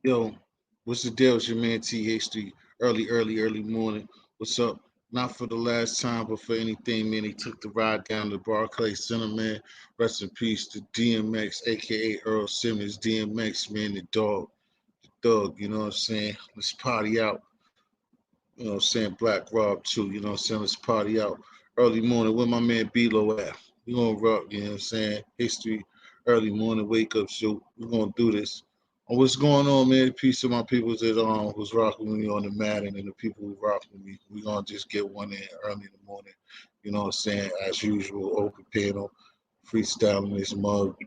Yo, what's the deal? It's your man TH3. Early morning. What's up? Not for the last time, but for anything, man. He took the ride down to Barclays Center, man. Rest in peace to DMX, aka Earl Simmons. DMX, man, the dog. Thug, you know what I'm saying? Let's party out. You know what I'm saying? Black Rob too, you know what I'm saying? Let's party out. Early morning, where my man B-Lo at? We gonna rock, you know what I'm saying? History, early morning, wake up show. We're gonna do this. What's going on, man? Peace to my people that was rocking with me on the Madden and the people who rock with me. We gonna just get one in early in the morning. You know what I'm saying? As usual, open panel, freestyling this mug.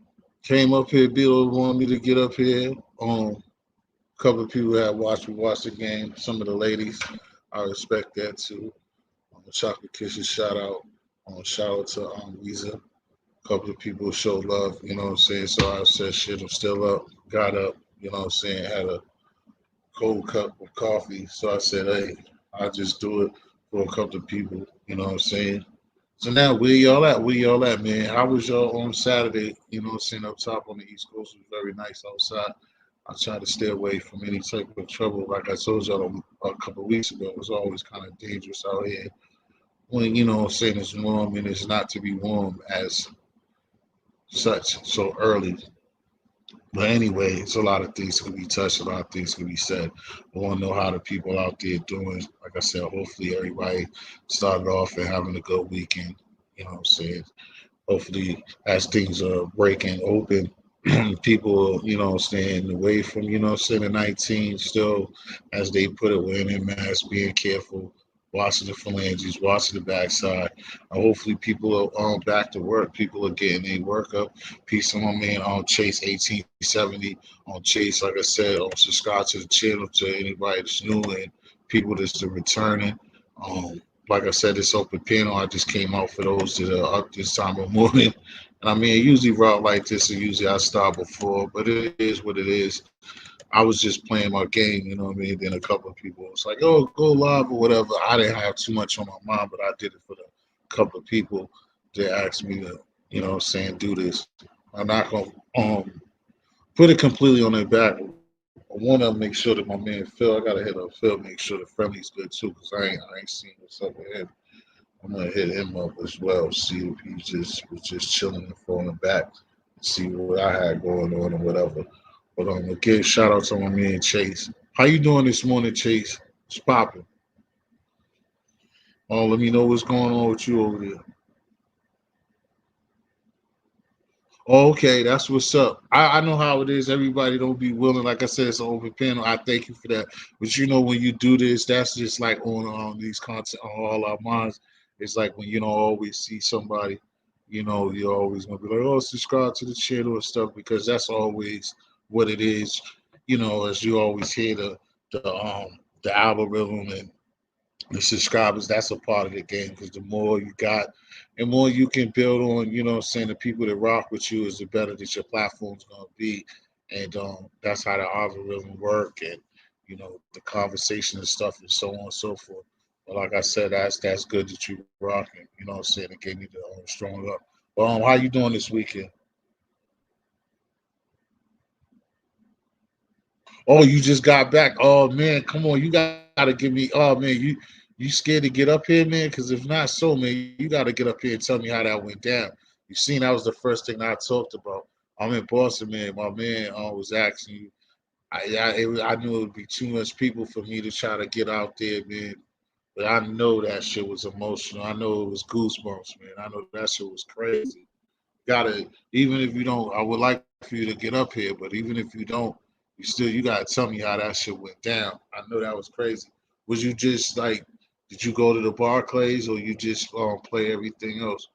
Came up here, B-Lo wanted me to get up here. A couple of people that watched the game. Some of the ladies, I respect that too. Chocolate Kisses, shout out. Shout out to Weezer. A couple of people showed love, you know what I'm saying? So I said, shit, I'm still up. Got up, you know what I'm saying? Had a cold cup of coffee. So I said, hey, I'll just do it for a couple of people, you know what I'm saying? So now, where y'all at? Where y'all at, man? How was y'all on Saturday? You know what I'm saying? Up top on the East Coast, it was very nice outside. I try to stay away from any type of trouble. Like I told y'all a couple of weeks ago, it was always kind of dangerous out here when, you know what I'm saying, it's warm and it's not to be warm as such so early. But anyway, it's a lot of things can be touched, a lot of things can be said. I want to know how the people out there doing. Like I said, hopefully everybody started off and having a good weekend. You know what I'm saying? Hopefully, as things are breaking open, people, you know, staying away from, you know, saying the 19 still, as they put it, wearing their masks, being careful, watching the phalanges, watching the backside. And hopefully, people are back to work. People are getting their work up. Peace to my man on Chase 1870 on Chase. Like I said, subscribe to the channel to anybody that's new and people that's returning. Like I said, this open panel, I just came out for those that are up this time of morning. And I mean, usually route like this, and usually I start before, but it is what it is. I was just playing my game, you know what I mean? Then a couple of people was like, oh, go live or whatever. I didn't have too much on my mind, but I did it for the couple of people that asked me to, you know what I'm saying, do this. I'm not going to put it completely on their back. I want to make sure that my man Phil, I got to hit up Phil, make sure the friendly's good too, because I ain't seen what's up with him. I'm gonna hit him up as well, see if he just was just chilling and falling back, see what I had going on or whatever. But again, shout out to my man Chase. How you doing this morning, Chase? It's popping. Oh, let me know what's going on with you over there. Oh, okay, that's what's up. I know how it is. Everybody don't be willing. Like I said, it's an open panel. I thank you for that. But you know, when you do this, that's just like on these content on all our minds. It's like when you don't always see somebody, you know, you're always gonna be like, oh, subscribe to the channel and stuff because that's always what it is. You know, as you always hear the algorithm and the subscribers, that's a part of the game because the more you got and more you can build on, you know what I'm saying, the people that rock with you is the better that your platform's gonna be. And that's how the algorithm work and you know the conversation and stuff and so on and so forth. But like I said, that's good that you rocking, you know what I'm saying, it gave me the strong up. Well, how you doing this weekend? Oh, you just got back. Oh man, come on, you gotta give me. Oh man, you scared to get up here, man? Because if not, so man, you gotta get up here and tell me how that went down. You seen that was the first thing I talked about. I'm in Boston, man. My man was asking you. I knew it would be too much people for me to try to get out there, man. But I know that shit was emotional. I know it was goosebumps, man. I know that shit was crazy. Gotta even if you don't, I would like for you to get up here, but even if you don't, you gotta tell me how that shit went down. I know that was crazy. Was you just like, did you go to the Barclays or you just play everything else?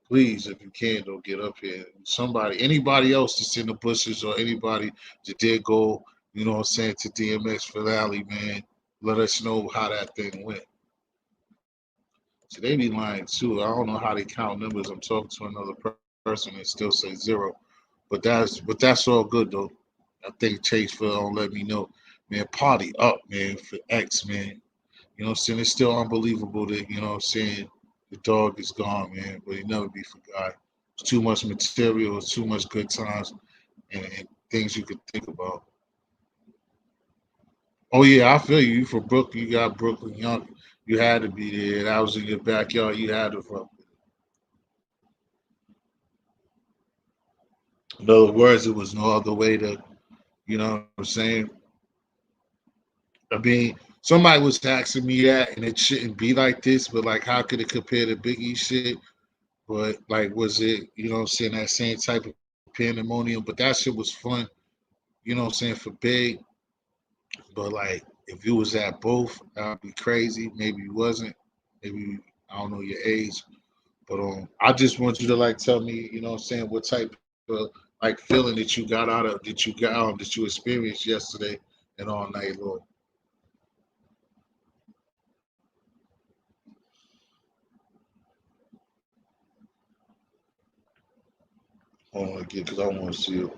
Please, if you can, don't get up here. Somebody, anybody else that's in the bushes or anybody that did go, you know what I'm saying, to DMX finale, man, let us know how that thing went. See, they be lying too. I don't know how they count numbers. I'm talking to another person and still say zero. But that's all good though. I think Chase Phil don't let me know. Man, party up, man, for X, man. You know what I'm saying? It's still unbelievable that, you know what I'm saying, the dog is gone, man, but he never be forgot. It's too much material, it's too much good times and things you could think about. Oh yeah, I feel you. You from Brooklyn, you got Brooklyn Young. You had to be there. That was in your backyard. You had to fuck. In other words, it was no other way to, you know what I'm saying? I mean, somebody was asking me that, and it shouldn't be like this, but like, how could it compare to Biggie shit? But like, was it, you know what I'm saying, that same type of pandemonium? But that shit was fun, you know what I'm saying, for Big. But like, if you was at both, that'd be crazy. Maybe you wasn't. Maybe, I don't know your age. But I just want you to like tell me, you know what I'm saying, what type of like feeling that you got out of that you experienced yesterday and all night long. Hold on again, because I want to see if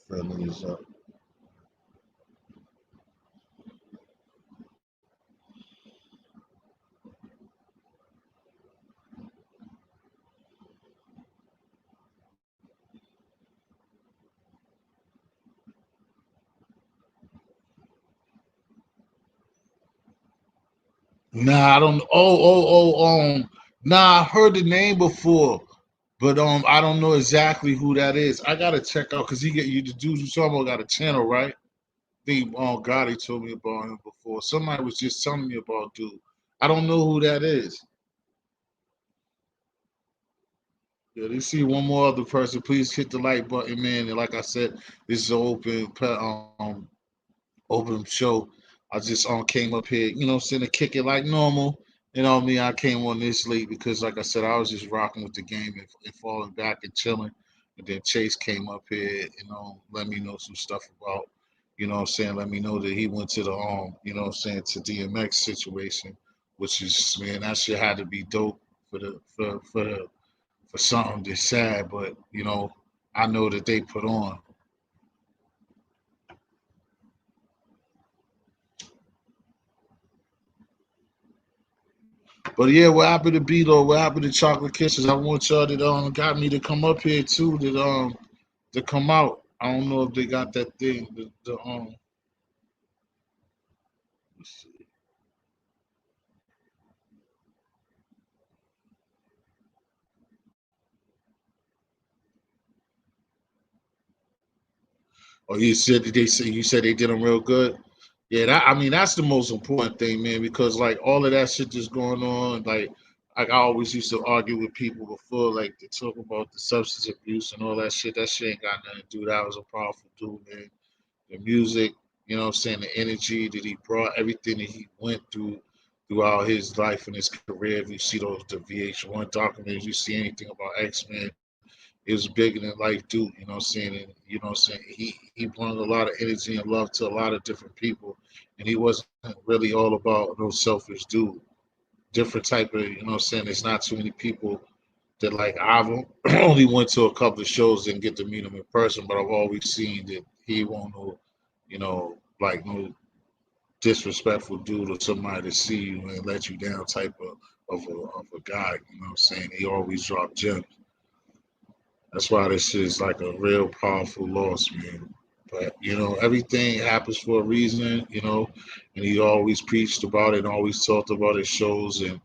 friendly is up. Nah, I don't. Nah, I heard the name before, but I don't know exactly who that is. I gotta check out because he get you the dude you talking about got a channel, right? Think God, he told me about him before. Somebody was just telling me about dude. I don't know who that is. Yeah, they see one more other person. Please hit the like button, man. And like I said, this is an open show. I just came up here, you know, saying to kick it like normal. You know me, I came on this late because, like I said, I was just rocking with the game and falling back and chilling. And then Chase came up here, you know, let me know some stuff about, you know what I'm saying, let me know that he went to the you know what I'm saying, to DMX situation, which is, man, that shit had to be dope for something that's sad, but you know, I know that they put on. But yeah, what happened to Beto? What happened to Chocolate Kisses? I want y'all that got me to come up here too, that to come out. I don't know if they got that thing. Oh, you said that they say you said they did them real good. Yeah, that I mean that's the most important thing, man, because like all of that shit that's going on, like I always used to argue with people before, like they talk about the substance abuse and all that shit. That shit ain't got nothing to do. That was a powerful dude, man. The music, you know what I'm saying, the energy that he brought, everything that he went through throughout his life and his career. If you see those the VH1 documentaries, you see anything about X-Men, it was bigger than life dude, you know what I'm saying? And you know what I'm saying? He brought a lot of energy and love to a lot of different people. And he wasn't really all about no selfish dude. Different type of, you know what I'm saying? There's not too many people that like I've only went to a couple of shows and get to meet him in person, but I've always seen that he won't no, you know, like no disrespectful dude or somebody to see you and let you down type of a guy. You know what I'm saying? He always dropped gems. That's why this is like a real powerful loss, man. But you know, everything happens for a reason, you know, and he always preached about it and always talked about his shows and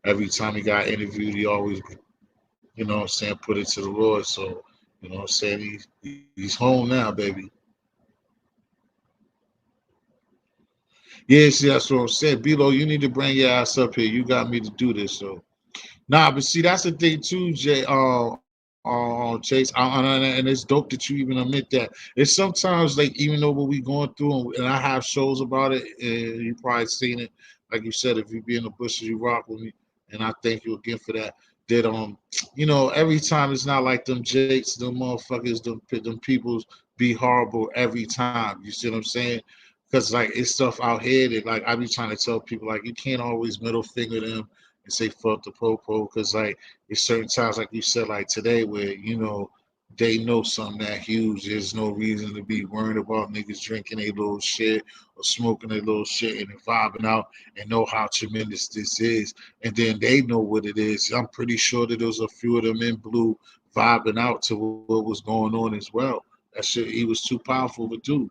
every time he got interviewed he always, you know what I'm saying, put it to the Lord. So, you know what I'm saying, he's home now, baby. Yeah, see, that's what I'm saying. Bilo, you need to bring your ass up here. You got me to do this, so nah, but see, that's the thing too, Jay. Chase, and it's dope that you even admit that. It's sometimes like even though what we going through, and I have shows about it, and you probably seen it. Like you said, if you be in the bushes, you rock with me, and I thank you again for that. That you know, every time it's not like them Jakes, them motherfuckers, them peoples be horrible every time. You see what I'm saying? Because like it's stuff out here that like I be trying to tell people like you can't always middle finger them and say fuck the popo because like it's certain times like you said like today where you know they know something that huge. There's no reason to be worried about niggas drinking a little shit or smoking a little shit and then vibing out and know how tremendous this is. And then they know what it is. I'm pretty sure that there was a few of them in blue vibing out to what was going on as well. That shit, he was too powerful to do.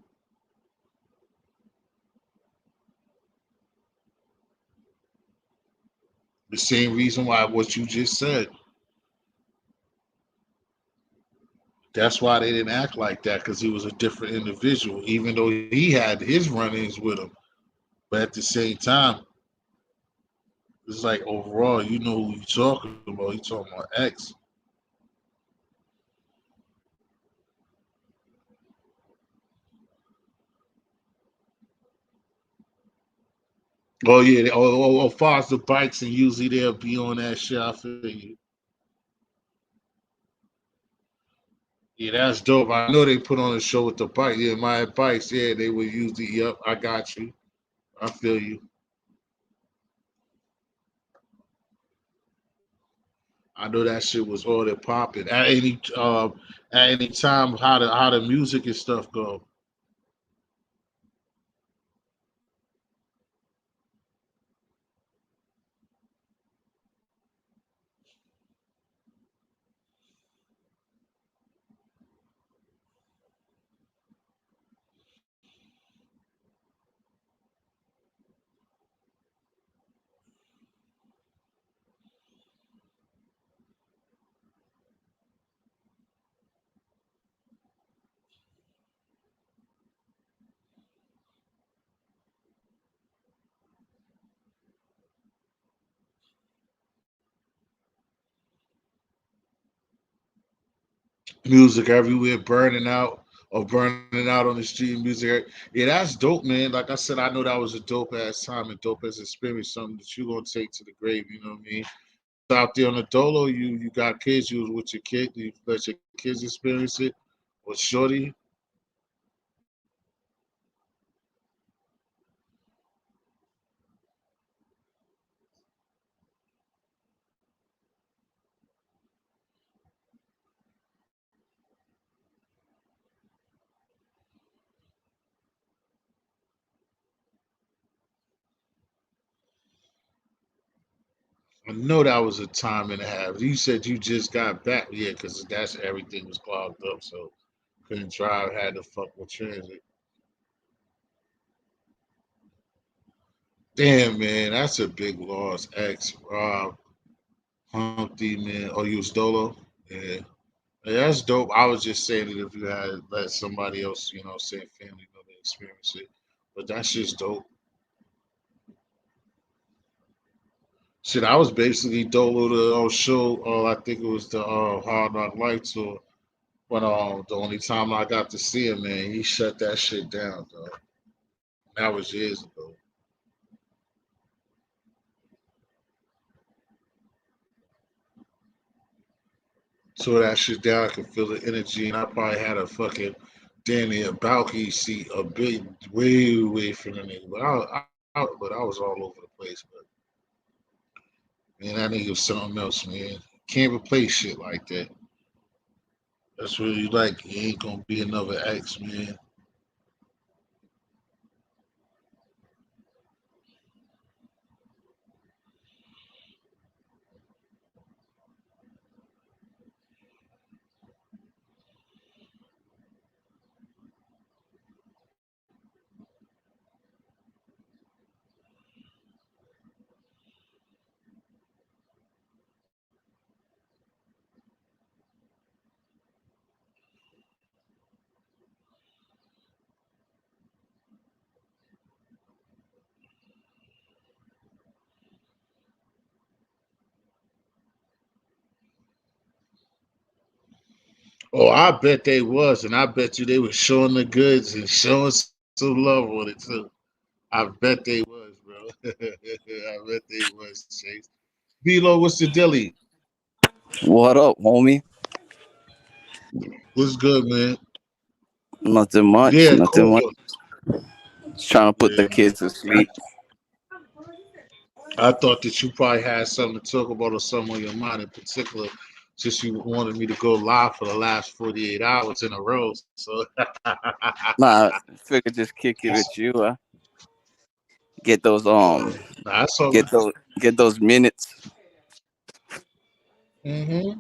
The same reason why what you just said. That's why they didn't act like that because he was a different individual, even though he had his run-ins with him. But at the same time, it's like overall, you know who you talking about. You talking about X. Oh yeah, or far as the bikes, and usually they'll be on that shit. I feel you. Yeah, that's dope. I know they put on a show with the bike. Yeah, my bikes. Yeah, they would use the. Yep, I got you. I feel you. I know that shit was all that popping at any time. How the music and stuff go. Music everywhere, burning out or burning out on the street. Music. Yeah, that's dope, man. Like I said, I know that was a dope ass time and dope ass experience. Something that you gonna take to the grave. You know what I mean? You was out there on the dolo. You got kids. You was with your kid. You let your kids experience it. Or shorty. I know that was a time and a half. You said you just got back, yeah, because that's everything was clogged up, so couldn't drive. Had to fuck with transit. Damn, man, that's a big loss. X, Rob, Humpty, man. Oh, you was Dolo? Yeah. Yeah, that's dope. I was just saying that if you had let somebody else, say family know they experience it. But that's just dope. Shit, I was basically Dolo the show. I think it was the Hard Knock Life tour. But the only time I got to see him, man, he shut that shit down, though. That was years ago. So that shit down, I could feel the energy, and I probably had a fucking damn near balcony seat, a big way away from the nigga. But I was all over the place. But man, that nigga was something else, man. Can't replace shit like that. That's what you like. He ain't gonna be another X, man. Oh, I bet they was, and I bet you they was showing the goods and showing some love on it too. I bet they was, bro. I bet they was, Chase. B-Lo, what's the dilly? What up, homie? What's good, man? Nothing much. Yeah, Nothing cool. much. Just trying to put the Yeah, man. kids to sleep. I thought that you probably had something to talk about or something on your mind in particular. Just you wanted me to go live for the last 48 hours in a row. So Nah, figure just kick it with you. Get those nah, I saw. get those get those minutes. Hmm.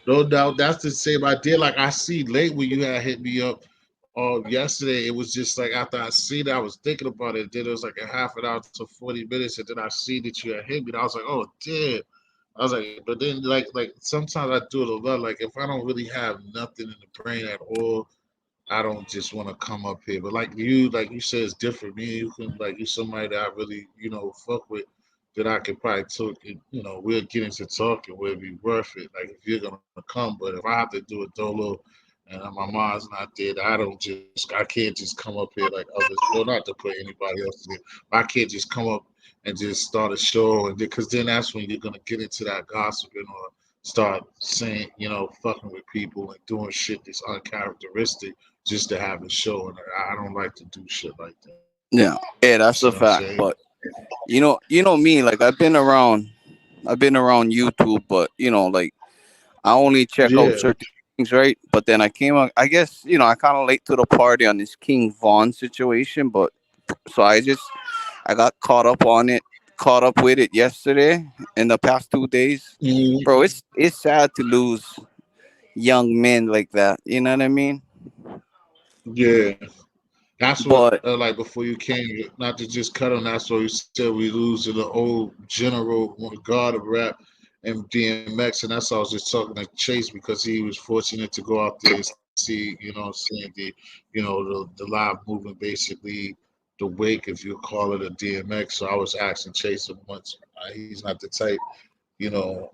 No doubt, that's the same idea. Like I see late when you had hit me up yesterday it was just like after I seen it, I was thinking about it. Then it was like a half an hour to 40 minutes, and then I see that you had hit me. And I was like, oh damn. I was like, but then like sometimes I do it a lot. Like if I don't really have nothing in the brain at all, I don't just want to come up here. But like you said, it's different. Me and you can like you somebody that I really fuck with that I could probably talk. We'll get into talking. Will be worth it. Like if you're gonna come, but if I have to do it dolo, and my mom's not there, I can't just come up here like others. Well, not to put anybody else there. I can't just come up and just start a show, and because then that's when you're gonna get into that gossiping or start saying, fucking with people and doing shit that's uncharacteristic just to have a show. And I don't like to do shit like that. Yeah, You yeah, see what that's I'm a saying? fact. But you know me, like I've been around YouTube, but like I only check Yeah. out certain things, right? But then I came out, I guess, I kind of late to the party on this King Vaughn situation, but so I got caught up with it yesterday in the past 2 days. Mhm. Bro, it's sad to lose young men like that. You know what I mean? Yeah. That's what, But like before you came, not to just cut on. That's what we said we lose to the old general god of rap and DMX, and that's why I was just talking to Chase because he was fortunate to go out there and see, what I'm saying, the live movement, basically the wake, if you call it a DMX. So I was asking Chase him once. He's not the type, you know,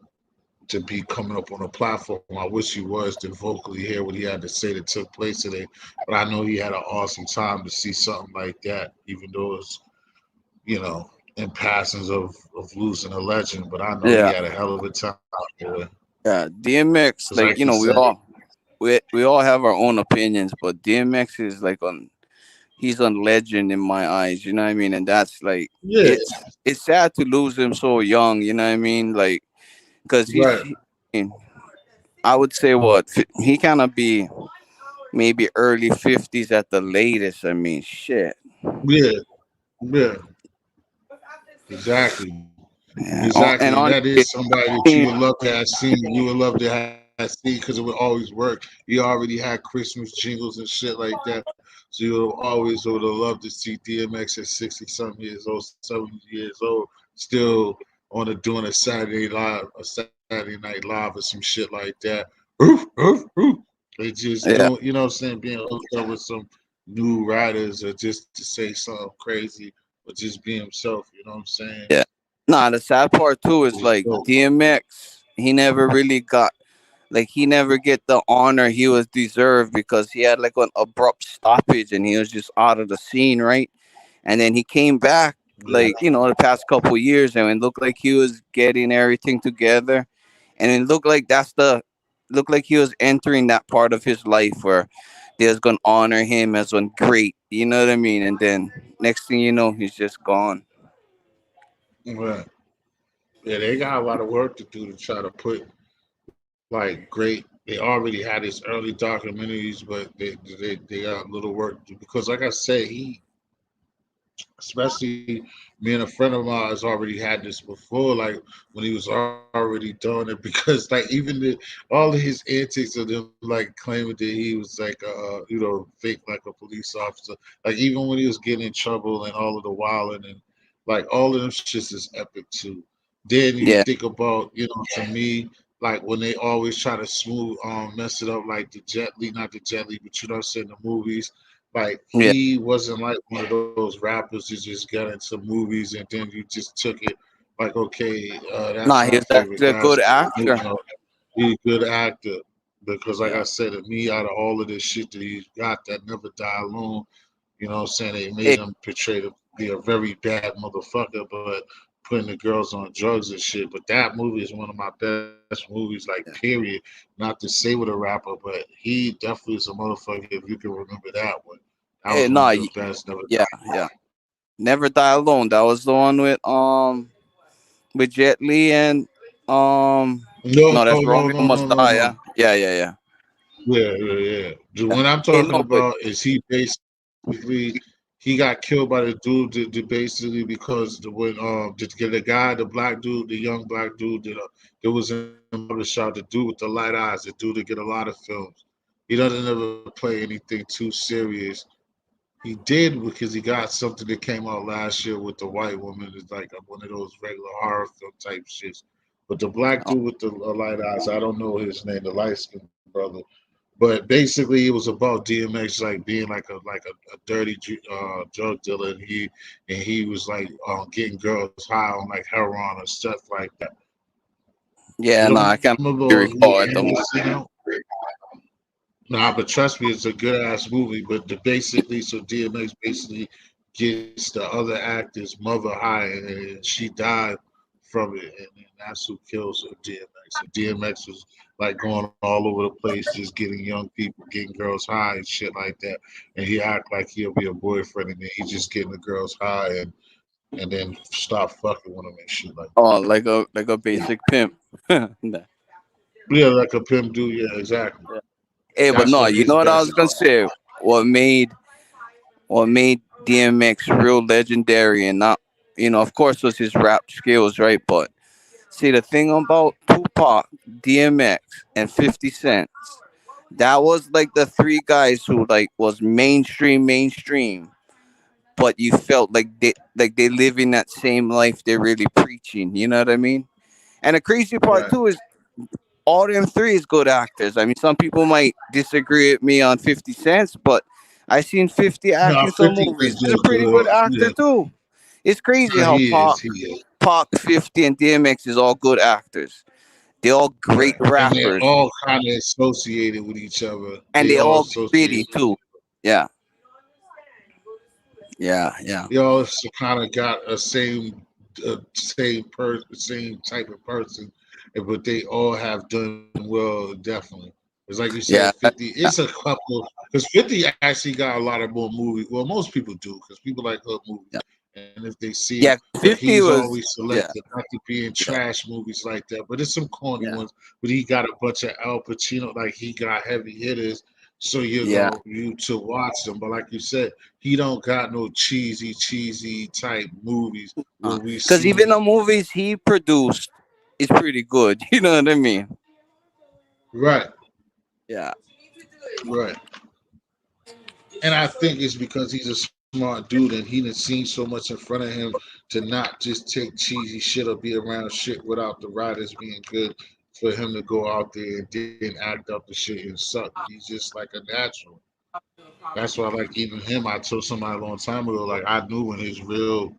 to be coming up on a platform. I wish he was to vocally hear what he had to say that took place today. But I know he had an awesome time to see something like that, even though it's, in passings of losing a legend. But I know he yeah, had a hell of a time there. yeah, Because DMX, like like he said, we all have our own opinions, but DMX is like he's on legend in my eyes. You know what I mean? And that's like yeah, it's sad to lose him so young. You know what I mean? Like because right, I would say he kind of be maybe early 50s at the latest. I mean, shit. yeah, yeah, exactly. Yeah. Exactly, and And that on is somebody that you would team, love to have seen. You would love to have seen because it would always work. You already had Christmas jingles and shit like that, so you would always would have loved to see DMX at 60-something years old, 70 years old, still doing a Saturday live, a Saturday Night Live, or some shit like that. Oof, oof, oof. They just yeah, doing, you know what I'm saying, being hooked up with some new writers or just to say something crazy or just be himself. You know what I'm saying? yeah. Nah, the sad part too is It's like dope. DMX. He never get the honor he was deserved because he had like an abrupt stoppage and he was just out of the scene, right? And then he came back Yeah, like the past couple years and it looked like he was getting everything together, and it looked like he was entering that part of his life where they was gonna honor him as one great. You know what I mean? And then next thing you know, he's just gone. right. Yeah, they got a lot of work to do to try to put like great. They already had his early documentaries, but they got a little work to do because, like I said, especially me and a friend of mine has already had this before, like when he was already doing it, because like even all of his antics of them like claiming that he was like fake like a police officer, like even when he was getting in trouble and all of the wilding and like all of them shits is epic too. Then you Yeah, think about, to me, like when they always try to mess it up, like the Jet Li, not the Jet Li, but you know what I'm saying, the movies. Like yeah. he wasn't like one of those rappers who just got into movies and then you just took it like, okay, that's Nah, my he's favorite actually a guy. good So, actor. he's a good actor because, like I Yeah. said, to me, out of all of this shit that he's got that never die alone, you know what I'm saying? They Hey, made him portray to be a very bad motherfucker, but putting the girls on drugs and shit. But that movie is one of my best movies, like, yeah. period. Not to say with a rapper, but he definitely is a motherfucker if you can remember that one. That was Hey, one of nah, the best, never yeah, die. yeah. Never Die Alone. That was the one with Jet Li and No, no, that's no, no, Romeo no, no, Must no, Die. no. Yeah, yeah, yeah, yeah. Yeah, yeah, yeah. The Yeah. one I'm Hey, talking no, but about is he basically he got killed by the dude basically because the guy, the black dude, the young black dude that was in the barbershop, the dude with the light eyes, the dude that get a lot of films. He doesn't ever play anything too serious. He did because he got something that came out last year with the white woman. It's like one of those regular horror film type shits. But the black Oh, dude with the light eyes, I don't know his name, the light skinned brother. But basically, it was about DMX like being like a dirty drug dealer, and he was like getting girls high on like heroin or stuff like that. You yeah, no, don't I can't remember really he recall and at the this moment. scene? Nah, but trust me, it's a good ass movie. But basically, so DMX basically gets the other actor's mother high, and she died from it, and that's who kills her, DMX. And DMX was like going all over the place, just getting young people, getting girls high and shit like that. And he act like he'll be a boyfriend, and then he just getting the girls high, and then stop fucking with them and shit like that. Oh, like a basic pimp. Nah. Yeah, like a pimp dude. Yeah, exactly. Hey, but That's no, what you his know what I best. was gonna say? What made what made DMX real legendary, and not, of course, was his rap skills, right? But see, the thing about Tupac, DMX, and 50 Cent, that was like the three guys who like was mainstream, but you felt like they live in that same life they're really preaching. You know what I mean? And the crazy part Right. too is all them three is good actors. I mean, some people might disagree with me on 50 Cents, but I seen 50 No, act in some 50 movies. is He's a just pretty good actor yeah. too. It's crazy No, how he is. He is. Pac, 50, and DMX is all good actors. They're all great Right. And they're rappers, all kind of associated with each other. and They they all all associated. gritty too. Yeah, yeah. They all kind of got same person, same type of person, but they all have done well. Definitely, it's like you said, Yeah, 50. It's a couple because 50 actually got a lot of more movies. Well, most people do because people like hood movies, yeah, and if they see him, yeah. but he's 50 always was, selected yeah, not to be in yeah, trash movies like that. But it's some corny yeah, ones. But he got a bunch of Al Pacino, like he got heavy hitters, so you're yeah. going you to watch them. But like you said, he don't got no cheesy type movies where we Because even see the movies he produced is pretty good. You know what I mean? right, Yeah, right. And I think it's because he's a smart dude and he done seen so much in front of him to not just take cheesy shit or be around shit without the writers being good for him to go out there and then act up the shit and suck. He's just like a natural. That's why, like, even him, I told somebody a long time ago, like, I knew when his real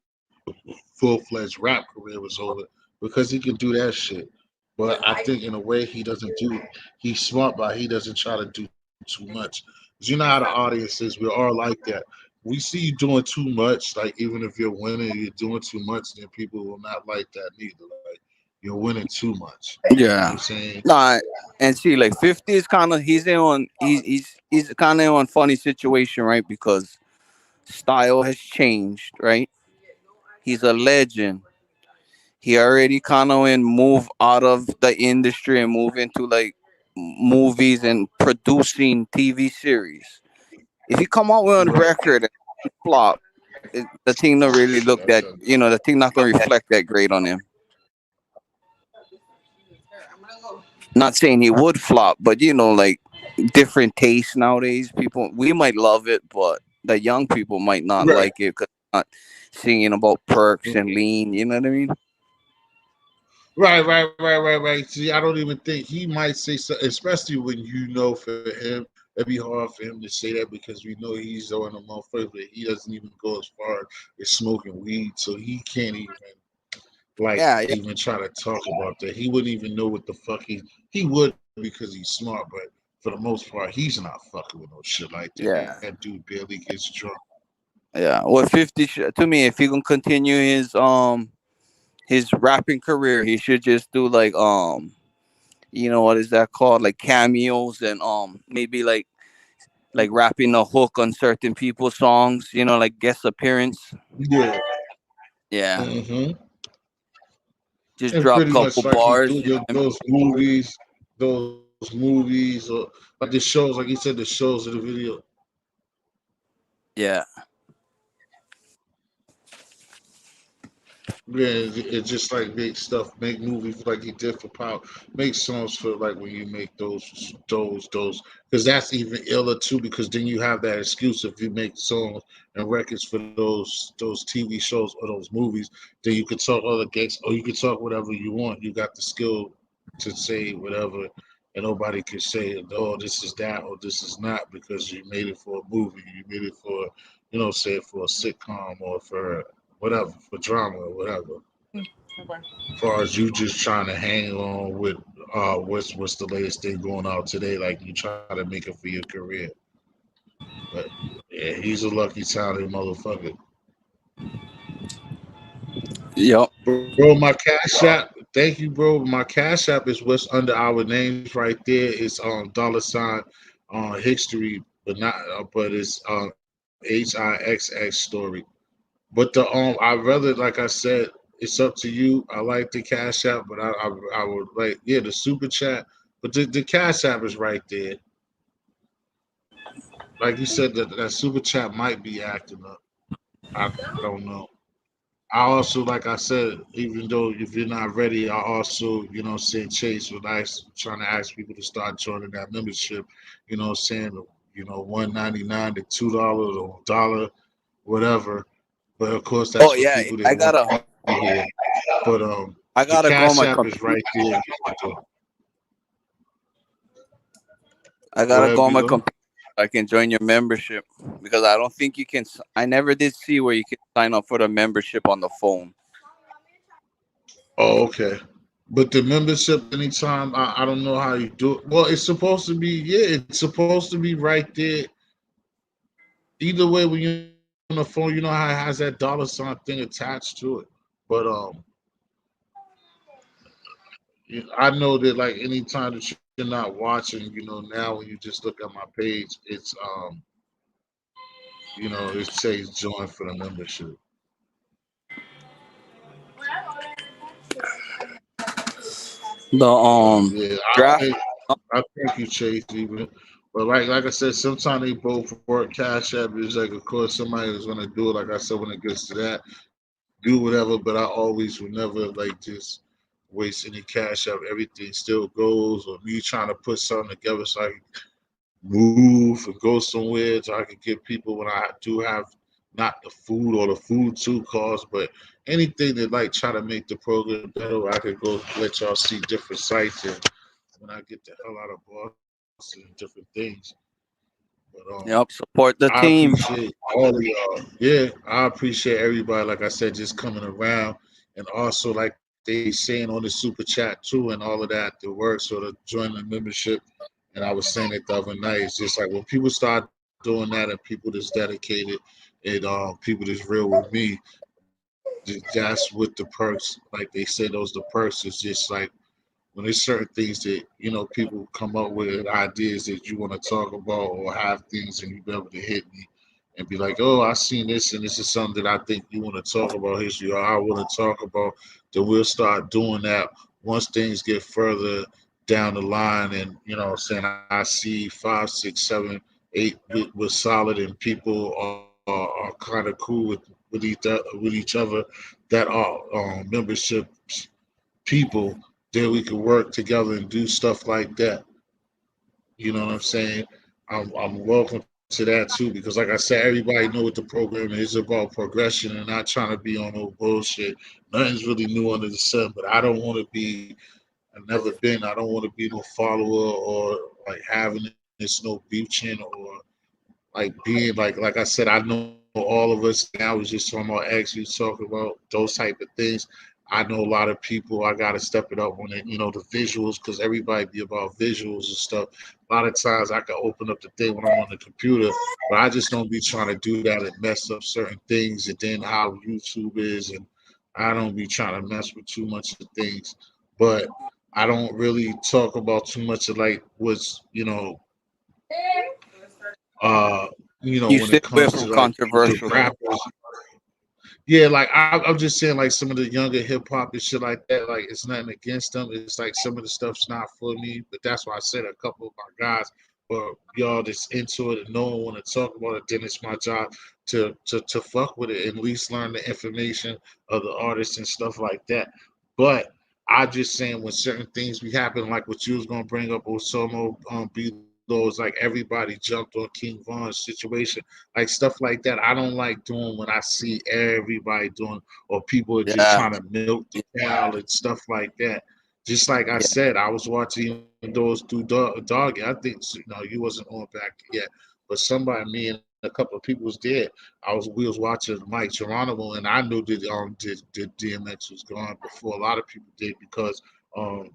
full fledged rap career was over because he can do that shit. But I think in a way he's smart, but he doesn't try to do too much. 'Cause you know how the audience is, we're all like that. We see you doing too much, like even if you're winning, you're doing too much, then people will not like that neither. Like you're winning too much. You know what I'm yeah. saying? Nah, and see, like 50 is kind of he's kind of on funny situation, right? Because style has changed, right? He's a legend. He already kind of in move out of the industry and move into like movies and producing TV series. If he come out with a Right. record and flop, the thing not really Shit, look I that, tell you. the thing not gonna reflect that great on him. Not saying he would flop, but like different tastes nowadays. People, we might love it, but the young people might not Right. like it because not singing about perks and lean. You know what I mean? Right. See, I don't even think he might say so, especially when for him, it'd be hard for him to say that because we know he's on the motherfucker, but he doesn't even go as far as smoking weed, so he can't even like Yeah, yeah, even try to talk about that. He wouldn't even know what the fuck he would because he's smart, but for the most part, he's not fucking with no shit like that. That yeah, dude barely gets drunk. yeah. Well, 50 to me, if he can continue his rapping career, he should just do like what is that called? Like cameos and maybe like rapping a hook on certain people's songs. Like guest appearance. Yeah. Yeah, Hmm. just And drop pretty much couple like he do bars. those movies, or like the shows, like he said, the shows of the video. Yeah, Yeah, it's just like make stuff, make movies like he did for Power, make songs for like when you make because that's even iller too. Because then you have that excuse if you make songs and records for those TV shows or those movies, then you could talk other gigs or you could talk whatever you want. You got the skill to say whatever, and nobody can say, oh, this is that or this is not because you made it for a movie, you made it for, say for a sitcom or for whatever, for drama or whatever. As far as you just trying to hang on with what's the latest thing going out today, like you try to make it for your career. But yeah, he's a lucky talented motherfucker. Yep. Bro, my cash app, thank you, bro. My cash app is what's under our names right there. It's dollar sign history, but it's HIXX story. But I rather, like I said, it's up to you. I like the cash app, but I would like, yeah, the super chat. But the cash app is right there. Like you said, that super chat might be acting up. I don't know. I also, like I said, even though if you're not ready, I also, saying Chase was nice trying to ask people to start joining that membership. Saying, 1.99 to $2 or dollar, whatever. But of course, that's Oh for yeah, people that want to be here. But the I gotta Cash go on App my is computer. right there. I Go gotta ahead, go on my Bilo. computer so I can join your membership because I don't think you can. I never did see where you can sign up for the membership on the phone. Oh, okay. But the membership, anytime, I don't know how you do it. Well, it's supposed to be, yeah, it's supposed to be right there. Either way, when you're on the phone, you know how it has that dollar sign thing attached to it. But I know that like anytime that you're not watching, now when you just look at my page, it says join for the membership. The But yeah, draft. I thank you, Chase. Even, but like I said, sometimes they both work. Cash App is like, of course, somebody is gonna do it. Like I said, when it gets to that, do whatever. But I always will never like just waste any cash app. Everything still goes, or me trying to put something together so I can move and go somewhere, so I can get people when I do have not the food or the food too cost, but anything that like try to make the program better. I could go let y'all see different sites and when I get the hell out of Boston and different things. But Yep. Support I the team. appreciate all of y'all. Yeah, I appreciate everybody. Like I said, just coming around, and also like they saying on the super chat too, and all of that. The work, so to join the membership. And I was saying it the other night. It's just like when people start doing that, and people that's dedicated, and people that's real with me. That's what the perks. Like they say, those the perks. It's just like when there's certain things that people come up with ideas that you want to talk about or have things and you be able to hit me and be like, oh, I seen this and this is something that I think you want to talk about history or I want to talk about, then we'll start doing that once things get further down the line. And saying I see 5, 6, 7, 8 with solid and people are kind of cool with each other that are memberships people, then we could work together and do stuff like that. You know what I'm saying? I'm welcome to that too because, like I said, everybody know what the program is about progression and not trying to be on no bullshit. Nothing's really new under the sun, but I don't want to be. I've never been. I don't want to be no follower or like having this no beef channel or like being like I said, I know all of us. Like now, I was just talking about actually talking about those type of things. I know a lot of people. I gotta step it up on it. The visuals because everybody be about visuals and stuff. A lot of times I can open up the thing when I'm on the computer, but I just don't be trying to do that and mess up certain things. And then how YouTube is, and I don't be trying to mess with too much of things. But I don't really talk about too much of like what's uh You when stay it away comes to from like the controversial stuff. rappers. Yeah, like I'm just saying like some of the younger hip hop and shit like that, like it's nothing against them. It's like some of the stuff's not for me, but that's why I said a couple of my guys or y'all that's into it and no one want to talk about it, then it's my job to fuck with it and at least learn the information of the artists and stuff like that. But I just saying when certain things be happening, like what you was gonna bring up with Somo below, is like everybody jumped on King Von's situation, like stuff like that. I don't like doing when I see everybody doing, or people are just Yeah, trying to milk the cow and stuff like that. Just like I yeah, said, I was watching even those through Doggy. I think you wasn't on back yet, but somebody, me and a couple of people was there. We was watching Mike Geronimo, and I knew that did DMX was gone before a lot of people did because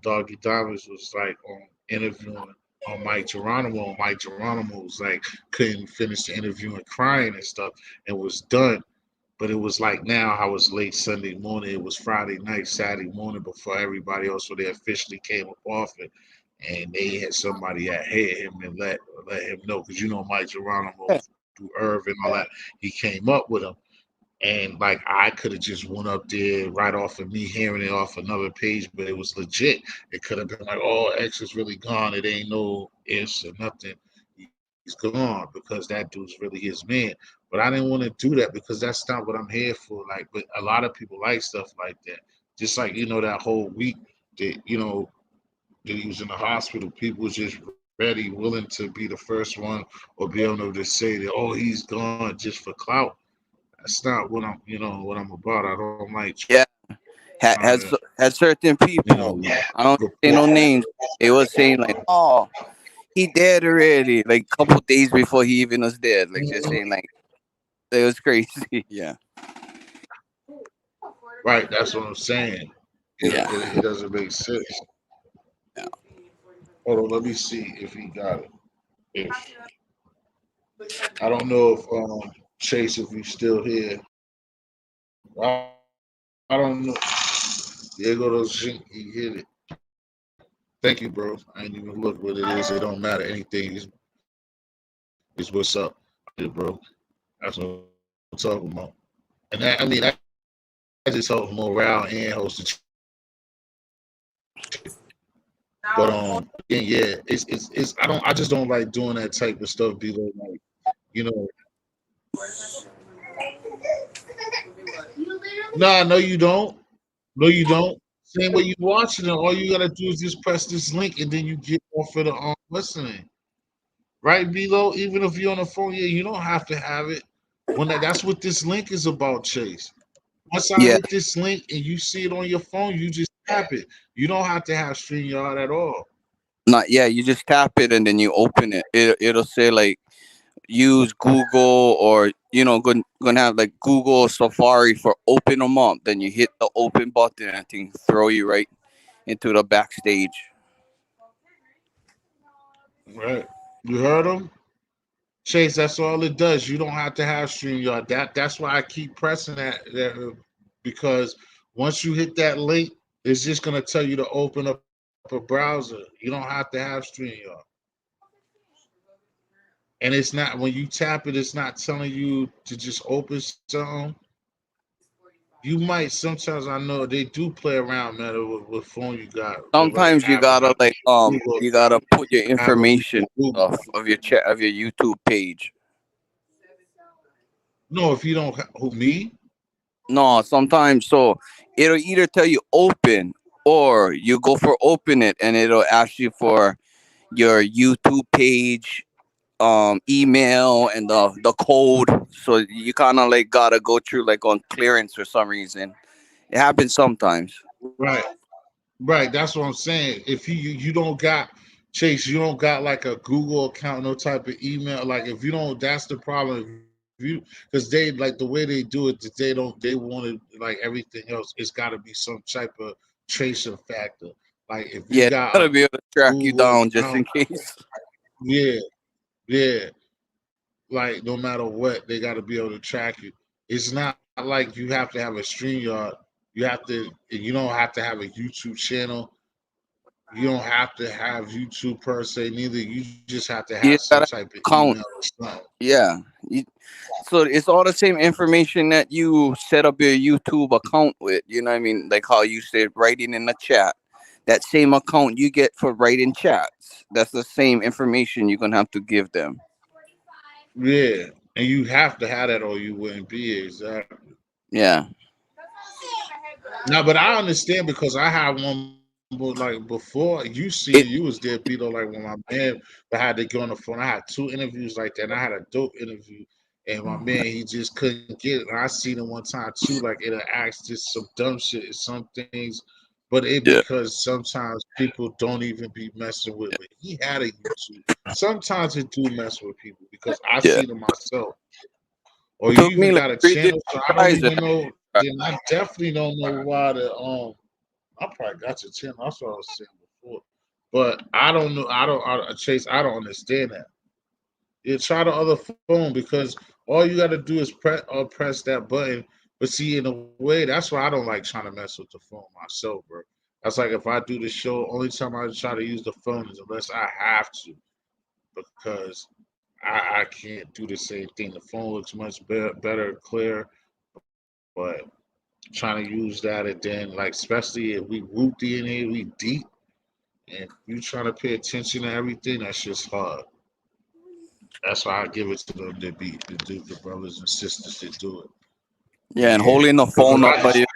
Doggy Diamonds was like interviewing on Mike Geronimo. And Mike Geronimo was like couldn't finish the interview and crying and stuff, and was done. But it was like now I was late Sunday morning. It was Friday night, Saturday morning before everybody else, so they officially came up off it, and they had somebody that hit him and let him know because Mike Geronimo through Irv and all that, he came up with him, and like I could have just went up there right off of me hearing it off another page, but it was legit. It could have been like, oh, X is really gone. It ain't no ifs or nothing. He's gone because that dude's really his man. But I didn't want to do that because that's not what I'm here for. Like, but a lot of people like stuff like that. Just like that whole week that that he was in the hospital, people was just ready, willing to be the first one or be able to just say that, oh, he's gone just for clout. That's not what I'm about. I don't like yeah. trying to, Had certain people. I don't say report. no names. They was saying like, "Oh, he dead already." Like couple days before he even was dead. Like just saying like it was crazy. Yeah, Right, that's what I'm saying. yeah, It doesn't make sense. yeah. Hold on, let me see if he got it. If I don't know if Chase, if he's still here. I don't know. There go those he hit it. Thank you, bro. I ain't even look what it is. It don't matter. Is what's up. I appreciate it, bro. That's what I'm talking about. And that, I mean, that just helps morale and helps the chick. But again, yeah, it's I don't I just don't like doing that type of stuff. Be like you know, nah, no, you don't. No, you don't. Same way you watching it. All you gotta do is just press this link, and then you get off of the listening. Right, Below. Even if you're on the phone, yeah, you don't have to have it. That's what this link is about, Chase. Once I Yeah. hit this link and you see it on your phone, you just tap it. You don't have to have StreamYard at all. Not yeah. You just tap it and then you open it. It'll say like use Google or gonna have like Google Safari for open them up. Then you hit the open button and I think throw you right into the backstage. Right. You heard him? Chase, that's all it does. You don't have to have StreamYard. That's why I keep pressing that because once you hit that link, it's just gonna tell you to open up a browser. You don't have to have StreamYard. And it's not when you tap it, it's not telling you to just open something. You might sometimes I know they do play around, man, with what phone you got, with like Sometimes you having gotta like like Google, you gotta put your having information Google. of your chat of your YouTube page. No, if you don't, who me? No, sometimes so it'll either tell you open or you go for open it and it'll ask you for your YouTube page, email and the code. So you kind of like gotta go through like on clearance for some reason. It happens sometimes. Right, right. That's what I'm saying. If you don't got Chase, you don't got like a Google account, no type of email. Like if you don't, that's the problem. If you because they like the way they do it, that they wanted like everything else. It's got to be some type of tracer factor. Like if you Yeah, got a gotta be able to track you Google down just account, in case. yeah, yeah. Like no matter what, they got to be able to track you. It's not like you have to have a StreamYard. You have to. You don't have to have a YouTube channel. You don't have to have YouTube per se. Neither. You just have to have You some just gotta type of email count. or something. Yeah. So it's all the same information that you set up your YouTube account with. You know what I mean? Like how you said writing in the chat. That same account you get for writing chats, that's the same information you're gonna have to give them. Yeah, and you have to have that or you wouldn't be here. Exactly. Yeah, No, but I understand because I had one, but like before you see it, you was there, Pito. Like when my man had to get on the phone, I had two interviews like that, and I had a dope interview, and my man he just couldn't get it. And I seen him one time too, like it'll ask just some dumb shit and some things, but it yeah, because sometimes people don't even be messing with. But he had a YouTube. Sometimes it do mess with people because I yeah. seen it myself. Or It you took even me like got a 3 days channel, so to I don't rise, and even know. Then I definitely don't know why the I probably got your channel. That's what I was saying before. But I don't know. Chase. I don't understand that. You try the other phone because all you got to do is press that button. But see, in a way, that's why I don't like trying to mess with the phone myself, bro. That's like if I do the show, only time I try to use the phone is unless I have to, because I can't do the same thing. The phone looks much better, clear, but trying to use that and then like especially if we root DNA, we deep, and you trying to pay attention to everything, that's just hard. That's why I give it to them to be to do the brothers and sisters that do it. But yeah, and yeah, holding the because phone I up just by your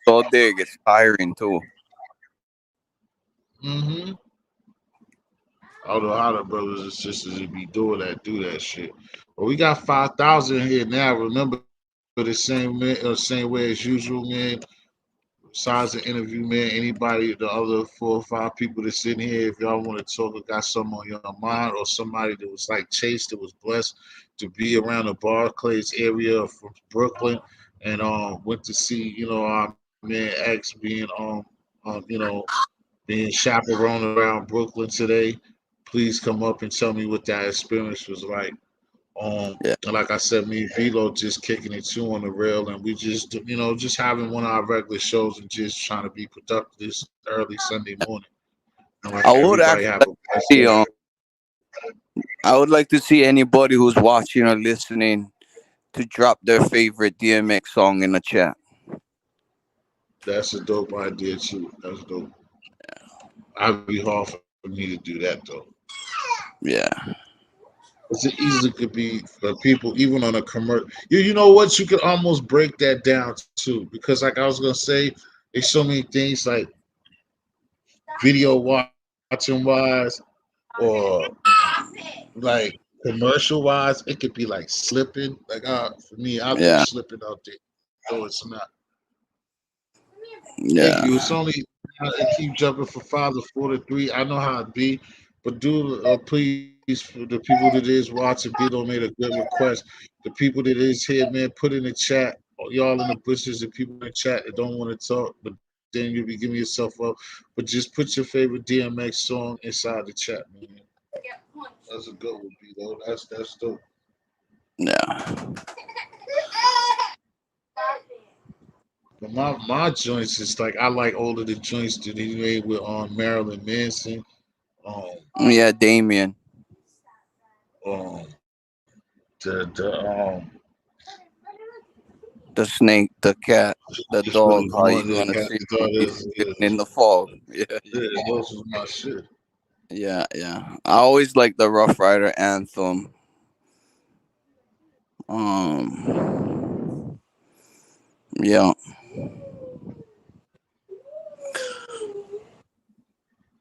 all day gets tiring too. mm-hmm. I don't know how the brothers and sisters that be doing that do that shit. But we got 5,000 here now. Remember the same way as usual, man. Besides the interview, man, anybody, the other 4 or 5 people that's sitting here, if y'all want to talk or got something on your mind, or somebody that was like Chase that was blessed to be around the Barclays area from Brooklyn and went to see, our man X being being chaperoned around Brooklyn today, please come up and tell me what that experience was like. Yeah, And like I said, me and Velo just kicking it too on the rail, and we just, just having one of our regular shows and just trying to be productive this early Sunday morning. And like I would everybody actually have like a blessed to see, day. I would like to see anybody who's watching or listening to drop their favorite DMX song in the chat. That's a dope idea too. That's dope. I'd be hard for me to do that though. Yeah, It's easily could be for people, even on a commercial. You know what? You could almost break that down too, because like I was gonna say, there's so many things like video watching wise, or like commercial wise, it could be like slipping. Like for me, I'll throw yeah, slipping out there. So it's not. Thank you. It's yeah, only I keep jumping from 5 to 4 to 3. I know how it be, but do please for the people that is watching, Beto made a good request. The people that is here, man, put in the chat. Y'all in the bushes, the people in the chat that don't want to talk, but then you'll be giving yourself up. But just put your favorite DMX song inside the chat, man. That's a good one, Beto. That's dope. yeah, But my joints is like I like all of the joints that he made with Marilyn Manson. Um, yeah. Damien, um, the the snake, the cat, the just really dog. How going you to gonna got see the me daughters. living in the fog? Yeah, Yeah, yeah, those was my shit. yeah, yeah. I always like the Rough Rider anthem. Yeah,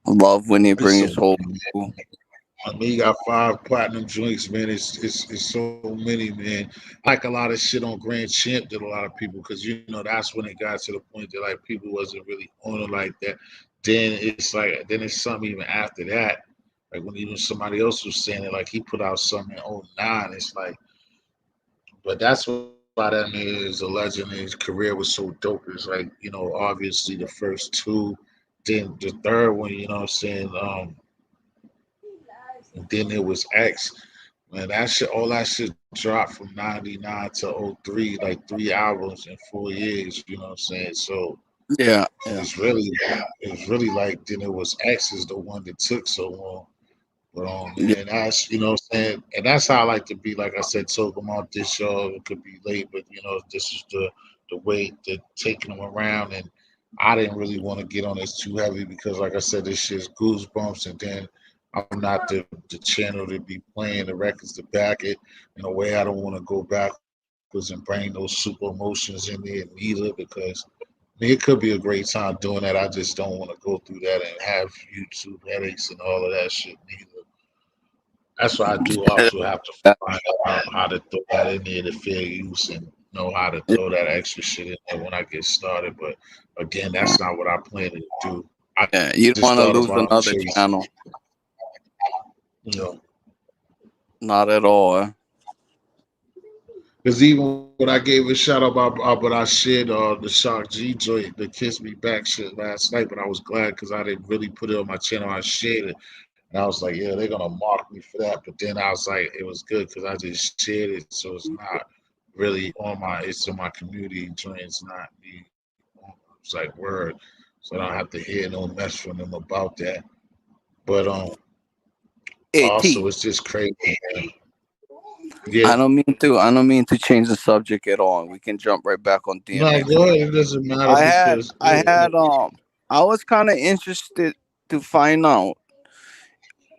love when he It's brings so whole. many, man. I mean, you got 5 platinum joints, man. It's so many, man. I like a lot of shit on Grand Champ did a lot of people because that's when it got to the point that like people wasn't really on it like that. Then it's something even after that. Like when even somebody else was saying it, like he put out something in '09. It's like, but that's why that man is a legend. And his career was so dope. It's like, obviously the first two, then the third one, you know what I'm saying? And then there was X. Man, all that shit dropped from '99 to '03, like 3 albums in 4 years, you know what I'm saying? So Yeah, yeah, it's really like then it was X is the one that took so long. But yeah, man, that's what I'm saying, and that's how I like to be. Like I said, talk them out this show. It could be late, but this is the way to taking them around and I didn't really want to get on this too heavy because, like I said, this shit's goosebumps, and then I'm not the channel to be playing the records to back it in a way. I don't want to go backwards and bring those super emotions in there neither because I mean, it could be a great time doing that. I just don't want to go through that and have YouTube headaches and all of that shit neither. That's why I do also have to find out how to throw that in there to fair use and know how to throw that extra shit in there when I get started. But again, that's not what I plan to do. I just You thought don't want to about lose chasing, another channel. you know, Not at all. because even when I gave a shout out but I shared the Shock G joint, the Kiss Me Back shit last night, but I was glad because I didn't really put it on my channel. I shared it. And I was like, yeah, they're gonna mark me for that. But then I was like, it was good because I just shared it, so it's not really on my. It's in my community joint. It's not me. It's like word, so I don't have to hear no mess from them about that. But Hey also T, it's just crazy. Man. Yeah. I don't mean to change the subject at all. We can jump right back on No, DNA go for. ahead. It doesn't matter I had because I yeah, had I was kind of interested to find out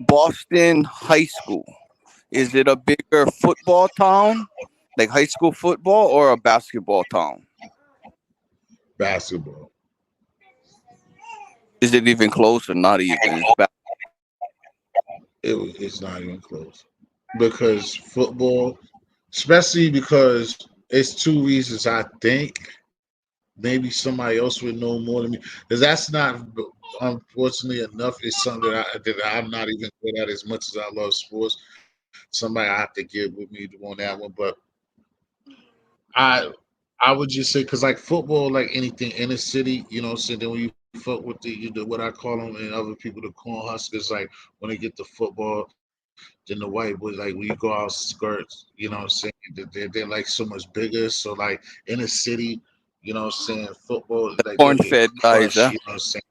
Boston High School. Is it a bigger football town, like high school football, or a basketball town? basketball. Is it even close or not even? It's not even close because football, especially because it's two reasons I think. Maybe somebody else would know more than me because that's not unfortunately enough. It's something that I'm not even good at as much as I love sports. Somebody I have to get with me on that one, but I I would just say because like football, like anything in the city, you know, so then when you fuck with the what I call them and other people the corn huskers, like when they get the football, then the white boys like when you go out skirts, you know what I'm saying? They're like so much bigger. So like in the city, you know what I'm saying, football like they'll Corn get fed guys, crushed, huh? you know what I'm saying?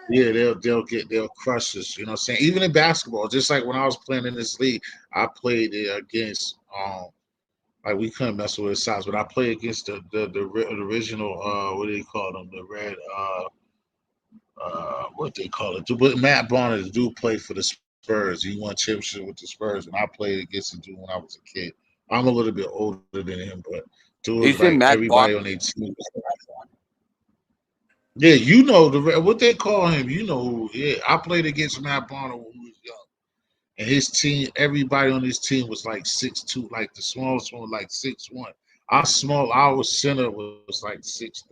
Yeah, they'll crush us, you know what I'm saying? Even in basketball, just like when I was playing in this league, I played it against like we couldn't mess with his size, but I played against the original what do they call them? The red what they call it. But Matt Barnes, the dude played for the Spurs. He won championship with the Spurs, and I played against the dude when I was a kid. I'm a little bit older than him, but dude was You like said Matt everybody Bar. on their team was yeah, you know what they call him. You know who? Yeah, I played against Matt Barnes when he was young, and his team. Everybody on his team was like 6'2", like the smallest one was like 6'1". Our small, our center was like 6'3".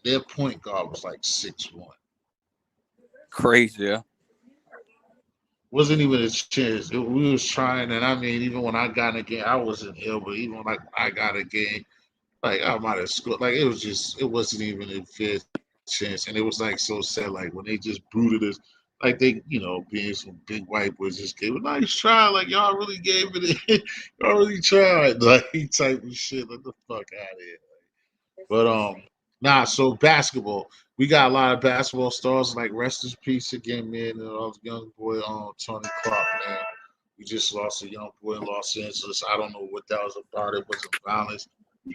Their point guard was like 6'1". Crazy, huh? Wasn't even a chance. We was trying, and I mean, even when I got in the game, I wasn't ill, but even when I got a game, like I might have scored. Like it was just, it wasn't even a fair chance, and it was like so sad. Like when they just brutally us, like they, being some big white boys just gave a nice try. Like y'all really gave it, y'all really tried, like type of shit. Let the fuck out of here. But nah. So basketball, we got a lot of basketball stars. Like rest in peace again, man. And young boy, Tony Clark, man. We just lost a young boy in Los Angeles. I don't know what that was about. It wasn't violence. He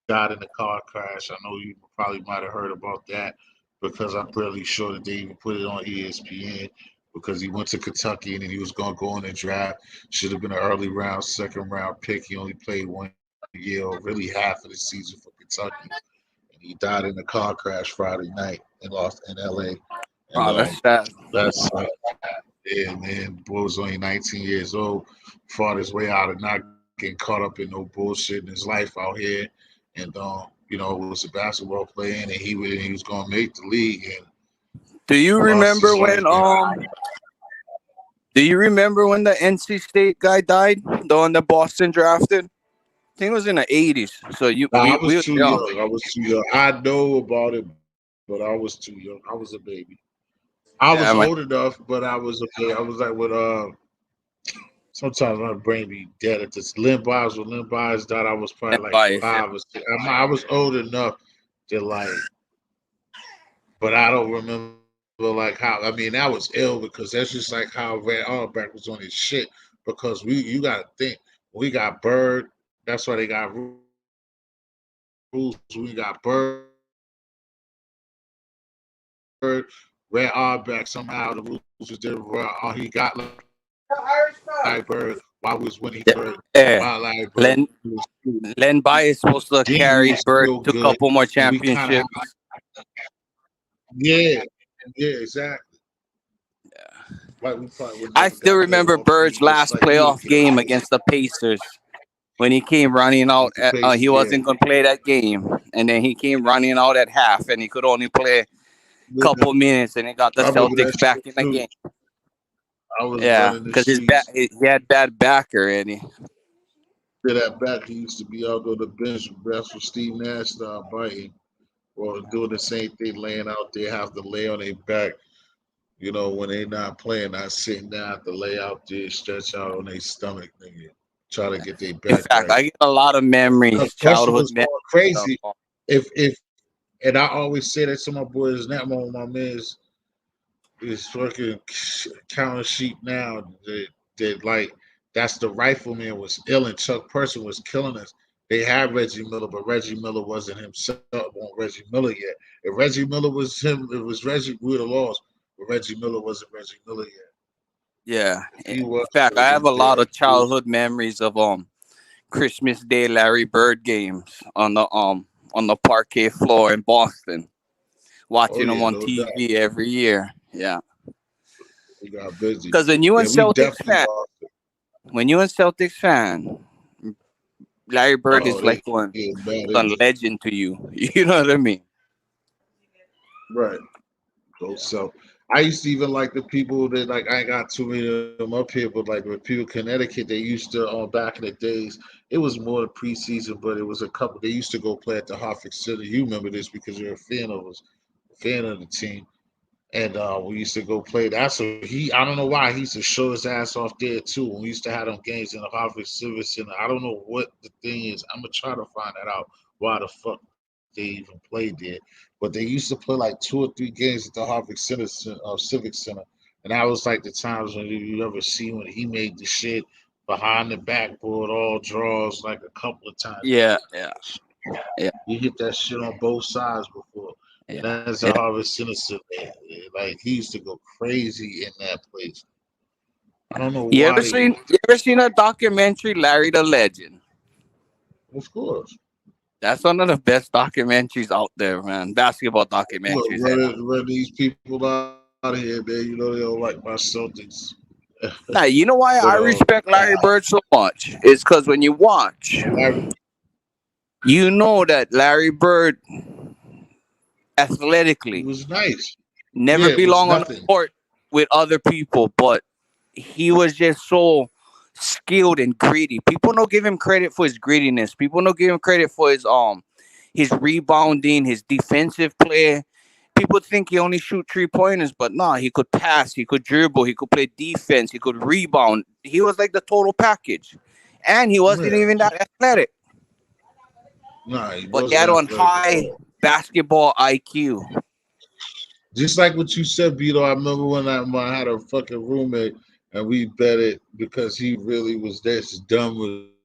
died in a car crash. I know you probably might have heard about that because I'm fairly sure that they even put it on ESPN because he went to Kentucky and then he was gonna go in the draft. Should have been an early round, second round pick. He only played 1 year, or really half of the season for Kentucky and he died in a car crash Friday night in LA. And Oh, that's sad. that's yeah, man. Boy was only 19 years old, fought his way out of not getting caught up in no bullshit in his life out here, and was a basketball player, and he was gonna make the league and Do you lost his remember life. when Do you remember when the NC State guy died? The one that Boston drafted? I think it was in the 80s. So Nah, I we was was too young. young. I was too young. I know about it, but I was too young. I was a baby. I was old Yeah, enough, but I was okay. I was like with sometimes my brain be dead at this. Lynn Biles, when Lynn Biles died, I was probably like bias. Yeah. 5 or 6. I was old enough to like, but I don't remember like how. I mean, that was ill because that's just like how Red Auerbach was on his shit. Because you got to think we got Bird. That's why they got rules. We got Bird. We got Magic. Red Auerbach somehow the rules was different. He got Larry Bird while we was winning. He could Yeah. while Larry Bird Yeah. was Len Len Bay is supposed to Dean was carry still Bird to a good, couple more and we kind of had like, championships. yeah, yeah, exactly. Like we probably would I never still got that remember off. We Bird's just last like you would playoff get a game pussy against the Pacers when he came running out. with the He Pacers. Yeah, wasn't going to play that game, and then he came running out at half, and he could only play a couple minutes, and he got the I remember that Celtics back shit in the too. game. I was Yeah, running the because streets. he had bad back already. To that back, he used to be out on the bench. That's when Steve Nash started biting or doing the same thing, laying out there, have to lay on their back. You know, when they not playing, not sitting down, have to lay out there, stretch out on their stomach, nigga, try to get their In back fact, right. I get a lot of Because memories, Russell childhood was memories. going Of, crazy. If and I always say that to my boys now, my man's is fucking counting sheep now. That like that's the rifleman was ill and Chuck Person was killing us. They had Reggie Miller, but Reggie Miller wasn't himself. On Reggie Miller yet. If Reggie Miller was him, it was Reggie. We would have lost. But Reggie Miller wasn't Reggie Miller yet. yeah. If In he was, fact, it I was have a lot dead. of childhood memories of Christmas Day Larry Bird games on the parquet floor in Boston, Oh watching them yeah, on no doubt. TV every year. Yeah, We got busy. because when you Yeah, and we Celtics definitely fan, lost it. when you and Celtics fan, Larry Bird Oh, is they like get mad a into legend to you. You know what I mean? right. So I used to even like the people that like I ain't got too many of them up here, but like with people in Connecticut, they used to back in the days, it was more the preseason, but it was a couple they used to go play at the Hartford City. You remember this because you're a fan of us, a fan of the team. And we used to go play that. So he, I don't know why, he used to show his ass off there too. When we used to have them games in the Harvard Civic Center. I don't know what the thing is. I'm gonna try to find that out. Why the fuck they even played there? But they used to play like 2 or 3 games at the Harvard Civic Center, and that was like the times when you ever see when he made the shit behind the backboard, all draws like a couple of times. Yeah, yeah, yeah, He hit that shit on both sides before. And yeah, that's a yeah. Harvard Citizen. Like he used to go crazy in that place. I don't know why they. You ever seen a documentary, Larry the Legend? Of course. That's one of the best documentaries out there, man. Basketball Look, documentaries. run these people out of here, man. You know they don't like my Celtics. Now, you know why But I respect Larry Bird so much? It's because when you watch, Larry, you know that Larry Bird he athletically was nice. never Yeah, it was belonged on the nothing. court with other people, but he was just so skilled and greedy. People don't give him credit for his greediness. People don't give him credit for his rebounding, his defensive play. People think he only shoot 3 pointers, but no, he could pass, he could dribble, he could play defense, he could rebound. He was like the total package. And he wasn't Yeah. even that athletic, Nah, he but he wasn't had on athletic at high all. basketball IQ. Just like what you said, Beto. I remember when I had a fucking roommate and we bet it because he really was this dumb.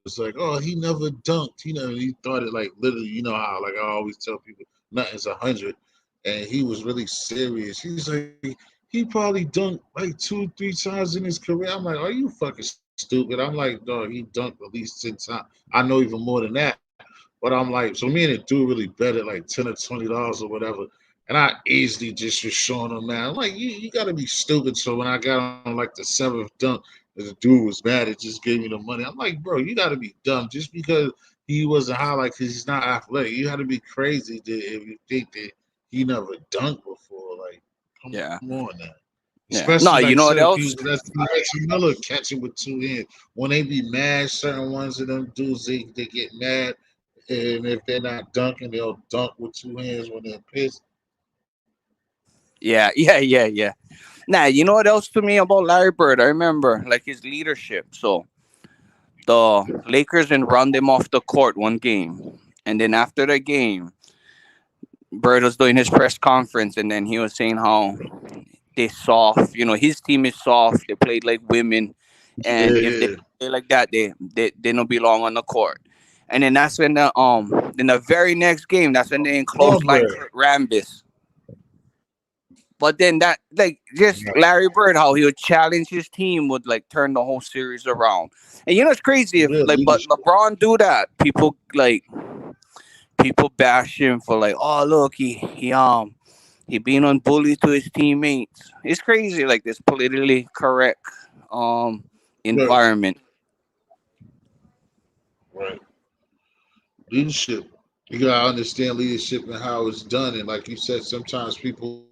Was like, oh, he never dunked. He thought it like literally. You know how like I always tell people, nothing's 100, and he was really serious. He's like, he probably dunked like 2, 3 times in his career. I'm like, are you fucking stupid? I'm like, dog, he dunked at least 10 times. I know even more than that. But I'm like, so me and the dude really bet it like $10 or $20 or whatever. And I easily just was showing him, man. I'm like, you gotta be stupid. So when I got on like the 7th dunk, the dude was mad. It just gave me the money. I'm like, bro, you gotta be dumb. Just because he wasn't highlight because he's not athletic. You gotta be crazy if you think that he never dunked before. Like, come Yeah. on now. Yeah. Especially No, like you know certain what people else? that's Reggie Miller catching with 2 hands. When they be mad, certain ones of them dudes they get mad, and if they're not dunking, they'll dunk with 2 hands when they're pissed. Yeah, yeah, yeah, yeah. Now, you know what else to me about Larry Bird? I remember like his leadership. So the Lakers and run them off the court one game. And then after the game, Bird was doing his press conference and then he was saying how they soft, his team is soft, they played like women, and if they Yeah, play like that, they don't belong on the court. And then that's when the very next game, that's when they enclosed line Cornbread. Kurt Rambis. But then that, like, just Larry Bird, how he would challenge his team would like turn the whole series around. And it's crazy if Real like, but leadership. LeBron do that. People bash him for like, oh look, he being unbullied to his teammates. It's crazy, like this politically correct Right. environment. Right. Leadership. You gotta understand leadership and how it's done. And like you said, sometimes people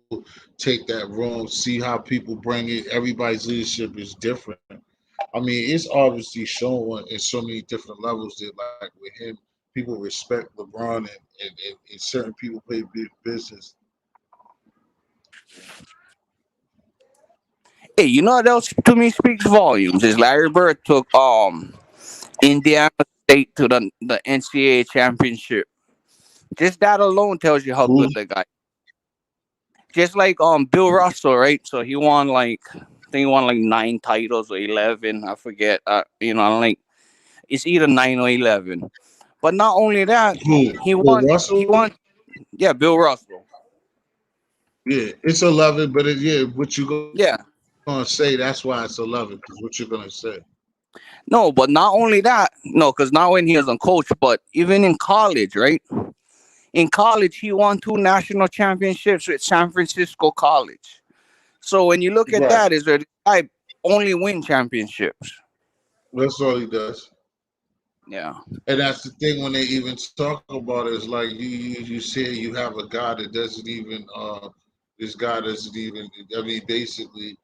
take that wrong, see how people bring it. Everybody's leadership is different. I mean, it's obviously shown in so many different levels that, like with him, people respect LeBron, and certain people pay big business. Hey, you know what else to me speaks volumes is Larry Bird took Indiana State to the NCAA championship. Just that alone tells you how Who? good the guy. Just like Bill Russell, right? So he won like, I think he won like 9 titles or 11. I forget. Like it's either 9 or 11. But not only that, Who? he Bill won. He Russell? won. Yeah, Bill Russell. Yeah, it's 11, but yeah, what you gonna say? Yeah. That's why it's 11. Because what you're gonna say? No, but not only that. No, because not when he was on coach, but even in college, right? In college, he won 2 national championships with San Francisco College. So when you look at Right. that, is that the guy only win championships? That's all he does. Yeah. And that's the thing when they even talk about it, is like you say you have a guy that doesn't even this guy doesn't even, I mean, basically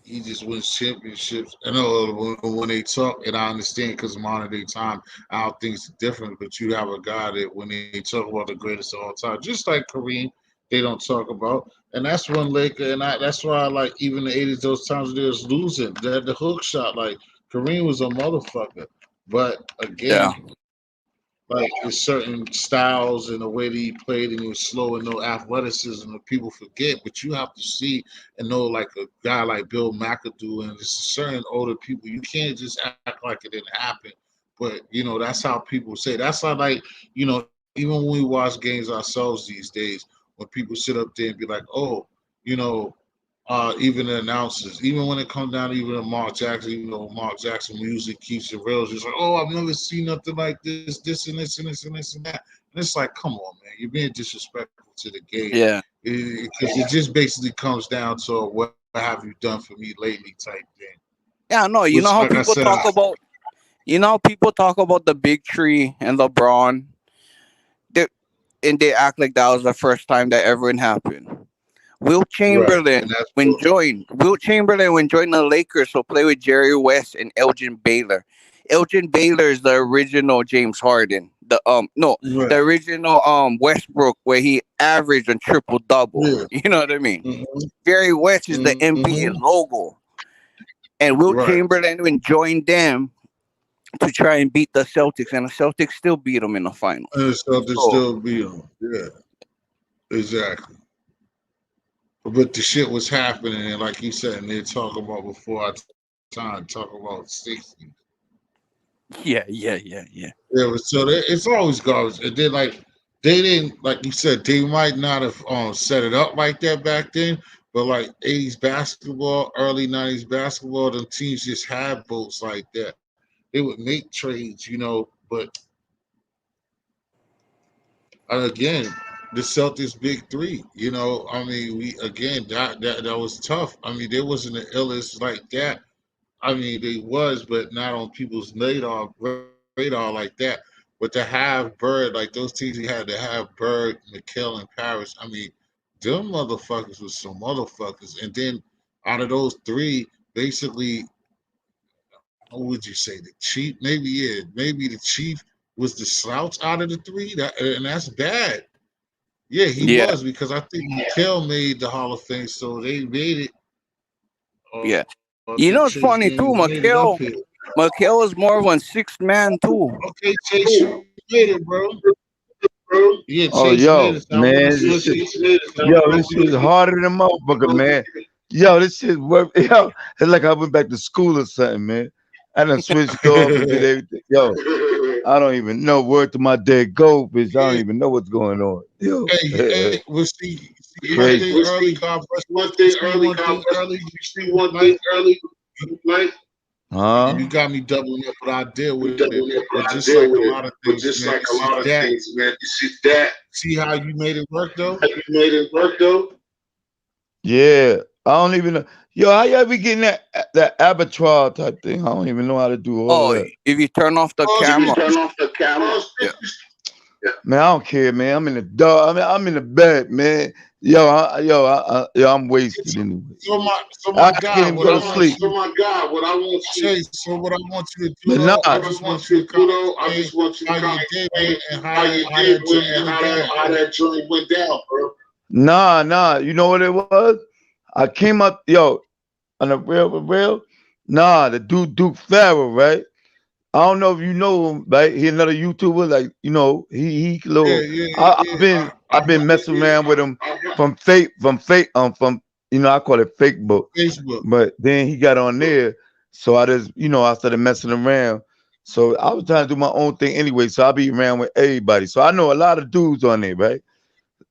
he just wins championships. I know when they talk, and I understand because modern day time, I don't think it's different. But you have a guy that when they talk about the greatest of all time, just like Kareem, they don't talk about, and that's one Laker, and that's why I like even the '80s, those times they was losing, the hook shot, like Kareem was a motherfucker. But Yeah. again, like it's certain styles and the way that he played, and he was slow and no athleticism that people forget. But you have to see and know, like a guy like Bill McAdoo and just certain older people. You can't just act like it didn't happen. But that's how people say. That's how, like, even when we watch games ourselves these days, when people sit up there and be like, "Oh, you know, even the announcers, even when it comes down to even to Mark Jackson, even though Mark Jackson music keeps it real, it's just like, oh, I've never seen nothing like this and this and this and this and that. And it's like, come on, man, you're being disrespectful to the game Yeah. because it just basically comes down to what have you done for me lately type thing. Yeah. No, you Which, know like how I said, people talk about. You know how people talk about the big tree and LeBron. They, and they act like that was the first time that ever happened. Will right, and Chamberlain that's when joined Will Chamberlain when joined the Lakers will play with Jerry West and Elgin Baylor. Elgin Baylor is the original James Harden. The no, right, the original Westbrook where he averaged a triple double. yeah, You know what I mean? hmm Jerry West is the hmm NBA logo. And Will right. Chamberlain when joined them to try and beat the Celtics, and the Celtics still beat them in the finals. And so to So still be on, yeah, exactly. But the shit was happening, and like you said, and they talk about before our time, talk about 60. yeah, yeah, yeah, yeah, Yeah, so it's always garbage. And then like they didn't, like you said, they might not have set it up like that back then, but like '80s basketball, early '90s basketball, the teams just had boats like that. They would make trades, but again, the Celtics big three. I mean, we again that was tough. I mean, there wasn't an illest like that. I mean, they was, but not on people's radar like that. But to have Bird, like those teams, he had to have Bird, McHale, and Paris. I mean, them motherfuckers was some motherfuckers. And then out of those three, basically, what would you say? The chief, maybe, yeah, maybe the chief was the slouch out of the three. And that's bad. Yeah, he yeah, was because I think McHale made the Hall of Fame, so they made it. yeah. I think You Chase know, it's Daniels funny made too. it up here. McHale is more of a sixth man too. Okay, Chase, you made it, bro. Yeah, Chase Oh, made it. yo, So I wouldn't man, switch this it. shit, yo, this shit is harder than motherfucker, man. Yo, this shit work. Yo, it's like I went back to school or something, man. I done switched off and did everything. Yo, I don't even know word to my dead goldfish. I don't Yeah. even know what's going on. Yo, Hey, well, see, see one Crazy. thing early. God bless you. See one thing early. Like you Huh? got me doubling up what I deal with it. But just like a lot of things, man, you see that. See how you made it work though? Yeah. I don't even know. Yo, how y'all be getting that abattoir type thing? I don't even know how to do all of Oh, that. if you turn off the camera, yeah. Man, I don't care, man. I'm in the dog. I mean, I'm in the bed, man. Yo, I'm wasted So, anyway. so my I can't God, even what go I to want sleep. you to Shay, so what I want you to do But nah, though, I just want you to kind of explain how your day went and how that joint went down, bro. nah. You know what it was? I came up, yo, on the real. Nah, the dude Duke Farrell, right? I don't know if you know him, right? He another YouTuber, like he Yeah, little. yeah, I've yeah. been I've been messing around with him from I call it fake book, Facebook. but then he got on there, so I just I started messing around. So I was trying to do my own thing anyway, so I be around with everybody. So I know a lot of dudes on there, right?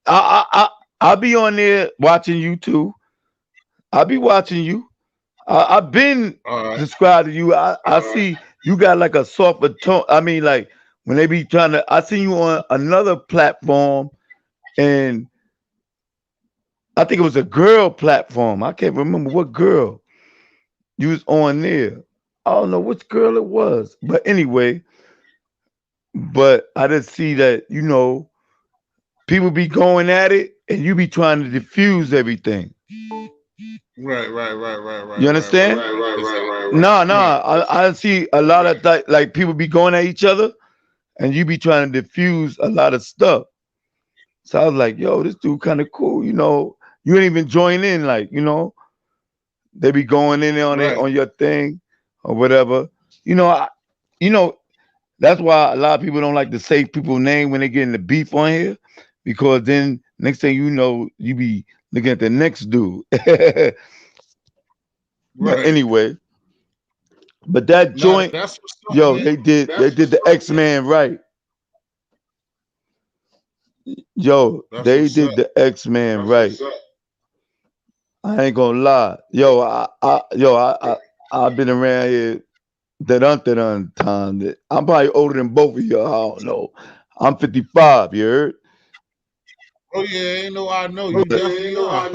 I'll be on there watching you too. I'll be watching you. I've been All right. subscribed to you. I see you got like a softer tone. I mean, like when they be trying to, I see you on another platform, and I think it was a girl platform. I can't remember what girl you was on there. I don't know which girl it was, but anyway. But I just see that people be going at it, and you be trying to diffuse everything. You understand? Right. Exactly. No. Right. I see a lot of like people be going at each other, and you be trying to diffuse a lot of stuff. So I was like, yo, this dude kind of cool. You ain't even join in, like, they be going in there on it Right. on your thing or whatever. You know, I, you know, that's why a lot of people don't like to say people's name when they get in the beef on here, because then next thing you know, you be looking at the next dude. But Right. anyway, but that Now joint, that's what's up, yo, man. they did the X-Men right. Yo, That's they what's did up. the X-Men right. I ain't gonna lie. I've been around here that time. I'm probably older than both of you. I don't know. I'm 55, you heard? Oh yeah, ain't no I know. You But definitely are.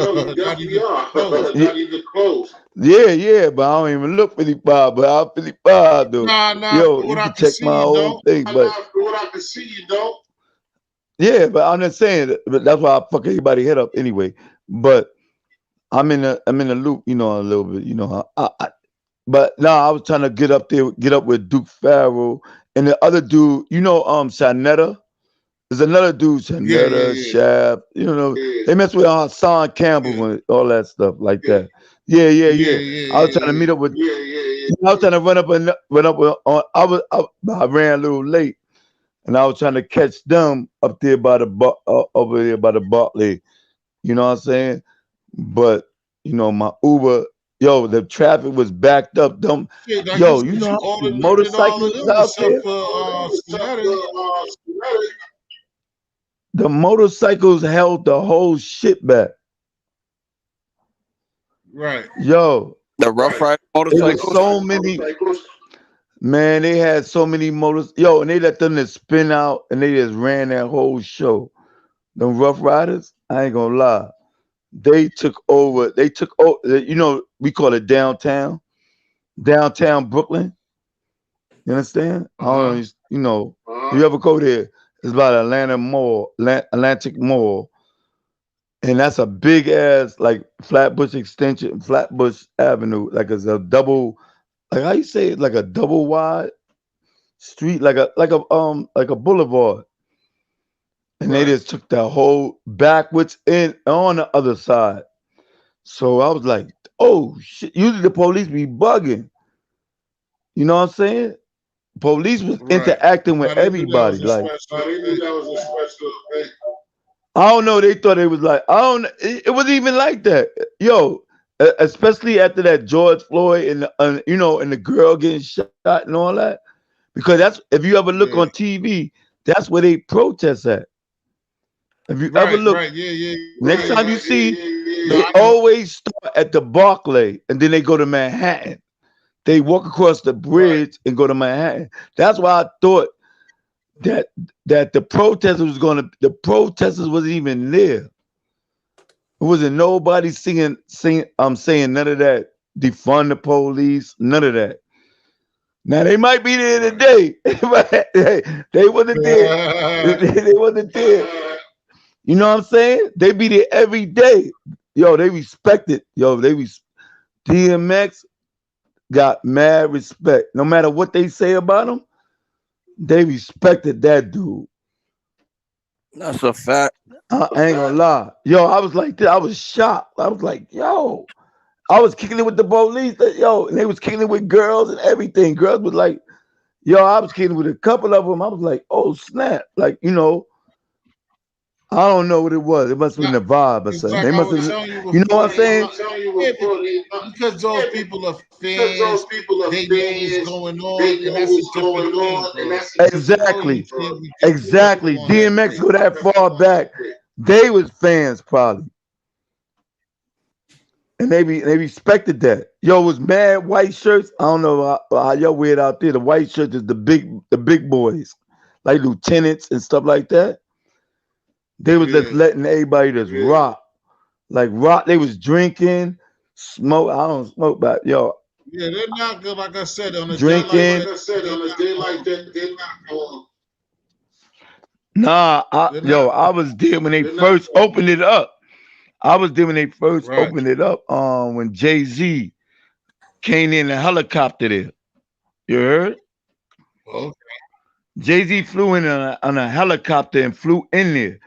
Not even close. yeah, but I don't even look 55, but I'm 55 though. Nah, Yo, for you what I can can check see, my you whole don't. thing, but yeah, but I'm just saying but that's why I fuck everybody head up anyway. But I'm in the loop, a little bit, but no, I was trying to get up there, get up with Duke Farrell and the other dude, Shanetta. There's another dude, Yeah, yeah, Shanetta, yeah. Shaft. They mess with Son Yeah. Campbell and all that stuff like that. Yeah. Yeah, yeah, I was yeah, trying to yeah. meet up with. I was trying to run up on. I ran a little late, and I was trying to catch them up there by the over there by the Bartley. You know what I'm saying? But my Uber, yo, the traffic was backed up. Them, Shit, I yo, guess you because know you how older many than all of motorcycles them out except there? for Sonata. The motorcycles held the whole shit back. Right. Yo, The Rough Rider it was motorcycles. so many. Man, they had so many motors. Yo, and they let them just spin out, and they just ran that whole show. Them Rough Riders, I ain't gonna lie. They took over. They took over. We call it downtown Brooklyn. You understand? I Uh don't know. huh. You ever go there? It's about Atlanta Mall, Atlantic Mall, and that's a big ass like Flatbush extension, Flatbush Avenue, like it's a double. Like how you say it? Like a double wide street, like a boulevard, and they Right. just took the whole backwards and on the other side. So I was like, oh shit! Usually the police be bugging. You know what I'm saying? Police was Right. interacting with Now they knew that everybody. was a Like special event. I don't know. They thought it was like I don't. It wasn't even like that. Yo, especially after that George Floyd and and the girl getting shot and all that. Because that's if you ever look on Yeah. TV, that's where they protest at. If you ever Right, look, right, yeah, yeah, yeah, next time yeah. you see, No, they I know. always start at the Barclay and then they go to Manhattan. They walk across the Right. bridge and go to Manhattan. That's why I thought that the protesters wasn't even there. It wasn't nobody singing. I'm saying none of that. Defund the police. None of that. Now they might be there Right. today, but they wasn't there. They wasn't there. You know what I'm saying? They be there every day. Yo, they respect it. Yo, DMX got mad respect. No matter what they say about him, they respected that dude. That's a fact. I ain't gonna lie. Yo, I was like, I was shocked. I was like, yo, I was kicking it with the police. Yo, and they was kicking it with girls and everything. Girls was like, yo, I was kicking it with a couple of them. I was like, oh snap. Like, I don't know what it was. It must have been Not, the vibe or it's something. like They I must was have, telling you you know before. what I'm saying? Yeah, because those people are fans, they know what's going on, and that's a different thing, bro. You Exactly. can't be Exactly. disrespectful on that DMX shit. go that far back. They was fans probably. And they respected that. Yo, it was mad white shirts. I don't know how y'all wear it out there. The white shirts is the big boys, like lieutenants and stuff like that. They was just Yeah, letting everybody just rock. Like rock, they was drinking, smoke. I don't smoke, but yo, yeah, they're not good. Like I said, on a day like drinking. that, they're not. Nah, They're not. I was there when they first opened it up. I was there when they first Right. opened it up. When Jay-Z came in a helicopter there. You heard? Okay. Jay-Z flew in on a helicopter and flew in there.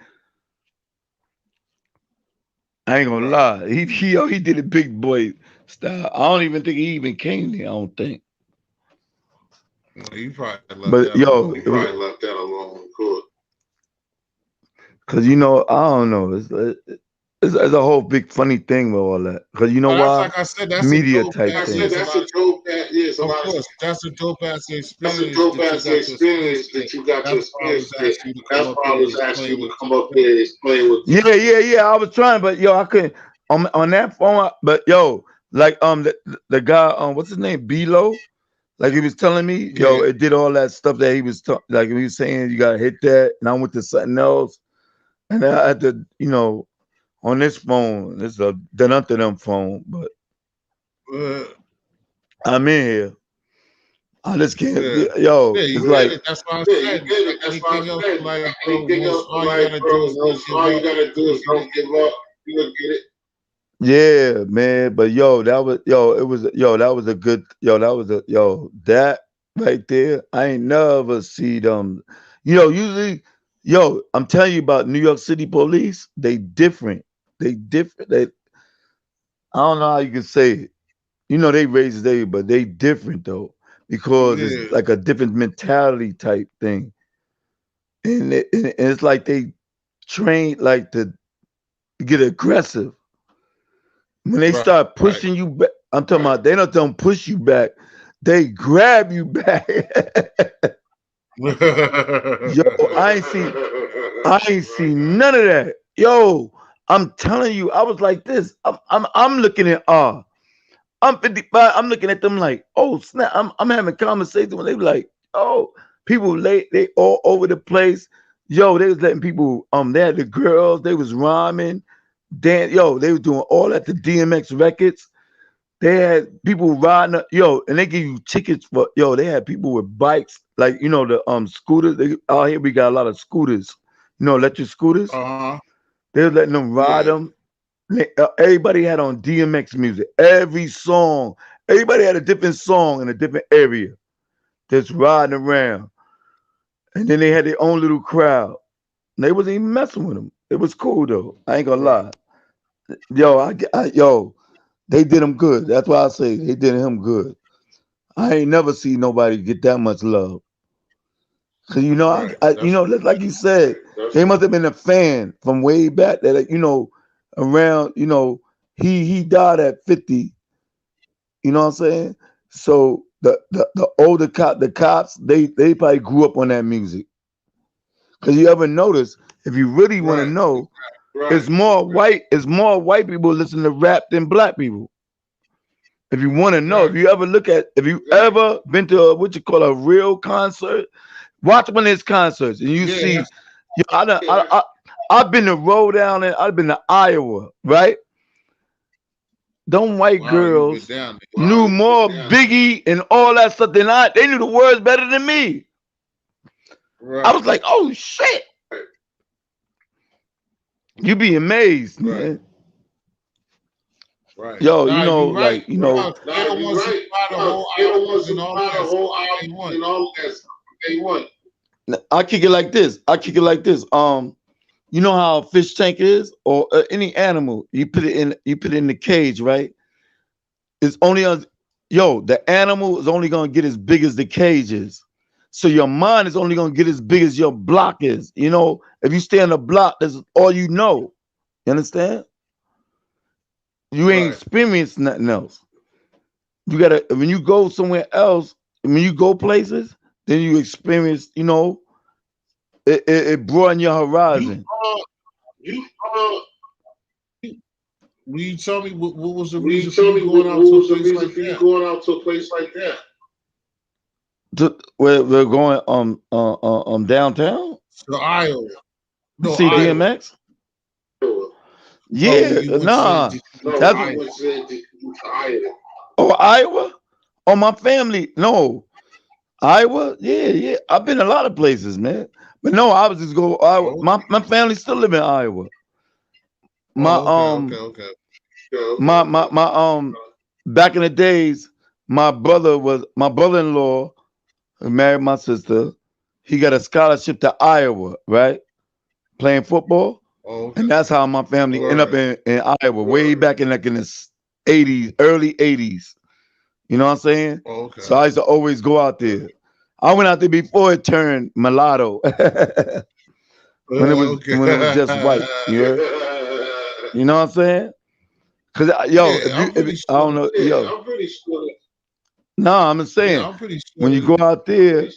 I ain't gonna Right. lie. He did a big boy style. I don't even think he even came there. I don't think. Well, you probably left that But yo, alone, it was cool. because I don't know. It's a whole big funny thing with all that. Because you know But that's why? like I said, that's a Media dope type ass. thing. Yes, a lot of. Of course, that's a dope ass experience that you got to experience there. That's why I was asking you to come up there and explain what took place. Yeah. I was trying, but yo, I couldn't on that phone. But yo, like the guy what's his name, Bilo. Like he was telling me, yo, Yeah, it did all that stuff that he was like he was saying. You gotta hit that, and I went to something else, and I had to, on this phone. This is a dun phone, but uh, I'm in here. I just can't. yeah, Yo, yeah. it's You like get it. That's why I said. Anything else, like bro, once all you gotta do is not give up. You'll get it. yeah, man. But yo, that was a good that right there. I ain't never see them. Usually, I'm telling you about New York City police. They different. They different. I don't know how you can say it. They raise they, but they different though because it's Yeah, like a different mentality type thing, and it's like they train like to get aggressive. When they right. start pushing you back, I'm talking about they don't push you back, they grab you back. Yo, I ain't seen none of that. Yo, I'm telling you, I was like this. I'm looking at I'm 55. I'm looking at them like, oh snap. I'm having conversations when they be like, oh, people they all over the place. Yo, they was letting people they had the girls, they was rhyming, they was doing all at the DMX records. They had people riding up, and they give you tickets for they had people with bikes, like the scooters. Out here we got a lot of scooters, electric scooters. Uh-huh. They was letting them ride Yeah. them. Everybody had on DMX music. Every song, everybody had a different song in a different area. Just riding around, and then they had their own little crowd. And they wasn't even messing with them. It was cool though. I ain't gonna Right. lie. Yo, they did him good. That's why I say they did him good. I ain't never seen nobody get that much love. Cause Right. That's true. like you said, they must have been a fan from way back. That around. He died at 50. You know what I'm saying? So the older the cops, they probably grew up on that music. Because you ever notice, if you really want to Right. know, it's more white people listen to rap than black people. If you want to know, Right. if you ever been to what you call a real concert, watch one of his concerts and you Yeah. see, yo, I've been to roll down and I've been to Iowa, right? Them white Wow. You've been girls down knew more Biggie and all that stuff than I. They knew the words better than me. there. I Right. was like, oh shit. You be amazed, man. Right. Yo, Nah, you right. like, They're the ones who buy the whole albums and all that stuff that they want. I kick it like this. You know how a fish tank is, or any animal. You put it in the cage, right? It's only a the animal is only gonna get as big as the cage is. So your mind is only gonna get as big as your block is. If you stay on the block, that's all you know. You understand? You ain't Right. experienced nothing else. You gotta when you go somewhere else, when you go places, then you experience, it broaden your You horizon. you will you tell me what was the reason for you going out to a place like that? We're going downtown. To Iowa. No, See Iowa. DMX. Oh, Yeah, you went nah. to That's Iowa. Iowa. Oh, my family. No, Iowa. Yeah, yeah. I've been a lot of places, man. But no, I was just go Iowa. Oh, My family still live in Iowa. My oh, okay. my back in the days, my brother-in-law who married my sister. He got a scholarship to Iowa, right? Playing football. Oh, okay. And that's how my family ended up Word. in Iowa, way back in in the 80s, early 80s. You know what I'm saying? Oh, So okay. I used to always go out there. I went out there before it turned mulatto, when it was Okay. when it was just white. You know what I'm saying? Cause Yeah, I'm if pretty I sure. don't know, no, I'm just Yeah, saying I'm pretty when sure. you go out there,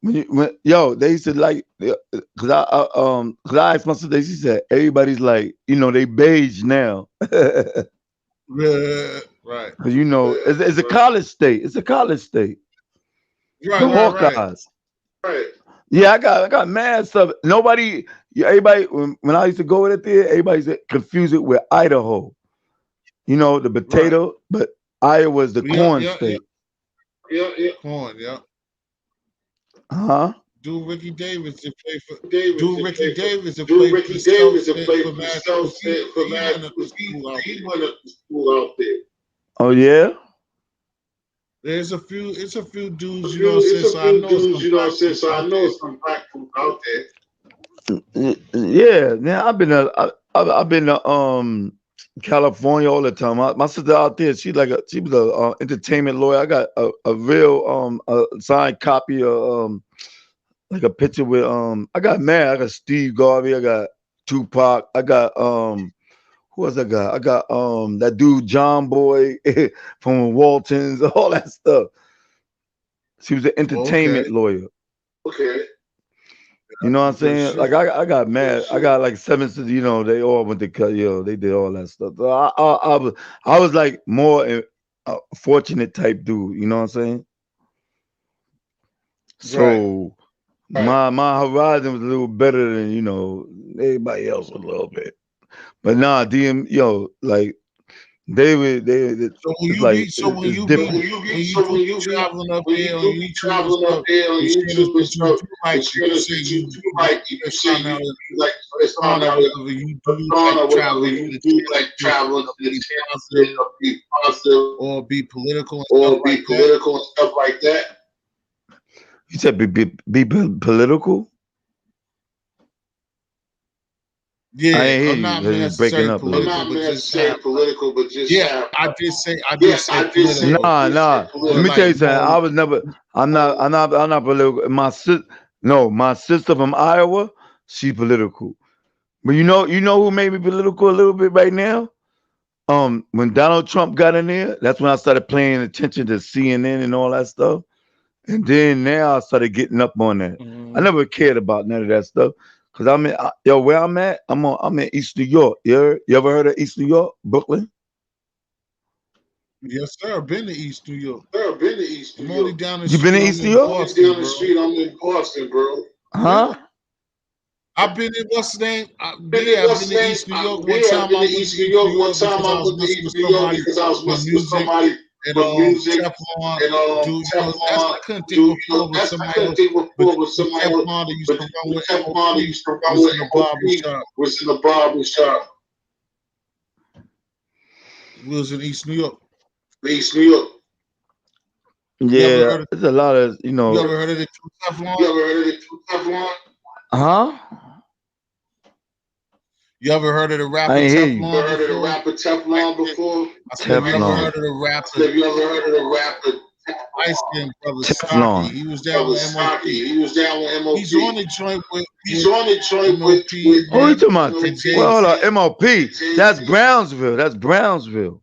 they used to like, cause I asked my sister, she said everybody's like, they beige now. Right. It's a college state. It's a college state. The Right. Hawkeyes. Yeah, I got mad stuff. Nobody, yeah, everybody. When I used to go in there, everybody used to confuse it with Idaho. The Right. potato, but Iowa's the Yeah, corn yeah, yeah. state. Corn, yeah. Huh? Do Ricky Davis to play for Do Ricky Davis to play for the Celtics for Massachusetts. He went up to school out there. Oh yeah. It's a few dudes, you know what I'm saying? So I know some black folks out there. Yeah. Now I've been to California all the time. My sister out there, she was a entertainment lawyer. I got a real signed copy of like a picture with I got mad. I got Steve Garvey. I got Tupac. I got who else I got? I got that dude John Boy from Waltons. All that stuff. She was an entertainment Okay. lawyer. You know what I'm Some good saying? Like shit. I got mad. I got like seven sisters. They all went to cut. They did all that stuff. So I was like more fortunate type dude. You know what I'm saying? Right. So my horizon was a little better than everybody else a little bit. But nah, like So when it's you like be so it's different. when you do be traveling up there on YouTube and stuff, you share this, but you do like you say you do like first time out of first time or whatever, you do like travel and entertainment to be positive or be political and stuff like that. You said be political. I Yeah, didn't hear or you not because you was breaking necessarily up a little political, bit. but just have like yeah, I did say political, Nah. Let or me tell like you something. more. I was never. I'm not political. No, my sister from Iowa, she political. But you know who made me political a little bit right now? When Donald Trump got in there, that's when I started paying attention to CNN and all that stuff. And then now I started getting up on that. I Mhm. never cared about none of that stuff. Cause yo, where I'm at, I'm in East New York. You ever heard of East New York, Brooklyn? Yes, sir. Been to East New York. Sir, been to East New I'm only York. down the You been street. in I'm East New in York? Only Boston, down the bro. street, I'm in Boston, bro. Yeah. Huh? I've been in what's the name? Been in Yeah, I've what's been the to name? East New York. One Yeah, I've time been I to went to East New East New York. One York time because I I was went to messing East with New York somebody because I was with messing with music somebody and with music Teflon and dude. That's Teflon I couldn't think dude. what floor was I somebody couldn't else, think what but floor was the somebody else, Teflon that used but to run the with Teflon that MOP used to run was with in the barber MOP shop. was in the barber shop. We was in East New York. East New York. You ever Yeah, heard of it's a lot of you ever heard of the true You Teflon? ever heard of the Teflon? huh? You ever heard of the I rapper ain't hear you. You Teflon ever heard of the before? rapper Light Teflon skin. before? I said, have you ever Teflon. heard of the rapper Have you ever heard of the rapper light skinned brother Saki? Teflon. He was down brother with MOP. Saki? He was down with He's on MOP. the joint He's on the joint with with Oh, you Eminem talking about? and MOP Jay Well, hold on. Z. MOP. Jay That's Z. Brownsville. That's Brownsville.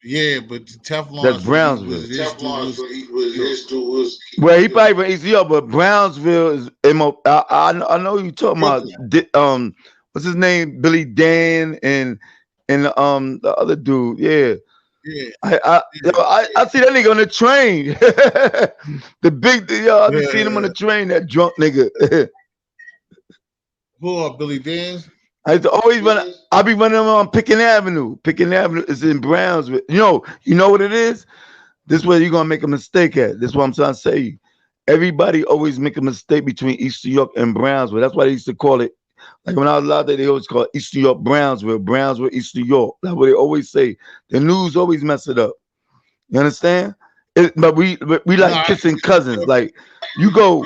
Yeah, but the That's Teflon's what he was. Brownsville. His dude Teflon's was when he was yo. his dude was Well, he probably from East York, but Brownsville is MOP. I know you talking about. Brooklyn. What's his name? Billy Dan and the other dude. Yeah. Yeah, yeah, I see that nigga on the train. The big yo, I be seeing him on yeah. the train. That drunk nigga. Who are Billy Dan's? I used to always run. I be running on Picking Avenue. Picking Avenue is in Brownsville. You know what it is. This is where you're gonna make a mistake at. This is what I'm trying to say. Everybody always make a mistake between East New York and Brownsville. That's why they used to call it. Like when I was out there, they always call it East New York, Brownsville, Brownsville, East New York. That's what they always say. The news always mess it up. You understand? But we No, like kissing cousins. Like you yeah,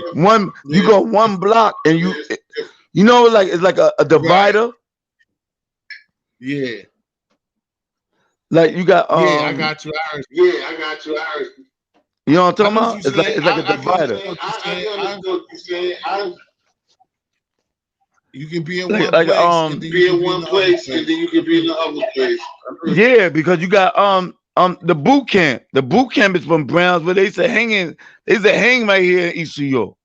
go one block and like it's like a right. divider. Yeah, Like you got yeah. I got you. Yeah, I got you. you know what I'm I talking know what about? you're It's like saying. it's like a I can understand divider. what you're I saying. can understand what you're saying. I You can be in Like one like place and then you be can in be in one the other place and then place. you can be in the other place. Yeah, because you got the boot camp. The boot camp is from Brownsville. They say hang right here in East New York.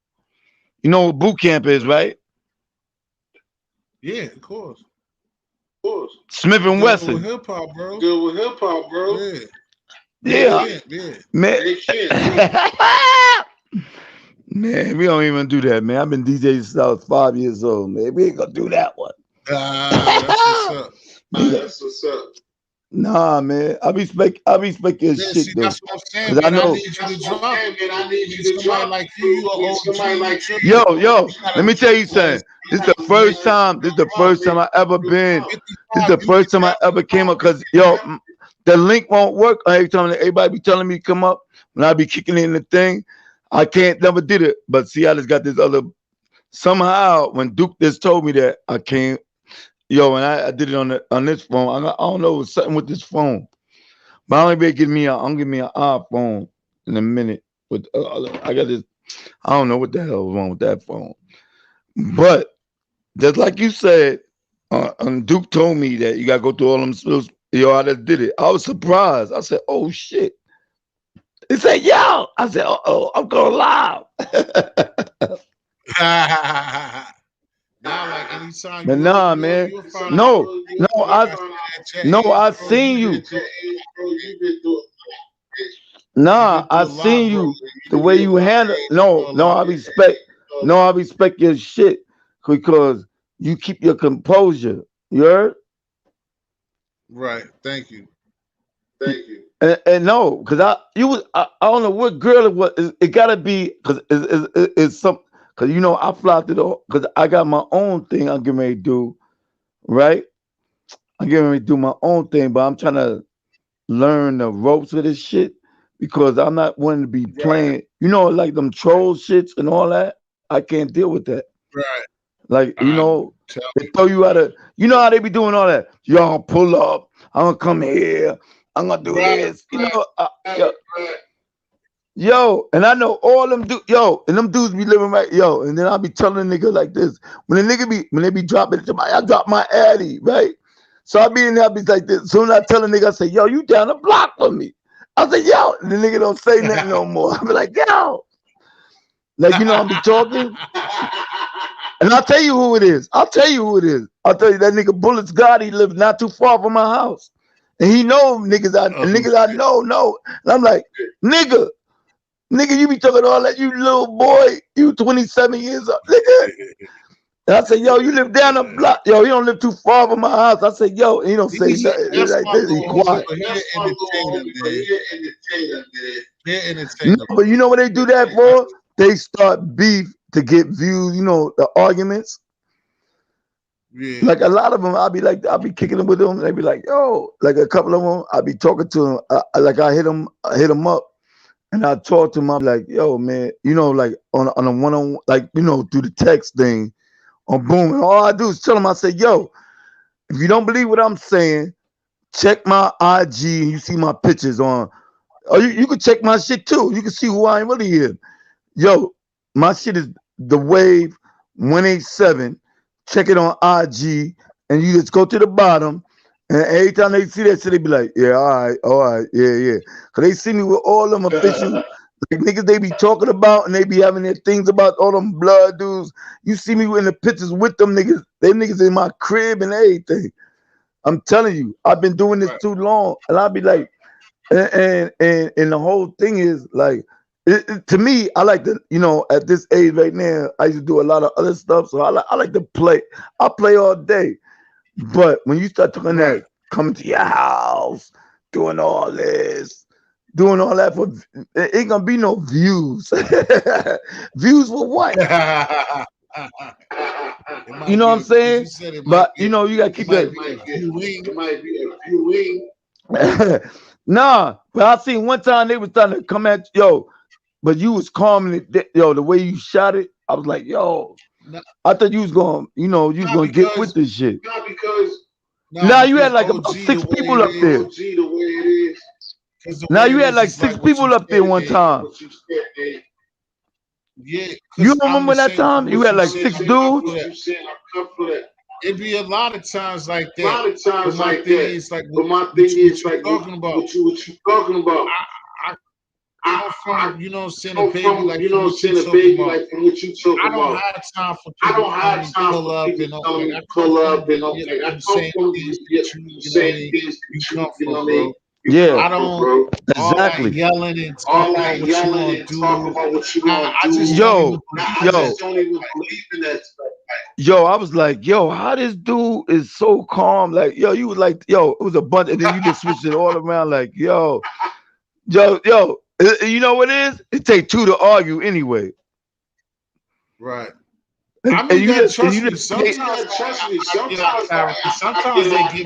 You know what boot camp is, right? Yeah, of course. Of course. Smith You and dealing with Wesson. hip hop, bro. Good with hip hop, bro. Yeah, they Yeah. can't. Yeah. Man. They can't. Man, we don't even do that, man. I've been DJing since I was 5 years old, man. We ain't gonna do that one. That's what's up. That's what's up. Nah, man. I respect your Yeah, shit see, though. that's what I'm saying, Cause I man. I know, need you to That's what I'm drop saying, it. man. I You need need you to somebody drop. like you an You need OG. somebody You like tripping. you. yo, You gotta let me tell you realize something. This is you the gotta make first time. This is the first time I ever been. This is 55. the You get first time I that? ever came up. Cause yo, the link won't work every time. Everybody be telling me to come up when I be kicking in the thing. I can't never did it. But see, I just got this other. Somehow, when Duke just told me that I can't, yo, and I did it on this phone. I don't know, it was something with this phone. But I'm gonna be I'm gonna me an iPhone in a minute. With I got this. I don't know what the hell was wrong with that phone. But just like you said, Duke told me that you gotta go through all them. Yo, I just did it. I was surprised. I said, "Oh shit!" He said, "Yo," I said, "Oh, I'm going live." Now, like anytime But you in nah, New York, man. you'll find out No, no, what I happened at your no, age, I bro. You've seen been you. through you've Nah, been I through a lot, seen bro. you the You way did you handle. through No, a no, lot. I respect your shit because you keep your composure. You heard? Right. Thank you. Thank you. And no, because I don't know what girl it was. It gotta be because it's some because I fly to the because I got my own thing I'm getting ready to do, right? I'm getting ready to do my own thing, but I'm trying to learn the ropes of this shit because I'm not wanting to be Right. playing, like them troll shits and all that. I can't deal with that. Right. Like, I tell they throw you out of, how they be doing all that. Y'all pull up. I'm gonna come here. I'm gonna do right. this. Yo, and I know all them and them dudes be living right, and then I be telling the nigga like this. When they be dropping it to I drop my addy, right? So I be in there, I be like this. Soon as I tell a nigga, I say, yo, you down the block for me. I said, yo, the nigga don't say nothing no more. I be like, yo, like I'll be talking, and I'll tell you who it is. I'll tell you who it is. I'll tell you that nigga Bullets God. He lives not too far from my house, and he know niggas. Oh, Niggas I know. And I'm like, nigga, you be talking all that, you little boy, you 27 years old, nigga. And I said, yo, you live down the block. Yo, you don't live too far from my house. I said, yo, and he don't say nothing that's like my this. He little homie, quiet. but he an entertainer, man. He an No, entertainer, but you bro. know what they do that That's for? They start beef to get views, the arguments. yeah. Like a lot of them, I'll be kicking them with them. They be like, yo, like a couple of them, I'll be talking to them. Like I hit them up, and I talk to them. I'm like, yo, man, like on a one-on, like through the text thing on Boom. And all I do is tell them, I say, yo, if you don't believe what I'm saying, check my IG and you see my pictures on. Or you can check my shit too. You can see who I really is. Yo, my shit is the Wave 187. Check it on IG, and you just go to the bottom. And every time they see that shit, they be like, yeah, all right, yeah. Cause they see me with all them official like niggas they be talking about, and they be having their things about all them blood dudes. You see me in the pictures with them niggas. They niggas in my crib and everything. I'm telling you, I've been doing this Right. too long, and I'll be like, and the whole thing is like, to me, I like to, at this age right now, I used to do a lot of other stuff, so I like to play. I play all day, but when you start talking Right. that, coming to your house, doing all this, doing all that for, it ain't gonna be no views. Views for what? It You might know be what a, I'm as you saying? said, But you gotta it keep might that. be a viewing. Nah, but I seen one time they was trying to come at yo, but you was calming it. Yo, the way you shot it, I was like, yo, Not, I thought you was going, you was not gonna get with because this shit. nah, Now you had because like about OG the 6 people way it up there. is, because the Now way you it had like is six like what you people up there said, one man. time. Yeah, You because I'm remember the that same time? for You what had you like said. six I'm cut for dudes. that. It'd be a lot of times like that. But my thing is like what you talking about. I come from, you know what I'm saying, a baby, like from what you talking about. I don't have time for people telling me pull up and all. Like I come from from the same things that you know what I mean, you come from, bro. Yeah, I don't all that exactly. yelling and talk about what you gonna do. I just don't even Yo, believe in that yo, stuff. Like, yo, I was like, yo, how this dude is so calm? Like, yo, you was like, yo, it was a bunch, and then you just switched it all around. Like, yo, you know what it is? It take two to argue anyway. right. And, I and mean, you that just and trust you me. just take, Sometimes I get out of character. Sometimes they get me.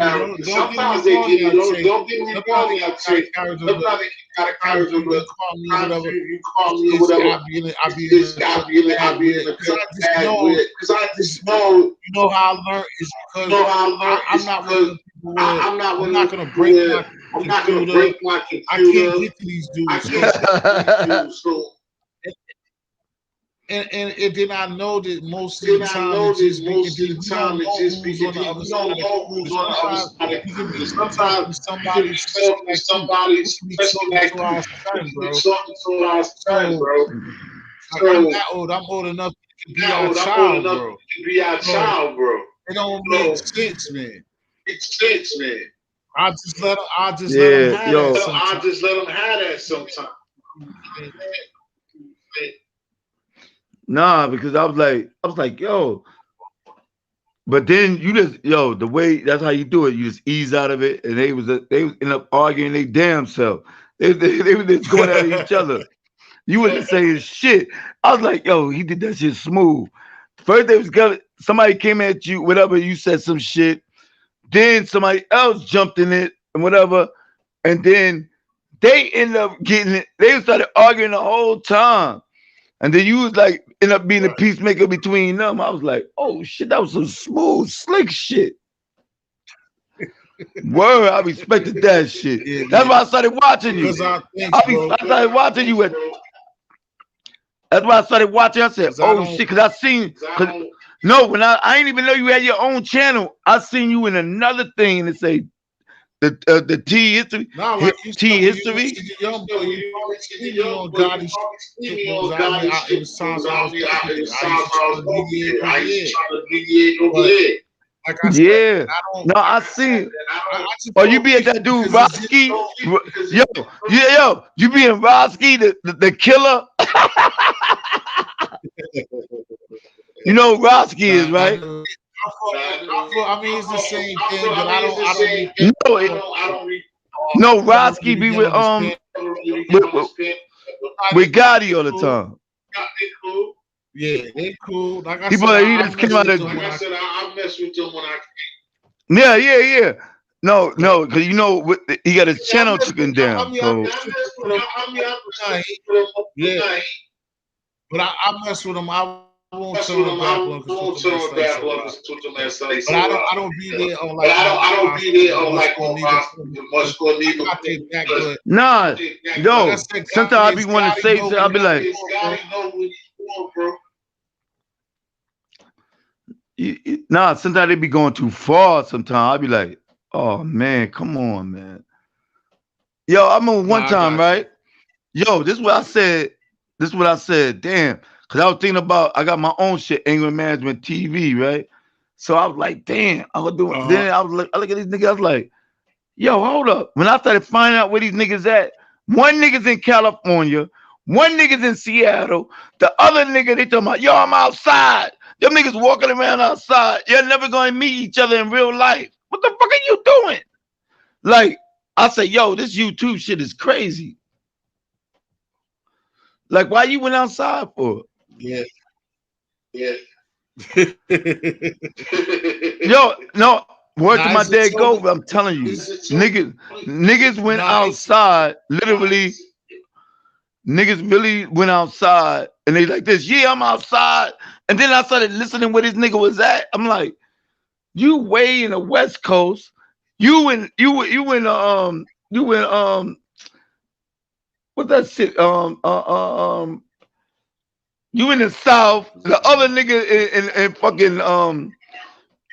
Don't get me wrong. Now, say sometimes they get out of character, but sometimes you call me or whatever. It's I be in a bad way because I just know this. You know how I learned is because I'm not one of the people where I'm not gonna break my computer. I can't get to these dudes. So and then I know that most of the time it just be, and then we don't know who's on the other side of the computer. Sometimes sometimes it be somebody especially like you. We can be talking to our son, bro. So like I'm that old. I'm old enough to be our child, bro. So it don't make sense, man. I just let them yeah, have that yo, sometimes. nah, because I was like, yo, but then you just, yo, the way that's how you do it. You just ease out of it, and they end up arguing they damn self. They was just going at each other. You wasn't saying shit. I was like, yo, he did that shit smooth. First, they was somebody came at you, whatever. You said some shit. Then somebody else jumped in it and whatever, and then they ended up getting it. They started arguing the whole time. And then you was like, end up being a Right. peacemaker between them. I was like, oh shit, that was some smooth, slick shit. Word, I respected that shit. Yeah, That's man. why I started watching you. Because I thinks, bro. I started watching you at. That's why I started watching. I said, Because I oh don't. shit, cause I seen. Cause no, when I didn't even know you had your own channel. I seen you in another thing that say the T history, Nah, like you said, T when you was history. a young boy, you probably see me on Gotti shit moves. It was times I was over there. I used to try to mediate over there. But like I said, Yeah. I don't. No, I see. I just Or you don't be at be that dude because it's just Roski. so. Yo, yo, you be in Roski, the killer. You know who Roski is, Nah, I right? never. I mean, it's the same thing, but I don't read No, for no, I never Roski really be get with on his pants. with, with, Nah, with Gotti they all the cool. time. Yeah, they cool. Like I said, He I just came mess out with of. them when I. Yeah, yeah, yeah. No, no, because you know he got his Yeah, I channel mess with. taken down. I mean, I So mess with them up to night. Yeah, but I mess with them. I won't turn them back on because with them ass like so. But I don't be there on like the much for neither. I got their back, but nah, like I yo. said, Sometimes I be want to Gotti say, know I'll what be he like, doing, bro. nah. Sometimes they be going too far. Sometimes I'll be like, oh man, come on, man. Yo, I remember one Nah, I time, got you. right? Yo, this is what I said. This is what I said. Damn, because I was thinking about I got my own shit, Anger Management TV, right? So I was like, damn, I'm gonna do it. Uh huh. Then I look at these niggas, I was like, yo, hold up. When I started finding out where these niggas at, one nigga's in California, one nigga's in Seattle, the other nigga they talking about, yo, I'm outside. Them niggas walking around outside. You're never gonna meet each other in real life. What the fuck are you doing? Like, I say, yo, this YouTube shit is crazy. Like, why you went outside for? Yeah. Yo, no, word to Nah, my is it dad so? go, I'm telling you, Is niggas went nah? outside, literally, niggas really went outside and they like this, yeah, I'm outside. And then I started listening where this nigga was at. I'm like, you way in the West Coast, you in what that shit? You in the South, the other nigga in fucking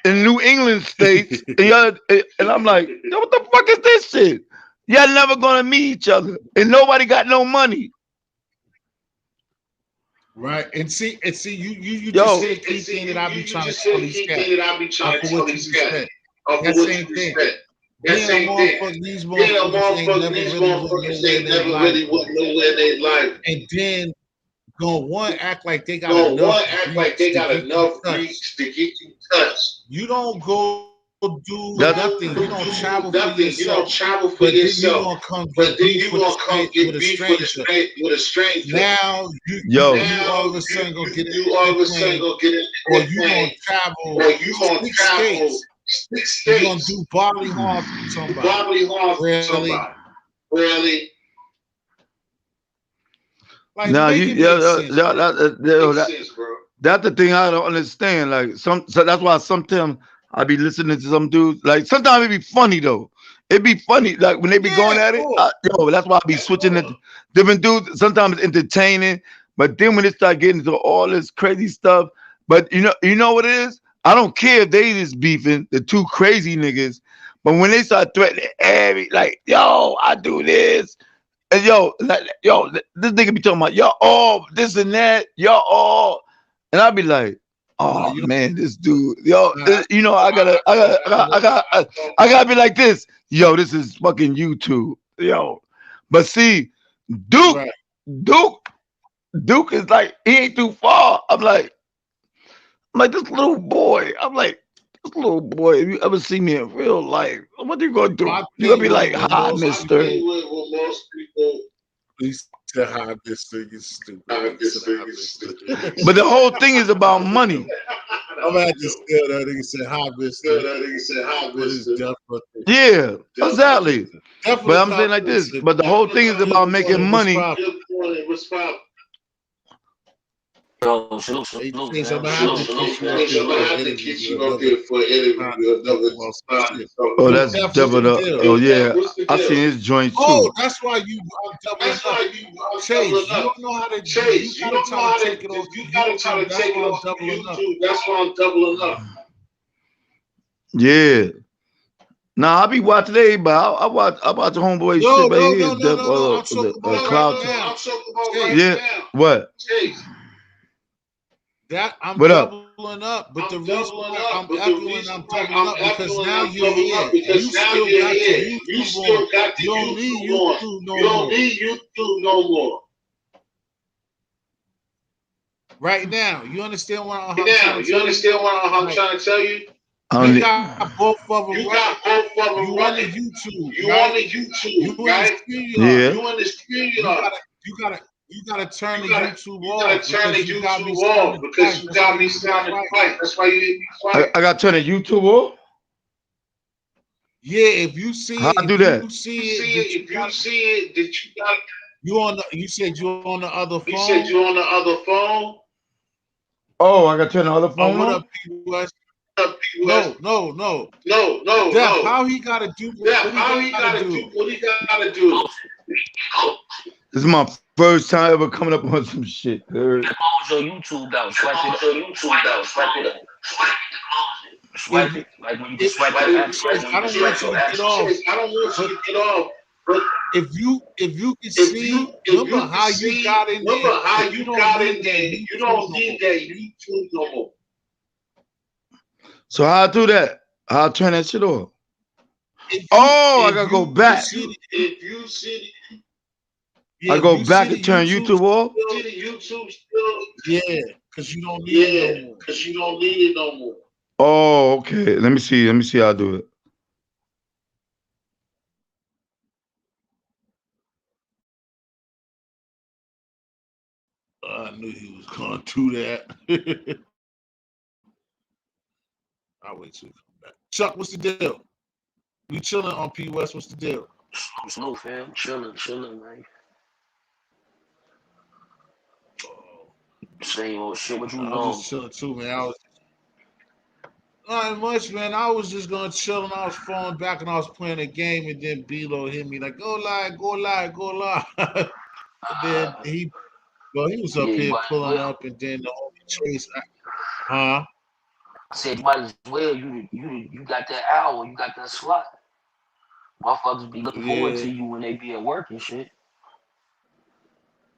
in New England states, and I'm like, yo, what the fuck is this shit? Y'all never gonna meet each other, and nobody got no money. Right. And see, you just Yo, said key thing that I be trying to tell these cats. For what you just said. That same thing. Being a motherfucker, these motherfuckers ain't never really went nowhere in their life, and then gonna one act like they got enough reach to get you touched. You don't go do nothing. You don't travel for yourself, but then you gonna come get beef with a stranger. Now yo, you all of a sudden gonna get an airplane, or you gonna travel 6 states, and you gonna do bodily harm to somebody. Really? Like, now make you, it yeah, make sense, bro. that's the thing I don't understand. Like so that's why sometimes I be listening to some dudes. Like sometimes it be funny though. It be funny, like when they be Yeah, going of at it. course. Yo, that's why I be switching it. Different dudes. Sometimes it's entertaining, but then when they start getting into all this crazy stuff, but you know what it is. I don't care if they just beefing the two crazy niggas, but when they start threatening every like, yo, I do this, and yo, this nigga be talking about y'all all this and that, y'all all, and I be like, Nah, oh you man, this dude, yo, nah, I gotta be like this, yo, this is fucking YouTube, yo, but see, Duke, right. Duke, Duke is like he ain't too far. I'm like this little boy. I'm like this little boy. If you ever see me in real life, what you gonna do? My You gonna thing be like, with hi, most mister. people, he said, "Hi, this thing is stupid." He said, "Hi, mister." But the whole thing is about money. I'm gonna have to steal that. He said, "Hi, mister," with his death birthday. Yeah, exactly. But Definitely I'm saying like this. compliment. But the whole thing is Good about making morning. What's money. poppin'? Yo, salute, Hey, salute, Chase, I'm fam. gonna have to Salute, get salute, you up fam. here for an interview, another time to talk about some shit. Oh, Yo, that's Def, what's double the the. deal? Oh yeah, I seen his joint Oh, too. that's why you are doubling up. Chase, you don't know how to. You gotta try to take it off YouTube. That's why I'm doubling up. Yeah, Nah, I be watching everybody. I watch homeboy No, shit right no, here. no, no, Def no, no. I'm the talking about right cloud. now. I'm talking about right Chase, Yeah. now. What? Chase, that I'm What up? doubling up, but the I'm reason doubling why up, I'm but the echoing, reason I'm why doubling I'm up because echoing, now I'm you're doubling here. up You because now still you're got the here. You YouTube on. still got the You don't need YouTube on. YouTube You no don't more. need YouTube no more. Right now, you understand what I'm Now, trying to you tell you? understand what I'm Like, trying to tell you? I you don't. got both of them You running. got both of You them on the running. YouTube, You right? on the You YouTube, in the right? StreamYard. Yeah. You in the You StreamYard. gotta, you gotta, you gotta turn You the gotta, YouTube you gotta off turn the because you got me YouTube off sounding because twice. you That's why got you me hear me sounding twice. quiet. That's why you hear me quiet. I got to turn the YouTube off. Yeah, if you see How it, I do if you that? see You it see that it, you if got you see it, that you got, you on the, you said you on the other you said phone. you're on the other phone. Oh, I got to turn the other Oh, phone what up, on. P West? Up, US. No, no, no. No, no, Def, no. how he gotta do Yeah, what he how he gotta gotta do? do what he gotta do? This is my first time ever coming up on some shit. Heard? Close your YouTube out. Swipe it up. Close your YouTube out. Swipe it up. If Swipe it. Like when you can if swipe Like your when app. you Chase, Like when I you can don't swipe want you your to app. get off, I don't want but you to get off, but if you can if see, you remember can how you see, got in remember there, how and you you don't got need in that there. You YouTube don't no more. need that YouTube no more. So how I do that? How I turn that shit off? If you Oh, I if gotta go you back. see the, If you see, yeah, I if go you see back the and turn YouTube YouTube off. still, see the YouTube still, yeah, because you don't need it no yeah, more. because you don't need it no more. Oh, okay. Let me see. Let me see how I do it. I knew he was gonna do that. I'll wait till he come back. Chuck, what's the deal? We chilling on P West. What's the deal? Slow, fam. Chilling, man. Same old shit. What you I was was on? just chilling too, man. I was not much, man. I was just gonna chill and I was falling back and I was playing a game and then Bilo hit me like, go live, go live, go live. And then he was up Yeah, you here might as pulling well. up and then the homie Chase, huh? I said you might as well. You got that hour. You got that slot. Motherfuckers be looking forward Yeah, to you when they be at work and shit.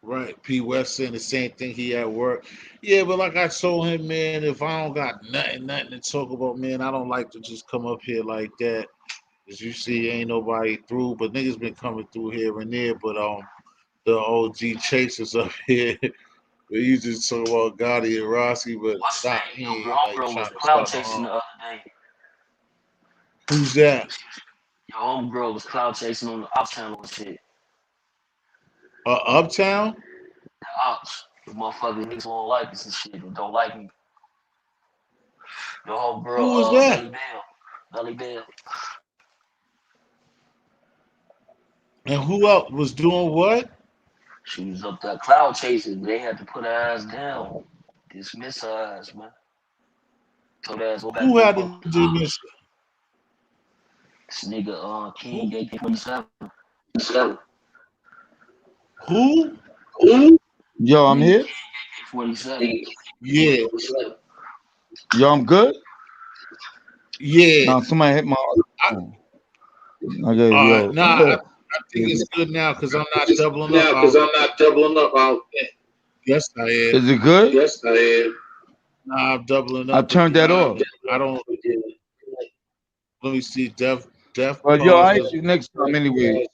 right. P West saying the same thing. He at work. Yeah, but like I told him, man, if I don't got nothing to talk about, man, I don't like to just come up here like that. As you see, ain't nobody through, but niggas been coming through here and there. But the OG chasers up here. We just talk about Gotti and Rossi, but What's nah, that? he Your ain't like homegirl was trying to cloud start no chasing the other day. Who's that? Your homegirl was cloud chasing on the ops channel and shit. Uptown? The ops. The motherfucking niggas don't like us and shit. And don't like me. Your Who was homegirl, that? Melly Bell. Melly Bell. And who else was doing what? She was up there cloud chasing. They had to put her ass down. Dismiss her ass, man. Told her ass go back Who to her had motherfucking to do house. this? This nigga Who? King AK-47. So, Who? who? Yo, I'm Who? here. AK-47. Yeah, Yo, I'm good. yeah. Now somebody hit my I, phone. Okay, yo. nah, I think it's good now because I'm not Just doubling up. now, because I'm not doubling up. Yes, I am. Is it good? Yes, I am. Nah, I'm doubling I up turned that again. off. I don't. Let me see. Def But yo, I pauses. see you next time anyway.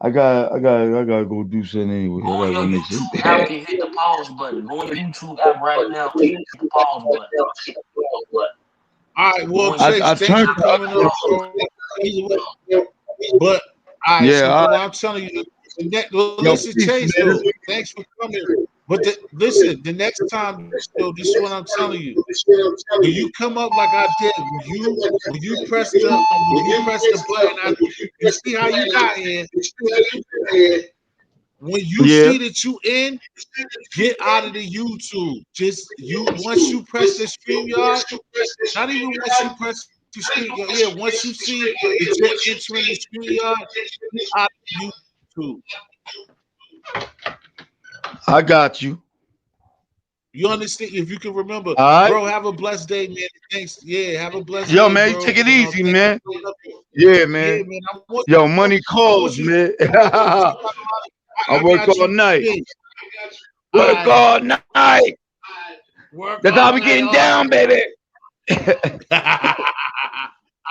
I gotta go do something anyway. Go I on gotta your go make YouTube something. app and hit the pause button. Go on your YouTube app right now. Hit the pause button. All right. Well, Go on your Chase, I YouTube thanks turned for app and the hit coming the other up, pause shit. bro. button. But all right, Yeah, so all but right. what I'm telling you, well, Yo, listen, peace, Chase man. though. Thanks for coming. But listen, the next time, though, this is what I'm telling you. When you come up like I did, when you press the button, you see how you got in. When you Yeah. see that you in, get out of the YouTube. Just you once you press the StreamYard, not even once you press the StreamYard. Yeah, once you see that you're entering the StreamYard, get out of YouTube. I got you. You understand? If you can remember, All right. bro, have a blessed day, man. Thanks. Yeah, have a blessed Yo, day, man, you bro. take it easy, Thanks man. for showing up. Yeah, Yeah, man. man. I'm with you, Yo, bro. money I'm with calls, you. man. Bro, just I I work got all you. night. Peace. Work I all night. work That's all how we night getting long. down, baby. All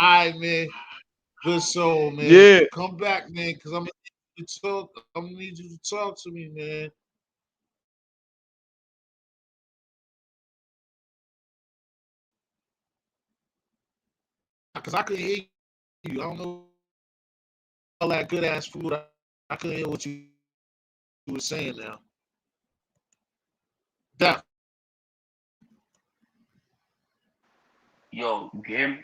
right, man. Good soul, man. Yeah. Come back, man, because I'm gonna need you to talk. I'm gonna need you to talk to me, man. Because I couldn't hear you. I don't know all that good ass food. I couldn't hear what you were saying now. That Yo, you hear me?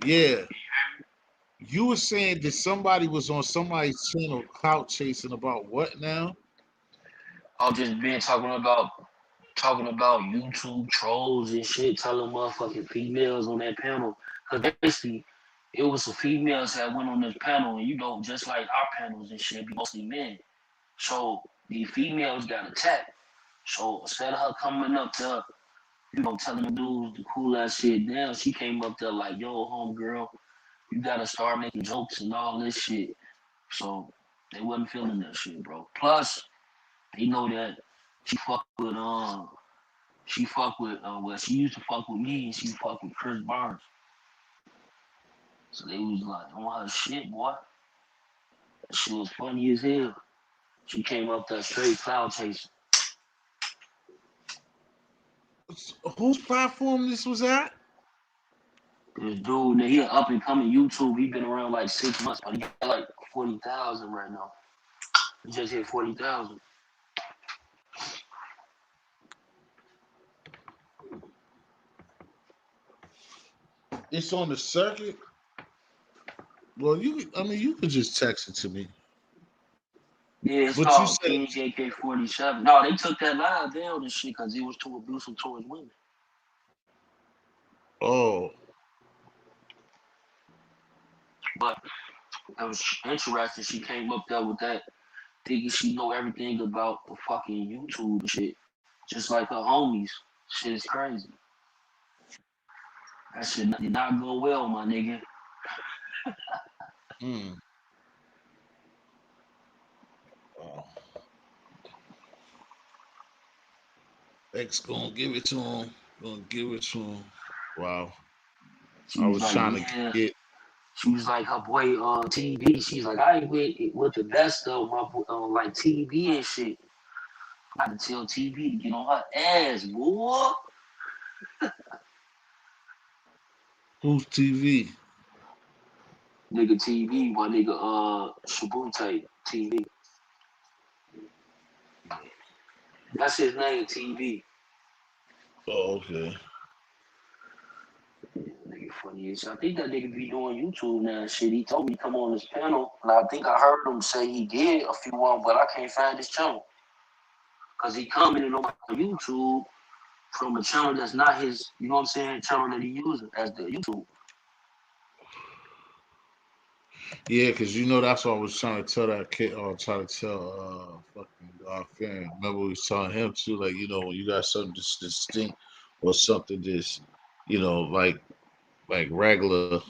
yeah. You were saying that somebody was on somebody's channel clout chasing about what now? I've just been talking about YouTube trolls and shit, telling motherfucking females on that panel. Cause basically, it was some females that went on this panel, and just like our panels and shit, be mostly men. So the females got attacked. So instead of her coming up there, telling the dudes the cool ass shit down, she came up there like, yo, homegirl, you gotta start making jokes and all this shit. So they wasn't feeling that shit, bro. Plus, they know that she fuck with well, she used to fuck with me and she fuck with Chris Barnes. So they was like on her shit, boy. That shit was funny as hell. She came up there straight cloud chasing. Whose platform this was at? This dude, he an up and coming YouTube. He been around like 6 months, but he got like 40,000 right now. He just hit 40,000. It's on the circuit. Well, I mean, you could just text it to me. Yeah, it's But you called said it. King JK 47. No, they took that live down and shit because it was too abusive towards women. Oh, But that was interesting. She came up there with that, thinking she know everything about the fucking YouTube and shit. Just like her homies. Shit is crazy. That shit did not go well, my nigga. hmm. Oh, X gonna give it to him. Gonna give it to him. Wow. She I was was like, trying to yeah. get. She was like her boy TV. She's like, I ain't with the best though, my boy, like TV and shit. I had to tell TV to get on her ass, boy. Who's TV? Nigga TV, my nigga Shabute TV. That's his name, TV. Oh, okay. Nigga funny as shit. I think that nigga be doing YouTube now and shit. He told me to come on this panel, and I think I heard him say he did a few of them, but I can't find his channel. Cause he commented on my YouTube from a channel that's not his, you know what I'm saying, channel that he uses as the YouTube. Yeah, because you know that's what I was trying to tell that kid, or try to tell fucking fan. Remember we was telling him too, like when you got something distinct or something just like regular.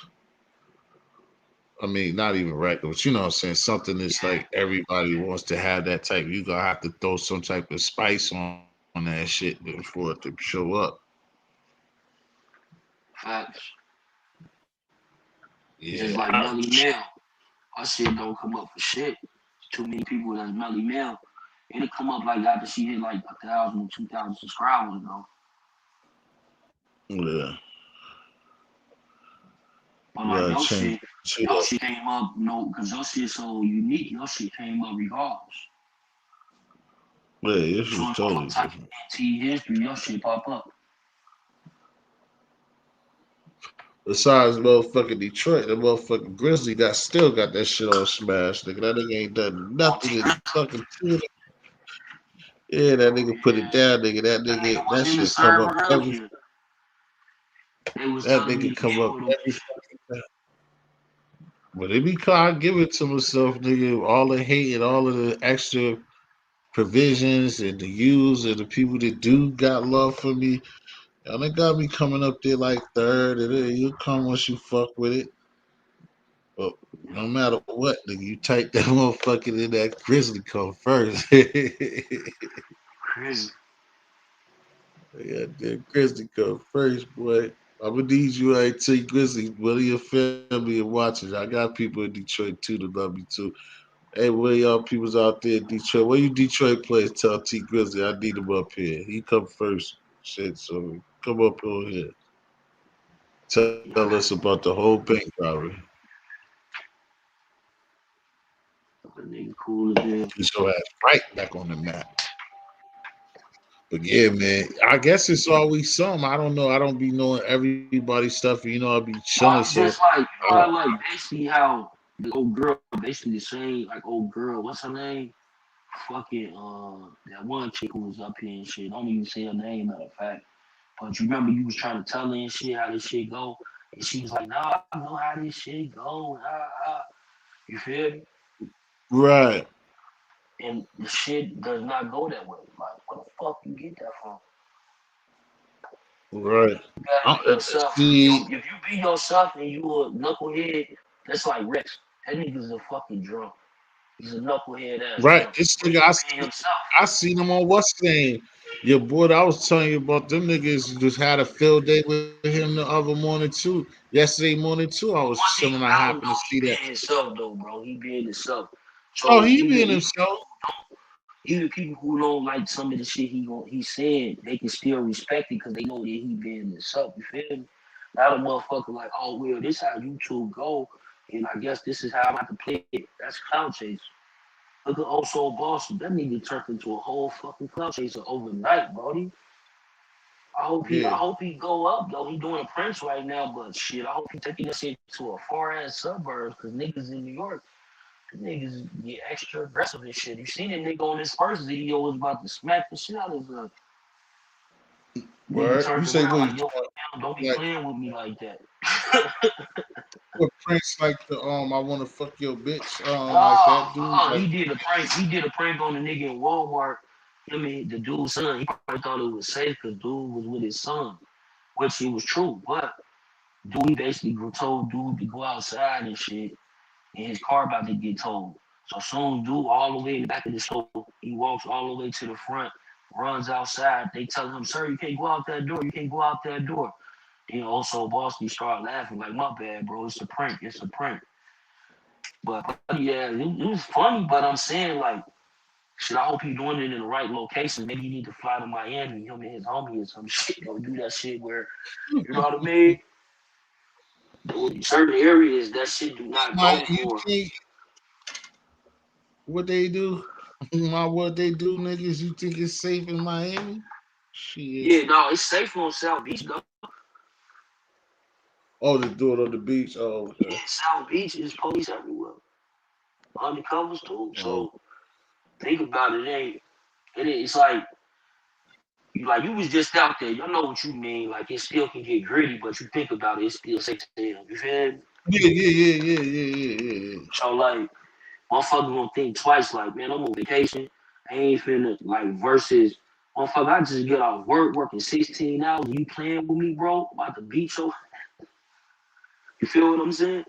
I mean, not even regular, but you know what I'm saying. Something that's like everybody wants to have that type. You gonna have to throw some type of spice on that shit for it to show up. Facts. Yeah, Just like Melly Mel. Her shit don't come up for shit. Too many people that's Melly Mel. It'll come up like after she hit like 1,000, 2,000 subscribers, though. yeah. But You like gotta change it your up. shit came up, because your shit so unique. Your shit came up regardless. Yeah, this was So if totally motherfucker type different. in NT history, your shit pop up. Besides motherfucking Detroit, the motherfucking Grizzly still got that shit on smash, nigga. That nigga ain't done On nothing T in fucking 2. Yeah, that nigga put it down, nigga. That nigga was That in the shit come server up every. earlier. They was That telling me nigga to get come up with him. every fucking time. But it be I give it to myself, nigga. All the hate and all of the extra provisions and the use and the people that do got love for me. Y'all they got me coming up there like third, and then you come once you fuck with it. But no matter what, nigga, you type that motherfucker in that grizzly come first. Crazy. Yeah, that grizzly come first, boy. I'm gonna need you like T Grizzly, one of your family and watchers. I got people in Detroit too that love me too. Hey, where y'all peoples out there in Detroit? Where you Detroit players? Tell T Grizzly I need him up here. He come first. Shit, so come up on here. Tell us Y'all about the whole bank robbery. got a nigga cool as hell. Get your ass right back on the map. But yeah, man, I guess it's always some. I don't know. I don't be knowing everybody's stuff. You know, I be chilling, so Just like I you know, I like basically how the old girl basically the same like old girl. What's her name? Fucking that one chick who was up here and shit. Don't even say her name, matter of fact. But you remember you was trying to tell her and shit how this shit go, and she was like, "Nah, I know how this shit go." You feel me? right, And the shit does not go that way. Like, where the fuck you get that from? right. You gotta be yourself. See, If you be yourself and you a knucklehead, that's like Rex. That nigga's a fucking drunk. He's a knucklehead ass right. drunk. This But nigga, he being himself. I seen him on what's his name. Your boy, I was telling you about them niggas just had a field day with him the other morning too. Yesterday morning too. I was One chilling. thing I happened to about him see though, that. he being himself though, bro. He being himself. Oh, So he being even himself. even people who don't like some of the shit he said, they can still respect it because they know that he being himself. You feel me? Not a motherfucker like, oh well, this how YouTube go, and I guess this is how I'm about to play it. That's cloud chase. Look at also Boston. That nigga turned into a whole fucking cloud chaser overnight, brody. I Yeah, hope he go up though. He doing a Prince right now, but shit, I hope he taking that shit to a far ass suburbs because niggas in New York, the niggas get extra aggressive and shit. You seen that nigga on his first video was about to smack the shit out of his nigga word. You turned say around what? like, yo, fam, don't be Like playing with me like that. what Prince like the I want to fuck your bitch like that dude like He did a prank. He did a prank on the nigga in Walmart. I mean, the dude's son. He probably thought it was safe because dude was with his son, which it was true. But dude, he basically told dude to go outside and shit, and his car about to get towed. So soon dude all the way in the back of the store, he walks all the way to the front, runs outside. They tell him, "Sir, you can't go out that door. You can't go out that door." You know, also Boston start laughing like, "My bad, bro. It's a prank. It's a prank." But yeah, it was funny. But I'm saying like, shit. I hope he doing it in the right location. Maybe he need to fly to Miami, him and his homie or some shit. Go do that shit where you know what I mean. Certain areas that shit do not my go you for. think what they do? My what they do, niggas? You think it's safe in Miami? Shit. Yeah, no, it's safe on South Beach though. Oh, they do it on the beach. Oh, Yeah, okay. South Beach is police everywhere, undercovers too. Oh, So think about it, it's like you was just out there. Y'all know what you mean. Like it still can get gritty, but you think about it, it's still safe as hell. You feel me? yeah, yeah, yeah, yeah, yeah, yeah, yeah, yeah. So like, motherfucker gonna think twice. Like, man, I'm on vacation. I ain't finna like versus. Motherfucker, I just get off work working 16 hours. You playing with me, bro? About to beat your. You feel what I'm saying?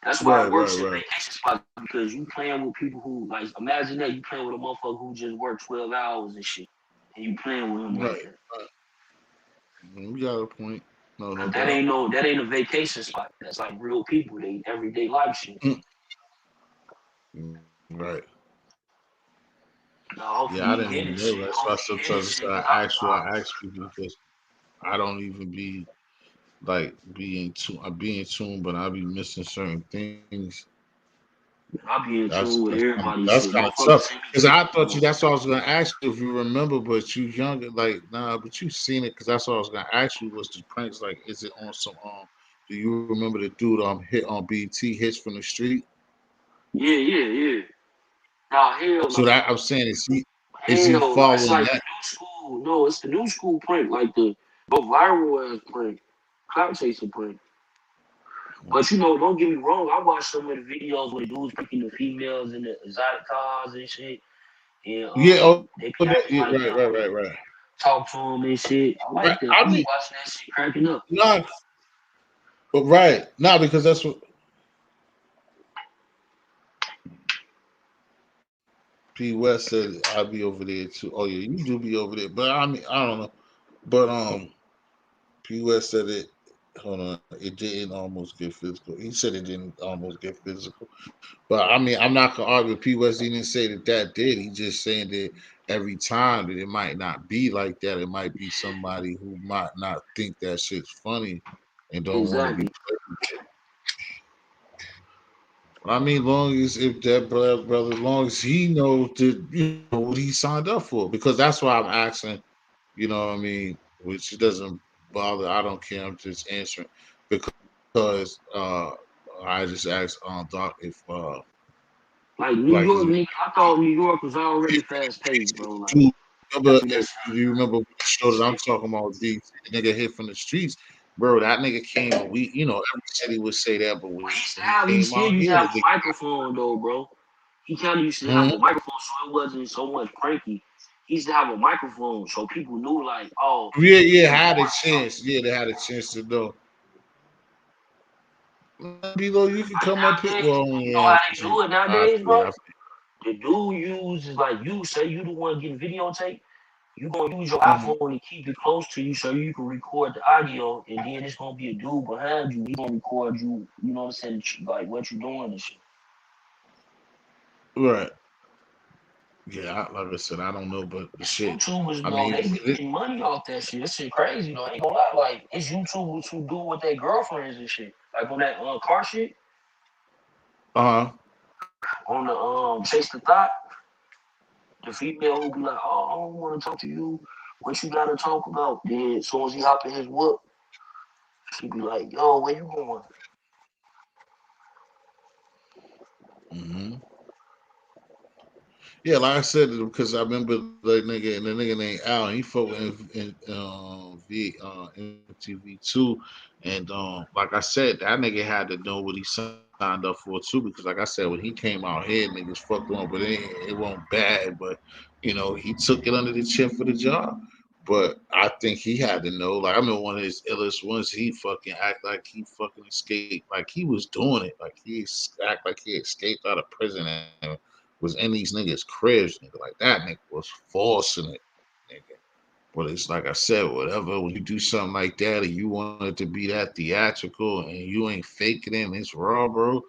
That's why Right, it right, works in right, vacation spots because you playing with people who like imagine that you playing with a motherfucker who just worked 12 hours and shit, and you playing with him like right. that. You got a point. No, no Cause doubt. that ain't a vacation spot. That's like real people. They everyday life shit. Right. Now Yeah, hopefully I he didn't hit even it know. shit. That's why Hopefully he hit it sometimes shit. I Cause ask you, I ask people because I don't even be like being too. I be in tune, but I be missing certain things. I be in tune with everybody That's shit. kind of Motherfuckers tough. send me Cause I pictures thought of you. That's what I was gonna ask you if you remember, but you younger. Like nah, but you seen it. Cause that's what I was gonna ask you was the pranks. Like, is it on some? Do you remember the dude hit on BT hits from the street? yeah, yeah, yeah. Nah, hell So no. that I'm saying is he Hell no. It's following like the that? new school. No, it's the new school prank. Like the go viral ass prank. Cloud chaser prank. But you know, don't get me wrong. I watched some of the videos where the dudes picking the females in the exotic cars and shit, and Yeah. Oh, they be that, acting yeah, like right, them right, when right, they right. talk to them and shit. I Right. like that. I I be mean, watching that shit, cracking up. not, but right, not because that's what P West said. I'd be over there too. Oh yeah, you do be over there, but I mean, I don't know. But P West said it. Hold on, it didn't almost get physical. He said it didn't almost get physical. But I mean, I'm not gonna argue with P West. He didn't say that that did. He just saying that every time that it might not be like that. It might be somebody who might not think that shit's funny and don't want to be Exactly. played. I mean, long as if that brother, as long as he knows that you know what he signed up for, because that's why I'm asking. You know what I mean? Which doesn't bother. I don't care. I'm just answering because I just asked Doc if Like New like York, he nigga, I thought New York was already fast paced, bro. Like do remember after that if you remember the show that I'm talking about, the nigga hit from the streets, bro. That nigga came and we, you know, every city would say that, but when he he used to came have, out he here, still the used nigga, to have a microphone though, bro. He kind of used to have a mhm. microphone, so it wasn't so much cranky. He used to have a microphone, so people knew like, oh, Yeah, he yeah, was had a going through chance. Yeah, they had a chance to know. Below, you can come up here. something. Nowadays, Well, you know yeah, how they do it I nowadays, feel, bro. I The dude uses like you say you the one getting videotape. You gonna use your feel. Mhm. iPhone and keep it close to you so you can record the audio, and then it's gonna be a dude behind you. He gonna record you. You know what I'm saying? Like what you doing and shit. Right. Yeah, like I said, I don't know, but the It's shit. YouTubers I though. They mean, be getting money off that shit. This shit crazy though. I ain't gonna lie. Like it's YouTubers who do with their girlfriends and shit. Like on that car shit uh huh. on the Chase the Thought. The female who be like, oh, I don't want to talk to you. What you gotta talk about? Then as soon as he hop in his whoop, she be like, yo, where you going? Hmm. Yeah, like I said, because I remember the nigga and the nigga named Al, and he fought in MTV too, and like I said, that nigga had to know what he signed up for too, because like I said, when he came out here, niggas fucked on, but it wasn't bad, but you know he took it under the chin for the job. But I think he had to know. Like I remember one of his illest ones, he fucking act like he fucking escaped, like he was doing it, like act like he escaped out of prison and was in these niggas' cribs, nigga. Like that nigga was forcing it, nigga. But it's like I said, whatever. When you do something like that and you want it to be that theatrical and you ain't faking it and it's raw, bro,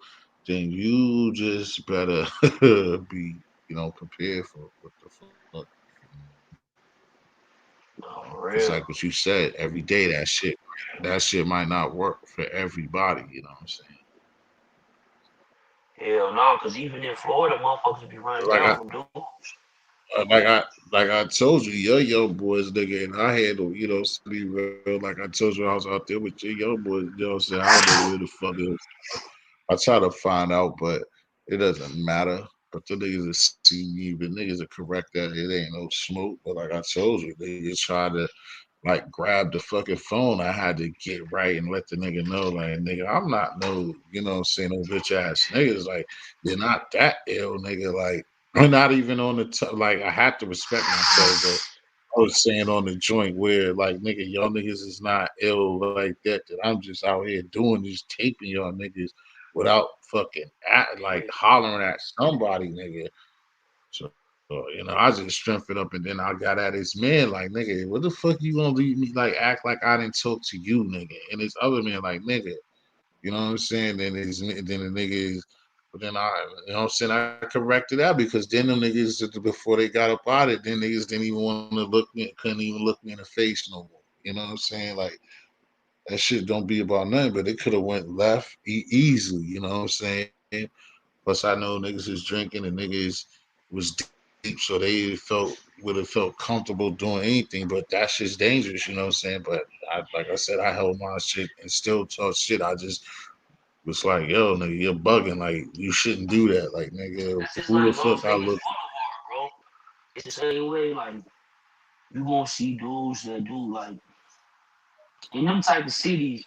then you just better be, prepared for what the fuck. No, Because for like what real. you said, every day that shit might not work for everybody. You know what I'm saying? Hell no, cause even in Florida, motherfuckers be running Like down I from dudes. like I told you, your young boys, nigga, and I had to, to be real. Like I told you, I was out there with your young boys. You know what I'm saying? I don't know where the fuck it was. I try to find out, but it doesn't matter. But the niggas that see me, but niggas that correct that, it ain't no smoke. But like I told you, niggas try to like grab the fucking phone. I had to get right and let the nigga know, like, nigga, I'm not no, what I'm saying, no bitch ass niggas. Like, you're not that ill, nigga. Like, I'm not even on the like. I have to respect myself, but I was saying on the joint where, like, nigga, y'all niggas is not ill like that. That I'm just out here doing this, taping y'all niggas without fucking like hollering at somebody, nigga. So, I just strengthened up and then I got at his man, like, nigga, what the fuck you gonna leave me, like, act like I didn't talk to you, nigga? And this other man, like, nigga, you know what I'm saying? Then the nigga is, but then you know what I'm saying? I corrected that because then them niggas, before they got up out it, then niggas didn't even want to look me, couldn't even look me in the face no more. You know what I'm saying? Like, that shit don't be about nothing, but it could have went left easily, you know what I'm saying? Plus, I know niggas is drinking and niggas was deep, so they would have felt comfortable doing anything. But that shit's dangerous, you know what I'm saying? But like I said, I held my shit and still talk shit. I just was like, yo, nigga, you're bugging. Like, you shouldn't do that. Like, nigga, That's who just the like fuck I North look? Vegas Boulevard, bro. It's the same way. Like you gonna see dudes that do like in them type of cities.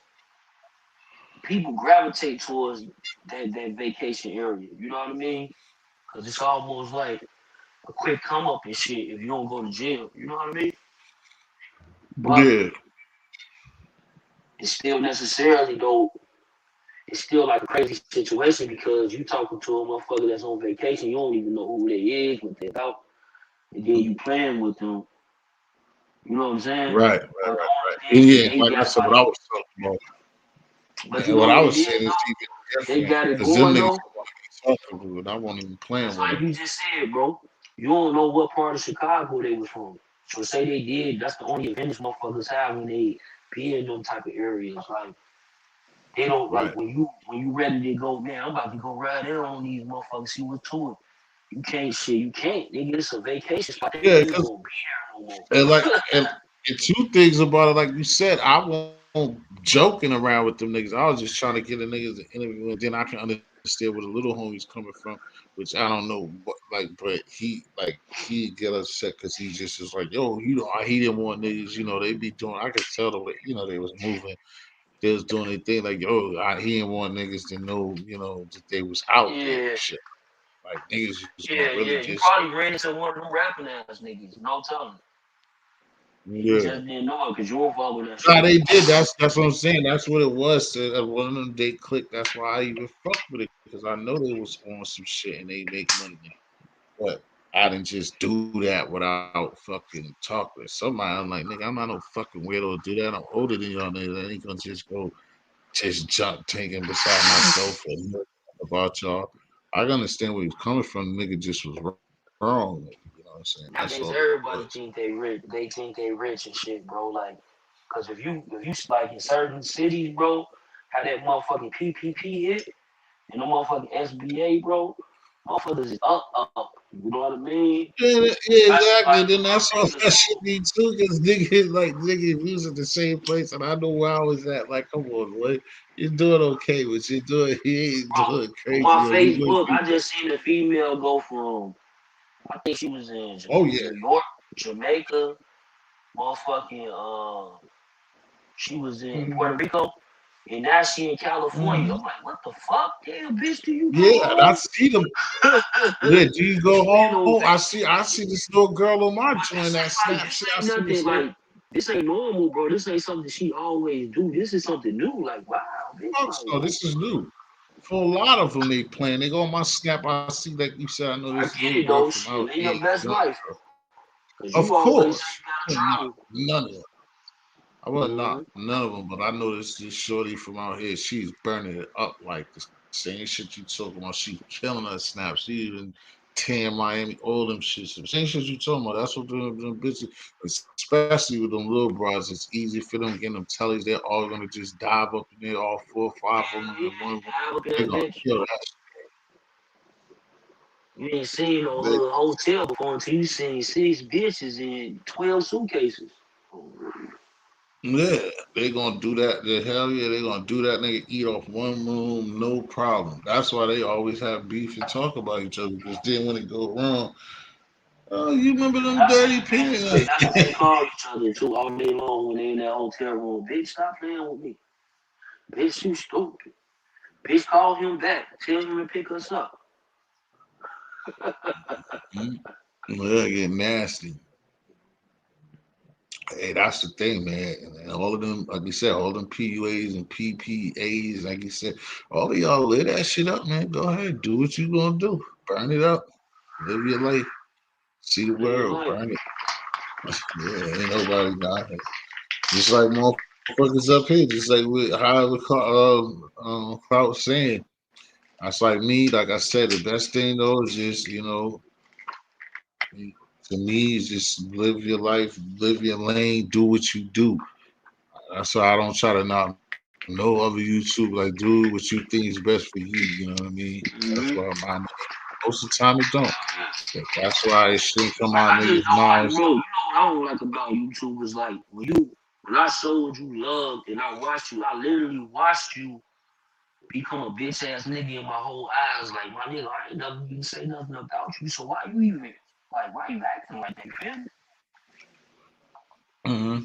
people gravitate towards that vacation area. You know what I mean? Cause it's almost like a quick come up and shit if you don't go to jail. You know what I mean? But Yeah. it's still necessarily though. It's still like a crazy situation because you talking to a motherfucker that's on vacation. You don't even know who they is, what they about, and then you playing with them. You know what I'm saying? Right. But the only thing is Yeah. they Like I got said, what like, I was talking about, but you and what know I what it was is saying is though? even They different got it because them going niggas though. don't want to be talking with. I won't even playing Cause with like them. you just said, bro, you don't know what part of Chicago they was from. So say they did, that's the only advantage motherfuckers have when they be in them type of areas. Like they don't like Right. when you ready to go, man, I'm about to go right in on these motherfuckers, see what's to it. You can't shit, you can't. Nigga, it's a vacation spot. They Yeah. ain't even Because gonna be there no more. and like and two things about it, like you said, I won't joking around with them niggas. I was just trying to get the niggas to interview, and then I can understand where the little homie's coming from, which I don't know, like, but he get upset because he just is like, yo, he didn't want niggas, they be doing. I could tell the way, they was moving, they was doing their thing, like, yo, he didn't want niggas to know, that they was out there and Yeah, shit. Like niggas was gonna yeah, really yeah. You just, probably ran into one of them rapping ass niggas, no telling. And you yeah. just didn't know it because you were following that Nah, shit. they did. That's what I'm saying. That's what it was. One of them they clicked. That's why I even fucked with it because I know they was on some shit and they make money now. But I didn't just do that without fucking talking to somebody. I'm like, nigga, I'm not no fucking weirdo to do that. I'm older than y'all niggas. I ain't gonna just go just jump taking beside myself and know about y'all. I can understand where he was coming from. The nigga just was wrong. You know what I'm saying? That's all it Nowadays, was. everybody think they rich. They think they rich and shit, bro. Like, cause if you like in certain cities, bro, how that motherfucking PPP hit and the motherfucking SBA, bro, motherfuckers is up. You know what I mean? Yeah, Especially exactly. like Then that's the all little niggas. that should be too, because nigga, like nigga, if you was at the same place and I know where I was at, like, come on, boy, you're doing okay, but you're doing, he ain't doing On my crazy, or you would Facebook, be. I just seen a female go from I think she was in Oh yeah. New York, Jamaica, motherfucking she was in Puerto Mhm. Rico, and now she in California. I'm Mhm. like, what the fuck? Damn, bitch, do you go Yeah, and I home? see them. Yeah, do you go You been home? on I see this little girl on my but joint this that ain't snap like shit. this I ain't see this nothing little. like this ain't normal, bro. This ain't something she always do. This is something new. Like, wow, bitch, Fuck, like so this is new. For a lot of them, they playing. They go on my snap. I see, like you said, I know this I little get it girl though. from out Shit, live here. your best life. Cause Of you always say course, you gotta not travel. none of them. I was Mm-hmm. not none of them, but I know this shorty from out here. She's burning it up like the same shit you talking about. She killing her snaps. She even tearing Miami, all them shit. The same shit you talking about. That's what them bitches, especially with them little bras. It's easy for them getting them tellies. They're all gonna just dive up in there, all four, or five of them Hell in one. yeah, have up in They're that gonna bitch. kill that. You ain't seen no They, hotel before until you seen six bitches in 12 suitcases. yeah, they gonna do that. The hell yeah, they gonna do that. Nigga eat off one room, no problem. That's why they always have beef and talk about each other. Because then when it go wrong, oh, you remember And them I dirty seen bitches say pants? that's what they call each other too all day long when they in that hotel room. Bitch, stop playing with me. Bitch, you stupid. Bitch, call him back. Tell him to pick us up. Mm, well, get nasty. Hey, that's the thing, man. And all of them, like you said, all them PUAs and PPAs, like you said, all of y'all live that shit up, man. Go ahead, do what you gonna do. Burn it up. Live your life. See the Live your world. life. Burn it. Yeah, ain't nobody got it. Just like motherfuckers up here, just like how we Kraut saying. That's like me. Like I said, the best thing though is just to me is just live your life, live your lane, do what you do. That's why I don't try to knock no other YouTube. Like do what you think is best for you. You know what I mean? That's why Mm-hmm. most of the time it don't. But that's why it shouldn't come out Like I niggas' just don't mouths. like, bro. You know what I don't like about YouTube is like when I showed you love and I watched you, I literally watched you become a bitch ass nigga in my whole eyes. Like my nigga, I ain't never even say nothing about you. So why you even like why you acting like that, you feel me? Hmm.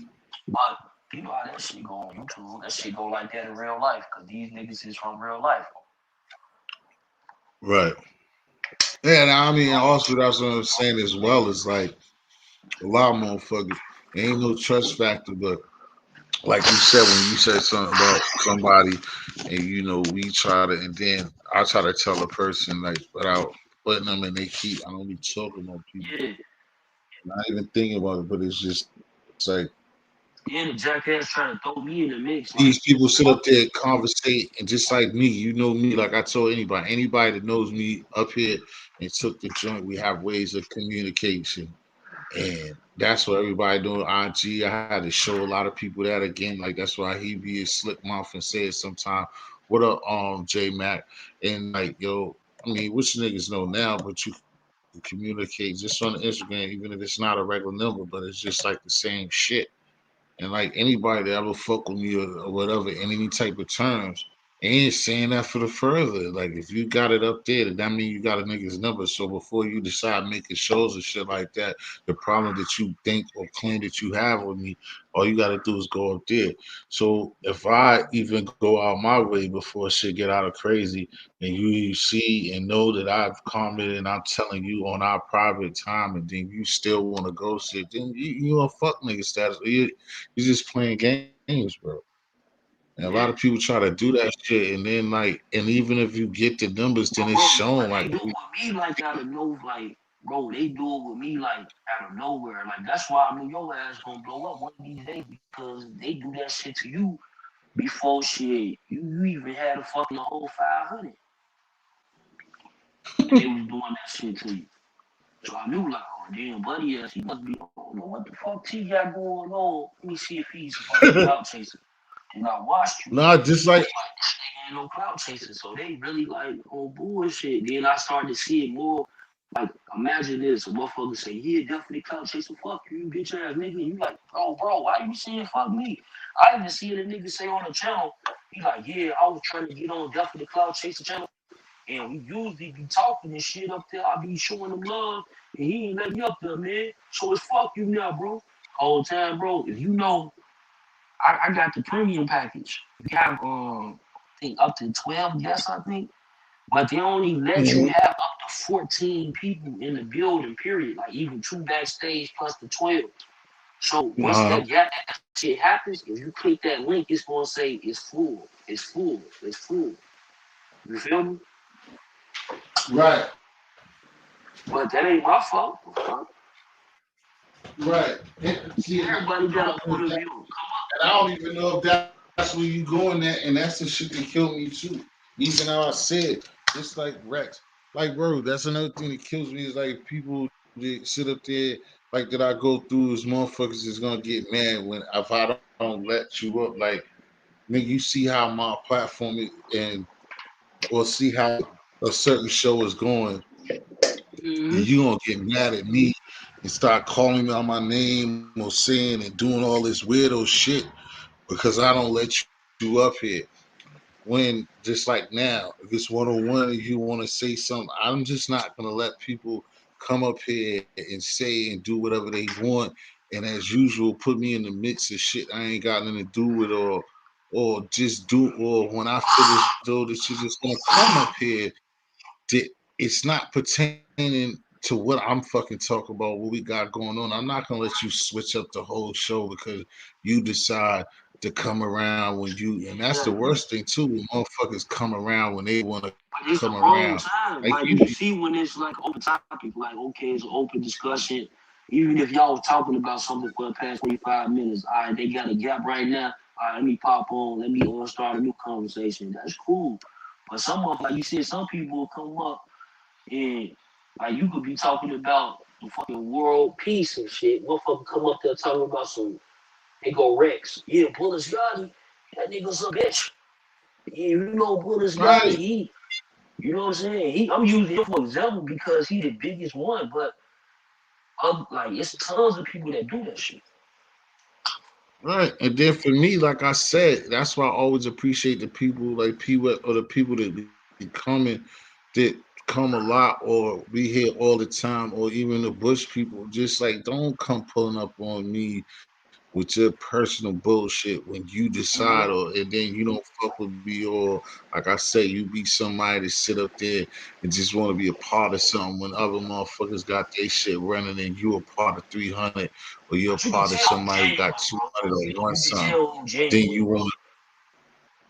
But You know how that shit go on YouTube. That shit go like that in real life, cause these niggas is from real life. Right. Yeah, and I mean, also that's what I'm saying as well. Is like a lot of motherfuckers. There ain't no trust factor, but like you said, when you said something about somebody, and we try to, and then I try to tell a person like without putting them in their heat. I don't be talking about people, Yeah, not even thinking about it, but it's just like yeah. The jackass trying to throw me in the mix, these like people sit up fuck. there, conversate, and just like me, you know me, like I told anybody that knows me up here and took the joint, we have ways of communication. And that's what everybody doing IG. I had to show a lot of people that again. Like that's why he be a slick mouth and says sometimes, "What up, J Mac?" And like, yo, I mean, which niggas know now, but you can communicate just on Instagram, even if it's not a regular number, but it's just like the same shit. And like anybody that ever fuck with me or whatever in any type of terms, ain't saying that for the further. Like if you got it up there, that mean you got a nigga's number. So before you decide making shows and shit like that, the problem that you think or claim that you have with me, all you gotta do is go up there. So if I even go out my way before shit get out of crazy, and you see and know that I've commented and I'm telling you on our private time, and then you still want to go shit, then you a fuck nigga status. You're just playing games, bro. And a lot of people Yeah, try to do that shit, and then like, and even if you get the numbers, then it's but bro, shown. but Like, they do it with me like out of no, like, bro, they do it with me like out of nowhere. Like that's why I knew your ass gonna blow up one of these days because they do that shit to you before shit. You even had a fucking whole 500, and they was doing that shit to you. So I knew like, oh damn, buddy ass, he must be. I don't know what the fuck T got going on. Let me see if he's a fucking clout chaser. And I watched you. nah, just like Like this nigga ain't no clout chaser, so they really like on bullshit. Then I started to see it more. Like imagine this, a motherfucker say, "Yeah, definitely clout chaser. Fuck you, bitch ass nigga." And you like, "Oh, bro, why you saying fuck me?" I even see the nigga say on the channel, he like, "Yeah, I was trying to get on definitely clout chaser channel, and we usually be talking and shit up there. I be showing him love, and he ain't let me up there, man. So it's fuck you now, bro. Whole time, bro. If you know, I got the premium package. You have I think up to 12 guests, I think. But they only let you mhm, have up to 14 people in the building, period. Like even two backstage plus the 12. So once uh, that shit happens, if you click that link, it's gonna say it's full, it's full, it's full. You feel me? right, But that ain't my fault. right. And, see, and that's Everybody the got a problem point with of that. view. And I don't even know if that's where you going at, and that's the shit that killed me too. Even how I said, just like Rex, like bro, that's another thing that kills me is like people that sit up there like that I go through is motherfuckers is gonna get mad when if I don't let you up. Like nigga, you see how my platform is, and or see how a certain show is going, and Mm-hmm. you gonna get mad at me and start calling me on my name or saying and doing all this weirdo shit because I don't let you up here. When just like now, if it's 101 and you want to say something, I'm just not gonna let people come up here and say and do whatever they want, and as usual, put me in the midst of shit I ain't got nothing to do with, or just do, or when I feel as though that you're just gonna come up here, that it's not pertaining to what I'm fucking talking about, what we got going on. I'm not gonna let you switch up the whole show because you decide to come around when you, and that's the Exactly. worst thing too, when motherfuckers come around when they want to come But it's the around. wrong Like time. you Like be, you can see when it's like open topic, like okay, it's an open discussion. Even if y'all was talking about something for the past 45 minutes, all right, they got a gap right now. All right, let me pop on, let me start a new conversation. That's cool. But some of like you said, some people will come up and like you could be talking about the fucking world peace and shit. Motherfucker come up there talking about some they go Rex. Yeah, Bullets Gotti, that nigga's a bitch. Yeah, you know Bullets Gotti, right, he you know what I'm saying? I'm using him for example because he the biggest one, but like it's tons of people that do that shit. right. And then for me, like I said, that's why I always appreciate the people like people or the people that be coming, that come a lot, or we here all the time, or even the Bush people. Just like don't come pulling up on me with your personal bullshit when you You feel me? decide, or and then you don't fuck with me, or like I say, you be somebody to sit up there and just want to be a part of something when other motherfuckers got their shit running and you a part of 300, or you're a But you can part of tell who somebody who got genuine, bro. 200 or want You can something. tell who Then you genuine, bro. want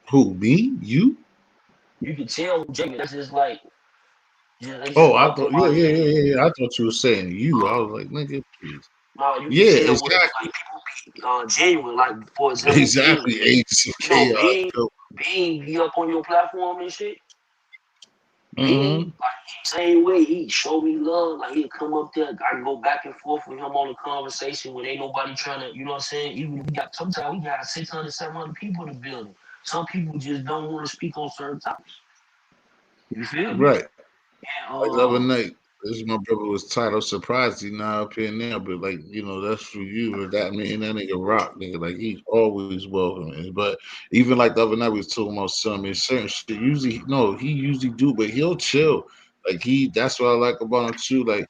who, me, you? You can tell who genuine. That's just like, it's Oh, just I nothing thought, yeah, about yeah, it. yeah, yeah, yeah. I thought you were saying you. I Uh, was like, nigga, please. no, you can Yeah, tell what exactly. like people be genuine. Like for example, Bean. Exactly. Agents of You know, chaos. Bean, Bean be up on your platform and shit. Bean, Mm-hmm. like he same way, he show me love. Like he'll come up there, I can go back and forth with him on a conversation when ain't nobody trying to, you know what I'm saying? Even if we got sometimes we got 600, 700 people in the building. Some people just don't want to speak on certain topics. You feel me? Right. And Like the other night, this my brother was tight. I'm surprised he not up here now, but like, that's for you. But that mean that nigga rock, nigga. Like he's always welcome. But even like the other night, we was talking about some certain shit. Usually, no, he usually do, but he'll chill. Like that's what I like about him too. Like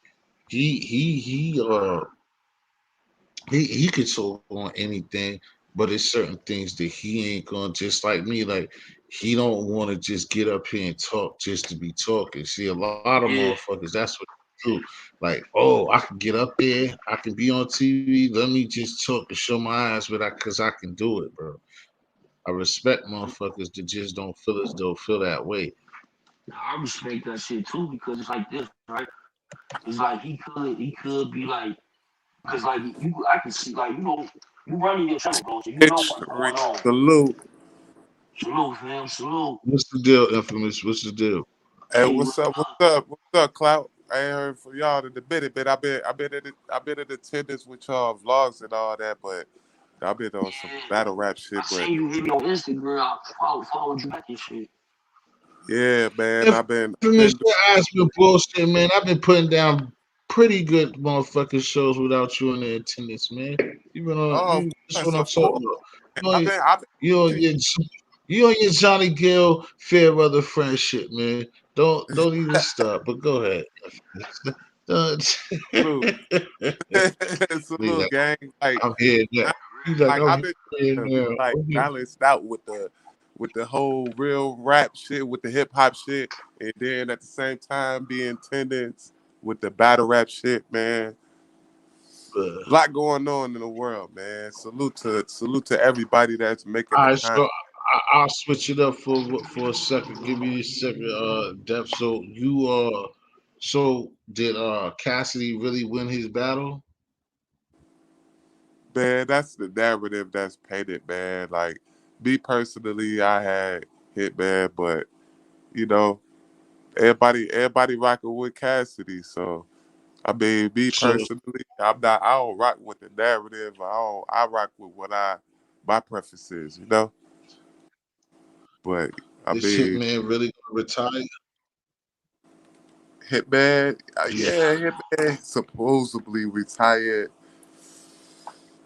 he could talk on anything, but it's certain things that he ain't gonna, just like me. Like he don't want to just get up here and talk just to be talking. See, a lot of yeah, motherfuckers, that's what they do. Like, oh, I can get up there, I can be on TV. Let me just talk and show my eyes, but cause I can do it, bro. I respect motherfuckers that just don't feel as though feel that way. I respect that shit too because it's like this, right? It's like he could be like, because like you, I can see like you running your channel, bro, so you know Bitch, what's going on. salute. Salute, fam, salute. What's the deal, infamous? What's the deal? Hey, Hey, what's up? What's up? What's up, Clout? I ain't heard from y'all in a minute, but I've been in attendance with y'all vlogs and all that, but I've been on some yeah, battle rap I shit. But seen you hit me on Instagram. I followed you back and shit. yeah, man, I've Infamous, been your ass been bullshit, man. I've been putting down pretty good motherfucking shows without you in the attendance, man. You been on oh, you. That's what I'm of talking course, about. man. You on your, I've you on been your, you on your Johnny Gill fair weather friendship, man. Don't even stop. But go ahead. Don't- salute, Leave salute, that. gang. Like, I'm here now. You like like I'm I've been here trying to be now. like Okay. balanced out with the whole real rap shit, with the hip hop shit, and then at the same time be in attendance with the battle rap shit, man. Uh, A lot going on in the world, man. Salute to everybody that's making all the right, content. so I'll switch it up for a second. Give me a second, Def. So so did Cassidy really win his battle? Man, that's the narrative that's painted, man. Like me personally, I had hit man, but you know, everybody rocking with Cassidy, so I mean, me So personally, I don't rock with the narrative. I rock with what my preferences, you know. But I is mean, Hitman really gonna retire? Hitman, Do you, yeah, Hitman supposedly retired.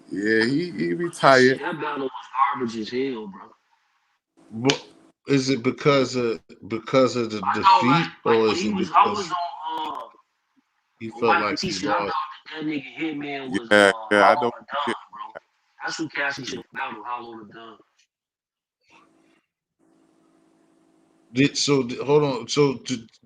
Yeah, he Shit, retired. that battle was garbage as hell, bro. what, is it because of the I know, defeat, like or when is he it was, I was because he on felt Mike and like he TC. I thought lost? that nigga Hitman was Yeah, I Hollow know. the Don, bro. That's who Cassie should have battled, Hollow the Don. Hold on. So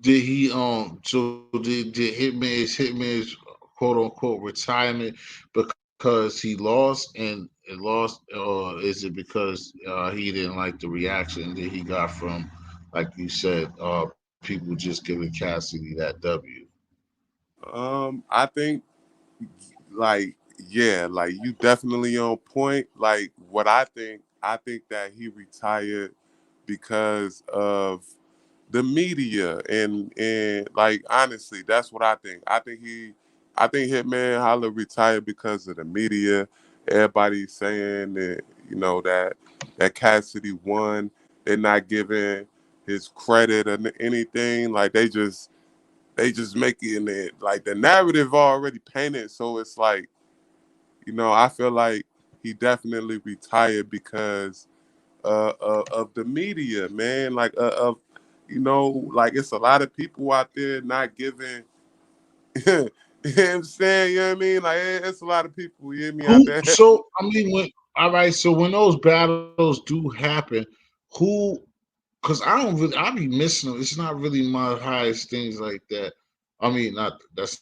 did he so did Hitman's quote unquote retirement because he lost and lost, or is it because he didn't like the reaction that he got from, like you said, people just giving Cassidy that W? I think like like you definitely on point. Like what I think that he retired because of the media and like honestly, that's what I think. I think Hitman Holla retired because of the media. Everybody saying that that Cassidy won. They're not giving his credit or anything. Like they just making it like the narrative already painted. So it's like, I feel like he definitely retired because of the media, man. Like like it's a lot of people out there not giving You know what I'm saying? You know what I mean? Like it's a lot of people, you hear me out Who? there. So I mean, when all right. So when those battles do happen, who? Because I don't really, I be missing them. It's not really my highest things like that. I mean, not that's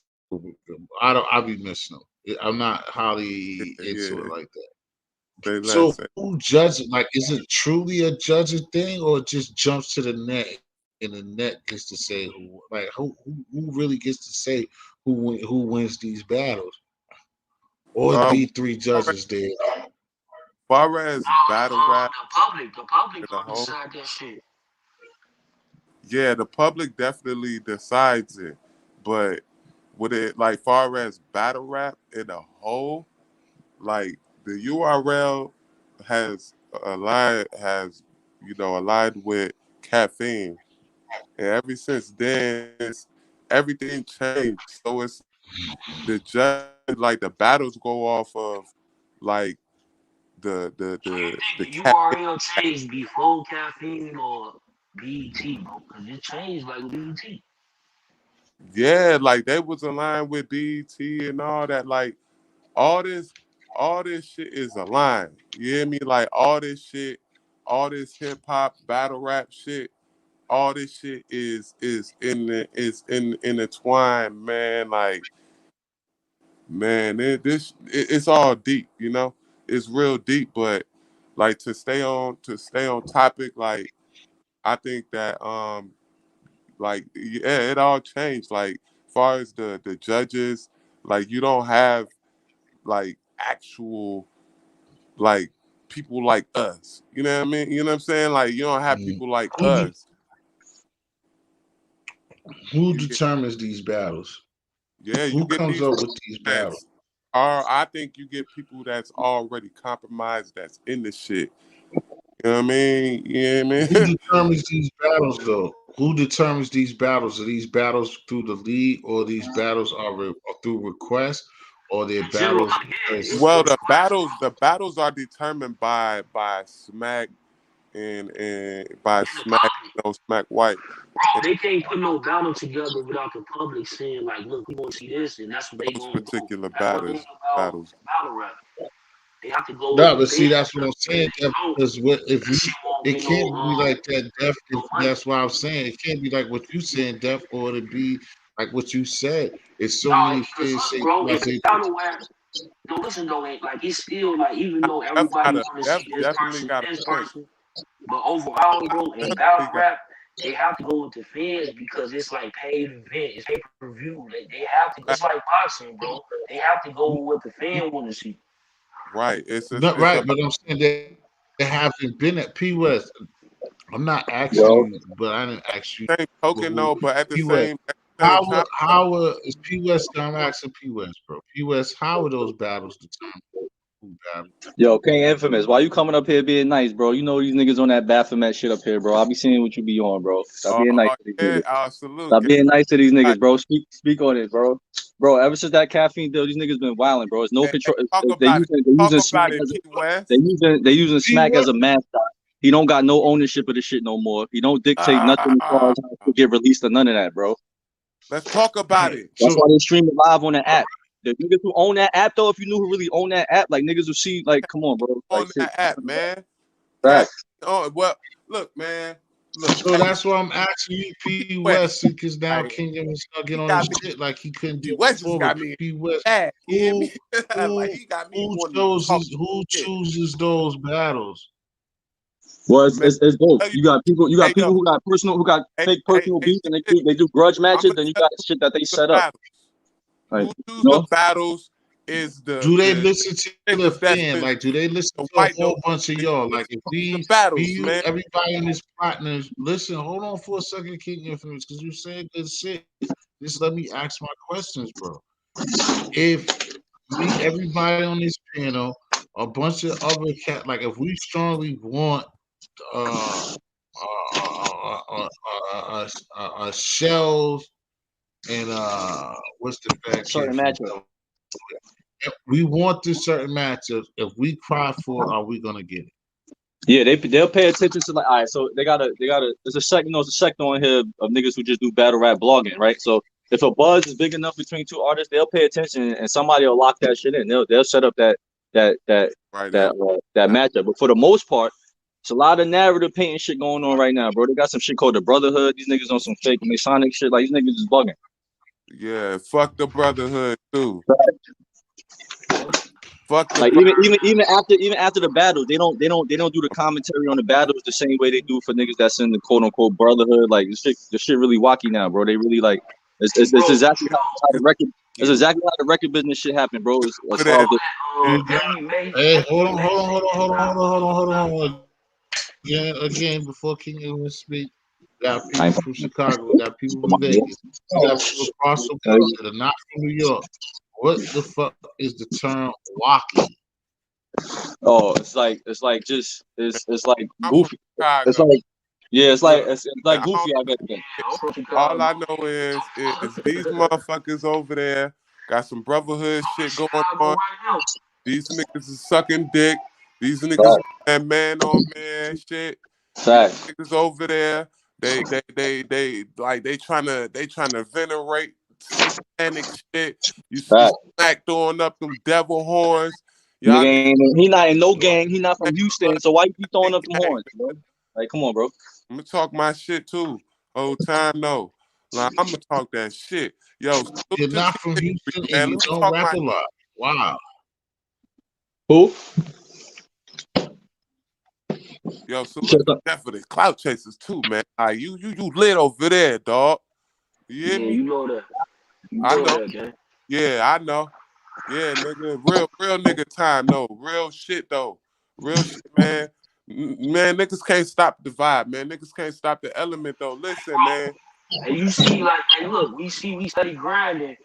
I don't. I be missing them. I'm not highly into it Yeah. like that. Say So less. who judges? Like, is it truly a judging thing, or it just jumps to the net and the net gets to say who? Like, who really gets to say who wins these battles, or it be Um three far as, judges there? far as battle rap The public in the gonna whole, decide that shit. yeah, the public definitely decides it. But with it like far as battle rap in the whole, like the URL aligned with caffeine. And ever since then, everything changed. So it's the judge, like the battles go off of like the The caffeine. URL changed before caffeine or BET, bro, because it changed like BET. Yeah, like they was aligned with BET and all that. Like all this, all this shit is aligned. You hear me? Like all this hip hop battle rap shit. All this shit is intertwined, man. Like man, it's all deep, you know. It's real deep, but like to stay on topic, like I think that like yeah, it all changed. Like far as the judges, like you don't have like actual like people like us. You know what I mean? You know what I'm saying? Like you don't have Mm. people like Who de- us. who You get determines these battles? yeah, you Who get comes these up people with these battles? that's are I think you get people that's already compromised that's in the shit. You know what I mean? You know what I Who mean? determines these battles, though? Who determines these battles? Are these battles through the league, or these battles are through request, or they're The general, battles yeah, because it's Well, the request the battles are determined by Smack and by and the Smack, public. Smack White. And Bro, they can't put no battle together without the public saying like, look, we want to see this, and that's what they those gonna go. particular That's one thing about battles. battle rap. They have to go with no. the But see, fans. that's what I'm If saying. they That don't, because what if that you? shit won't It get can't be like that, Def. If no money. that's why I'm saying it can't be like what you saying, Def, or to be like what you said. It's so No, many because fans look, say bro, like it's a they. battle where no, listen though, like it's still like even though everybody want to see Definitely got a this point. person, but overall, bro, in battle Definitely got rap, they have to go with the fans because it's like paid event, it's pay per view. They have to. It's that like boxing, bro. They have to go with what the fan want to see. right. Not It's right, about but I'm saying they haven't been at P West. I'm not asking you, but I didn't ask you the for same who token though, P but West. at the same time though, How is P West? I'm asking P West, bro. P West, how are those battles determined? Who battle? Yo, King Infamous, why you coming up here being nice, bro? You know these niggas on that Baphomet shit up here, bro. I be seeing what you be on, bro. Stop being nice to these yeah, niggas. salute. Stop being nice to these Like, niggas, bro. Speak on it, bro. Bro, ever since that caffeine deal, these niggas been wilding, bro. It's no hey, control. talk They about it. using Talk Smack about it, as P they West. using P Smack as West. a mascot. He don't got no ownership of the shit no more. He don't dictate nothing as far Ah, as how to get released or none of that, bro. let's talk about it. That's So why they stream it live on the app. The niggas who own that app, though, if you knew who really own that app, like niggas will see, like, come on, bro, like, On shit. that app, man. Facts. Caffeine. Oh well, look, man. Look, so that's why I'm asking you, P P West, West. because now Like Kingdom is gonna get he on his got me. shit like he couldn't do P it West before. just But got me P West, mad. You hear who me? Like he got me wanting to talk who shit. chooses those battles? Well, Man, it's both. tell you, You got hey yo, people who got hey, fake hey, personal hey, beef, and hey, they do grudge I'm matches. gonna Then you tell got you shit that they the set up. battles. Like, Who you choose the know, battles is Do they the listen to the niggas that's fan? Like, do they listen the to a white whole the bunch of niggas y'all? really Like, if choose the me, battles, you, man. everybody in this partners, listen, hold on for a second, King Infamous, because you saying good shit. Just let me ask my questions, bro. If me, everybody on this panel, a bunch of other cat, like, if we strongly want uh, shells and what's the fat kid certain from matchup. Delaware? If we want this certain matchup. If we cry for it, are we gonna get it? Yeah, they'll pay attention to like, all right, so they got a there's a sect, it's a sect on here of niggas who just do battle rap blogging, right? So if a buzz is big enough between two artists, they'll pay attention and somebody will lock that shit in. They'll set up that that Right that now. that matchup. But for the most part, it's a lot of narrative painting shit going on right now, bro. They got some shit called the Brotherhood. These niggas on some fake Masonic shit. Like these niggas is bugging. Yeah, fuck the brotherhood too. Fuck the Like brother. even after the battles, they don't do the commentary on the battles the same way they do for niggas that's in the quote unquote Brotherhood. Like this shit really wacky now, bro. They really like it's Bro, exactly how the record. It's Get exactly how the record business shit happened, bro. As over far there. as the, You got, May hey, hold May on, May hold on, hold on, hold on, nah, hold on, hold on, hold on. Again, before King Edwin speak, we got I people ain't from Chicago, we got people from Vegas, we got people across the world that are not from New York. What the fuck is the term walking? oh, it's like just it's like I'm from goofy. It's Chicago. like yeah, it's like Look, it's I like don't goofy. I guess. yeah, Then. I'm from all Chicago. I know is these motherfuckers over there got some brotherhood shit going Chicago on. right now. These niggas is sucking dick. These niggas Right. that man on man shit. These Right. niggas over there, they like they trying to venerate satanic shit. You see Right. Smack throwing up them devil horns. Nigga Y'all niggas he not in no gang. He not from Houston. blood So why you keep throwing up them gang. horns, bro? Like, come on, bro. I'm gonna talk my shit too. Whole time no. Like I'm gonna talk that shit. Yo, salute You're to T not from History, Houston and man. you Let me don't talk rap my a lot. Wow. Who? yo, You said salute to something? definitely clout chasers too, man. Like you lit over there, dog. You hear Yeah, me? you know that. You I know know. that, gang. Yeah, I know. Yeah, nigga, real nigga time. No, real shit though. Real shit, man. Man, niggas can't stop the vibe, man. Niggas can't stop the element though. Listen, man. And you see, like, hey, look, we study grinding,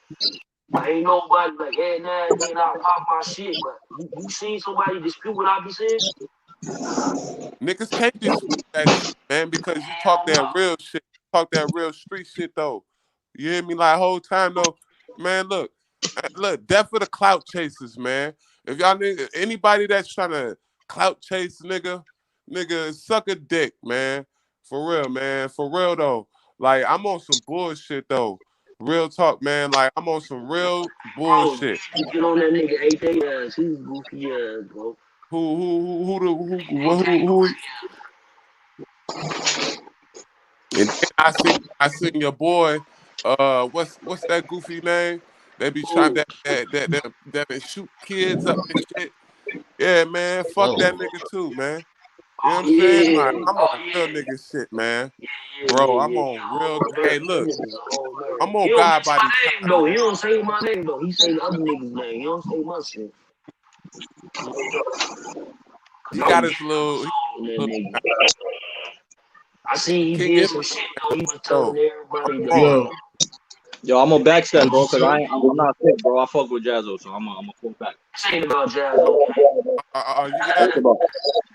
but ain't nobody like every now and then I'll pop my shit. But you seen somebody dispute what I be saying? Niggas can't dispute that shit, man, because you talk Hell no. that real shit. Talk that real street shit though. You hear me? Like whole time though, man. Look, death for the clout chasers, man. If y'all nigga, anybody that's trying to clout chase, nigga, suck a dick, man. For real, man. For real though. Like I'm on some bullshit though. Real talk, man. Like I'm on some real Bro, bullshit. get on that nigga AK ass. He's goofy ass, bro. Who and then I seen your boy, what's that goofy name? They be trying Ooh, that shoot kids up and shit. Yeah, man, fuck Whoa. that nigga too, man. You know what I'm saying? Like yeah. I'm Oh, on real nigga shit, man. yeah. Bro, I'm Yeah. on real. Nerd. Hey, look, Niggas is a whole nerd. I'm He on don't God mention body my name, time, though. He man. don't say my name, though. He say the other niggas' name. He don't say my shit. Cause He I got was his little, on that little nigga. I seen he King did Edward some shit, though. He was though. telling everybody Come to, on. Yo, Yo, I'm gonna backstep, what you bro, cause say? I'm not fit, bro. I fuck with Jazzo, so I'm gonna fall back. saying about Jazz, okay? You good? Talk about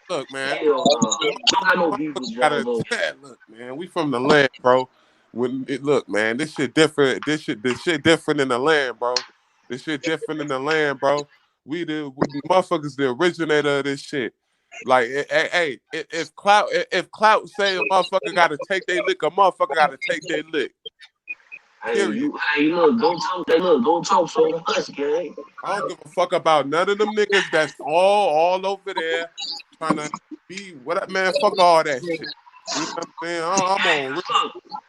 Look, man. Hell no. Don't got no beef Motherfucker with Jazz, gotta though. look, man. We from the land, bro. Look, man, this shit different. This shit different in the land, bro. This shit different in the land, bro. We motherfuckers the originator of this shit. Like, hey, if clout say a motherfucker gotta take their lick, a motherfucker gotta take their lick. Period. Don't talk so much, gang. I don't give a fuck about none of them niggas that's all over there trying to be what man. Fuck all that shit. You know what I'm saying? I'm on Look,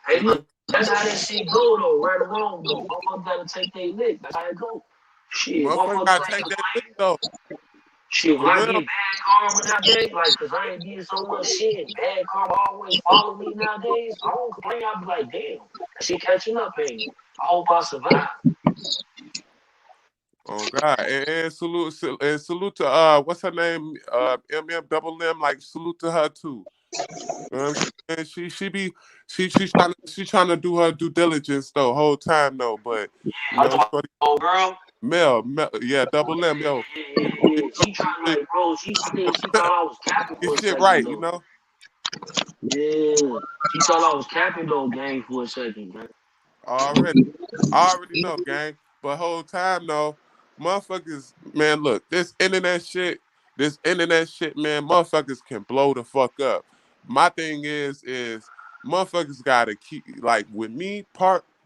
hey, real, look, that's how that shit go, though, right or wrong, though. Motherfuckers gotta take their lick. That's how it go. Shit, motherfucker motherfuckers gotta like, take cause that lick though. shit, when For I real. get bad karma nowadays, like, cause I ain't did so much shit, bad karma always follow me nowadays, I don't complain. I be like, damn, that shit catching up, ain't it? I hope I survive. Oh God. And salute to what's her name? Double M, like salute to her too. You know what I'm saying? She trying to do her due diligence though, whole time though. But you I know, thought, shorty, oh, girl, Mel, yeah, double M, yo. Get, She tried, like, bro, I think she thought I was capping get for a shit second, right, you though. know? Yeah, she thought I was capping, though, gang, for a second, man. Already. I already know, gang. But whole time though, motherfuckers, man, look, this internet shit, man, motherfuckers can blow the fuck up. My thing is motherfuckers gotta keep like with me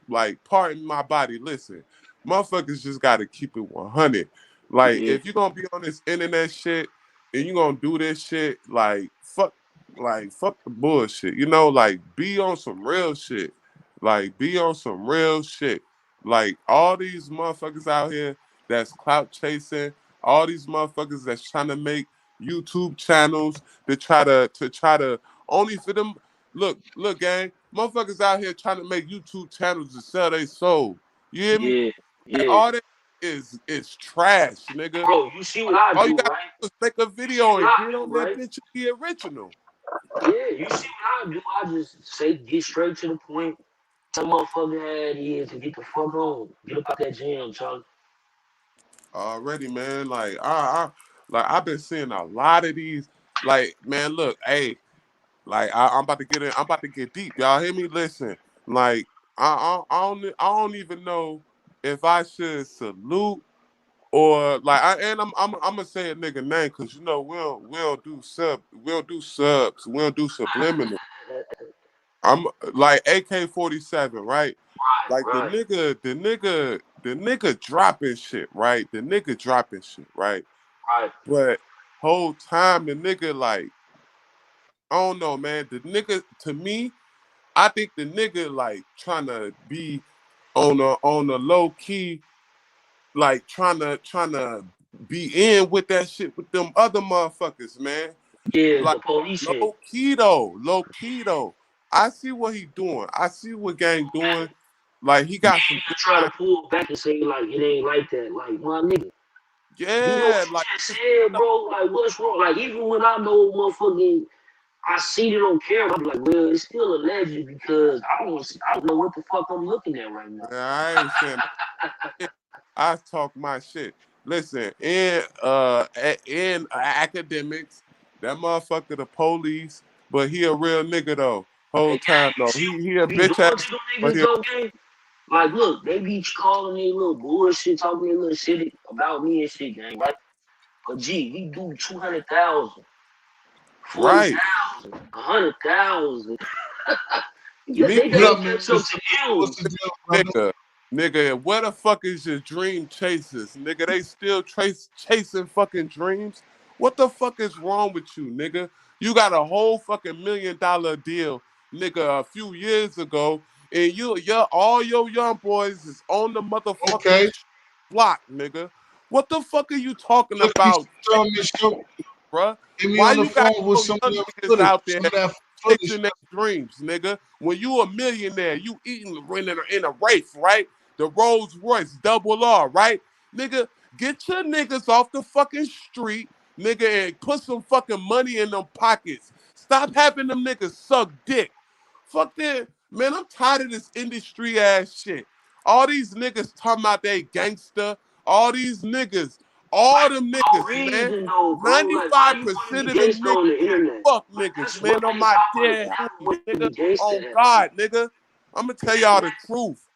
like, pardon my body. Listen, motherfuckers just gotta keep it 100. Like, Yeah, if you're gonna be on this internet shit and you gonna do this shit, like fuck the bullshit. You know, like be on some real shit. Like be on some real shit. Like all these motherfuckers out here that's clout chasing, all these motherfuckers that's trying to make YouTube channels to try to only for them. Look, gang, motherfuckers out here trying to make YouTube channels to sell their soul. You hear me? yeah, Like, yeah. all that is trash, nigga. Bro, you see what I All you do, gotta right? do is make a You see video what and I get on do, that right? bitch and be original. Yeah, you see what I do. I just say get straight to the point. Tell motherfucker how it is and get the fuck on. Get up out that jam, Charlie. Already, man. Like I've been seeing a lot of these. Like, man, look, hey, like I'm about to get in. I'm about to get deep. Y'all hear me? Listen, like I don't even know if I should salute or like I'm gonna say a nigga name because you know we'll do subliminal. I'm like AK-47, right? Like the Right, nigga, the nigga, the nigga dropping shit, right? The nigga dropping shit, right? right. But whole time the nigga like I don't know, man. The nigga to me, I think the nigga like trying to be on a low key, like trying to be in with that shit with them other motherfuckers, man. Yeah, Like the police shit. low key though. I see what he doing. I see what gang doing. Like he Then got some you good try to plan. pull back and say like it ain't like that. Like my nigga, you know what Yeah, you like just said, bro? Like what's wrong? Like even when I know motherfucking I seen it on camera, I'm like, well, it's still alleged because I don't know what the fuck I'm looking at right now. I ain't saying shit. I talk my shit. Listen, in academics, that motherfucker the police, but he a real nigga though. Hey, Whole time gang, you though, see he a what we bitch doing ass, to them but niggas he a, though, gang? Like, look, they be calling their little bullshit, talking their little shit about me and shit, gang, right? But gee, we do 200,000, forty right. thousand, 100,000. Yeah, Me they What gotta up, personally. catch up Mr. to What's you. the deal, brother? Nigga, where the fuck is your dream chasers? Nigga, they still chasing fucking dreams? What the fuck is wrong with you, nigga? You got a whole fucking $1 million deal, nigga, a few years ago, and all your young boys is on the motherfucking Okay. block, nigga. What the fuck are you talking Look, you about, show me, show, bruh? get me Why on the you got phone with your some of young your niggas footage, out there some of that footage. chasing their dreams, nigga? When you a millionaire, you eating in a race, right? The Rolls Royce double R, right? Nigga, get your niggas off the fucking street, nigga, and put some fucking money in them pockets. Stop having them niggas suck dick. Fuck that. Man, I'm tired of this industry ass shit. All these niggas talking about they gangster. All these niggas, all them No niggas, man. reason though, bro. Like, why you want to 95% be of them gangster niggas on the internet? fuck niggas, That's man, one on place my I would dead never homies, want to nigga. be gangster On at. God, nigga. I'm gonna tell y'all the truth.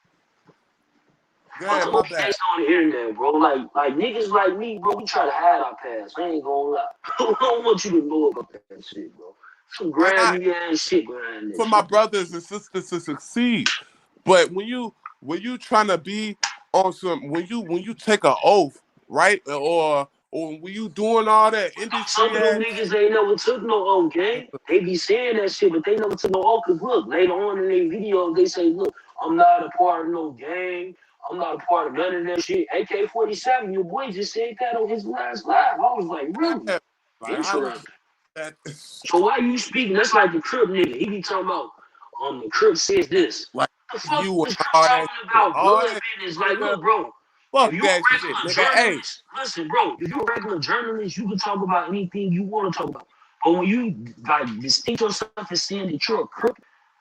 Fuck Damn, to my be bad. gangster on the internet, bro. Like niggas like me, bro. We try to hide our past. I ain't gonna lie. I don't want you to know about that shit, bro. Some I grimy ass shit behind that for my shit. brothers and sisters to succeed. But when you trying to be on some when you take an oath, right? Or when you doing all that Some industry of them ass niggas ain't never took no oath, gang. They be saying that shit, but they never took no oath. Cause look, later on in their videos, they say, look, I'm not a part of no gang. I'm not a part of none of that shit. AK-47, your boy just said that on his last live. I was like, really? shit, like how the Interesting. fuck that So why you speaking? That's like the Crip nigga. He be talking about, the Crip says this. like The fuck you and is Crip all that talking shit. about All blood that business? shit, Like, nigga. look, bro. If Fuck you that a shit, regular nigga. Hey, journalist, listen, bro. If you a regular journalist, you can talk about anything you want to talk about. But when you like distinct yourself as saying that you're a Crip,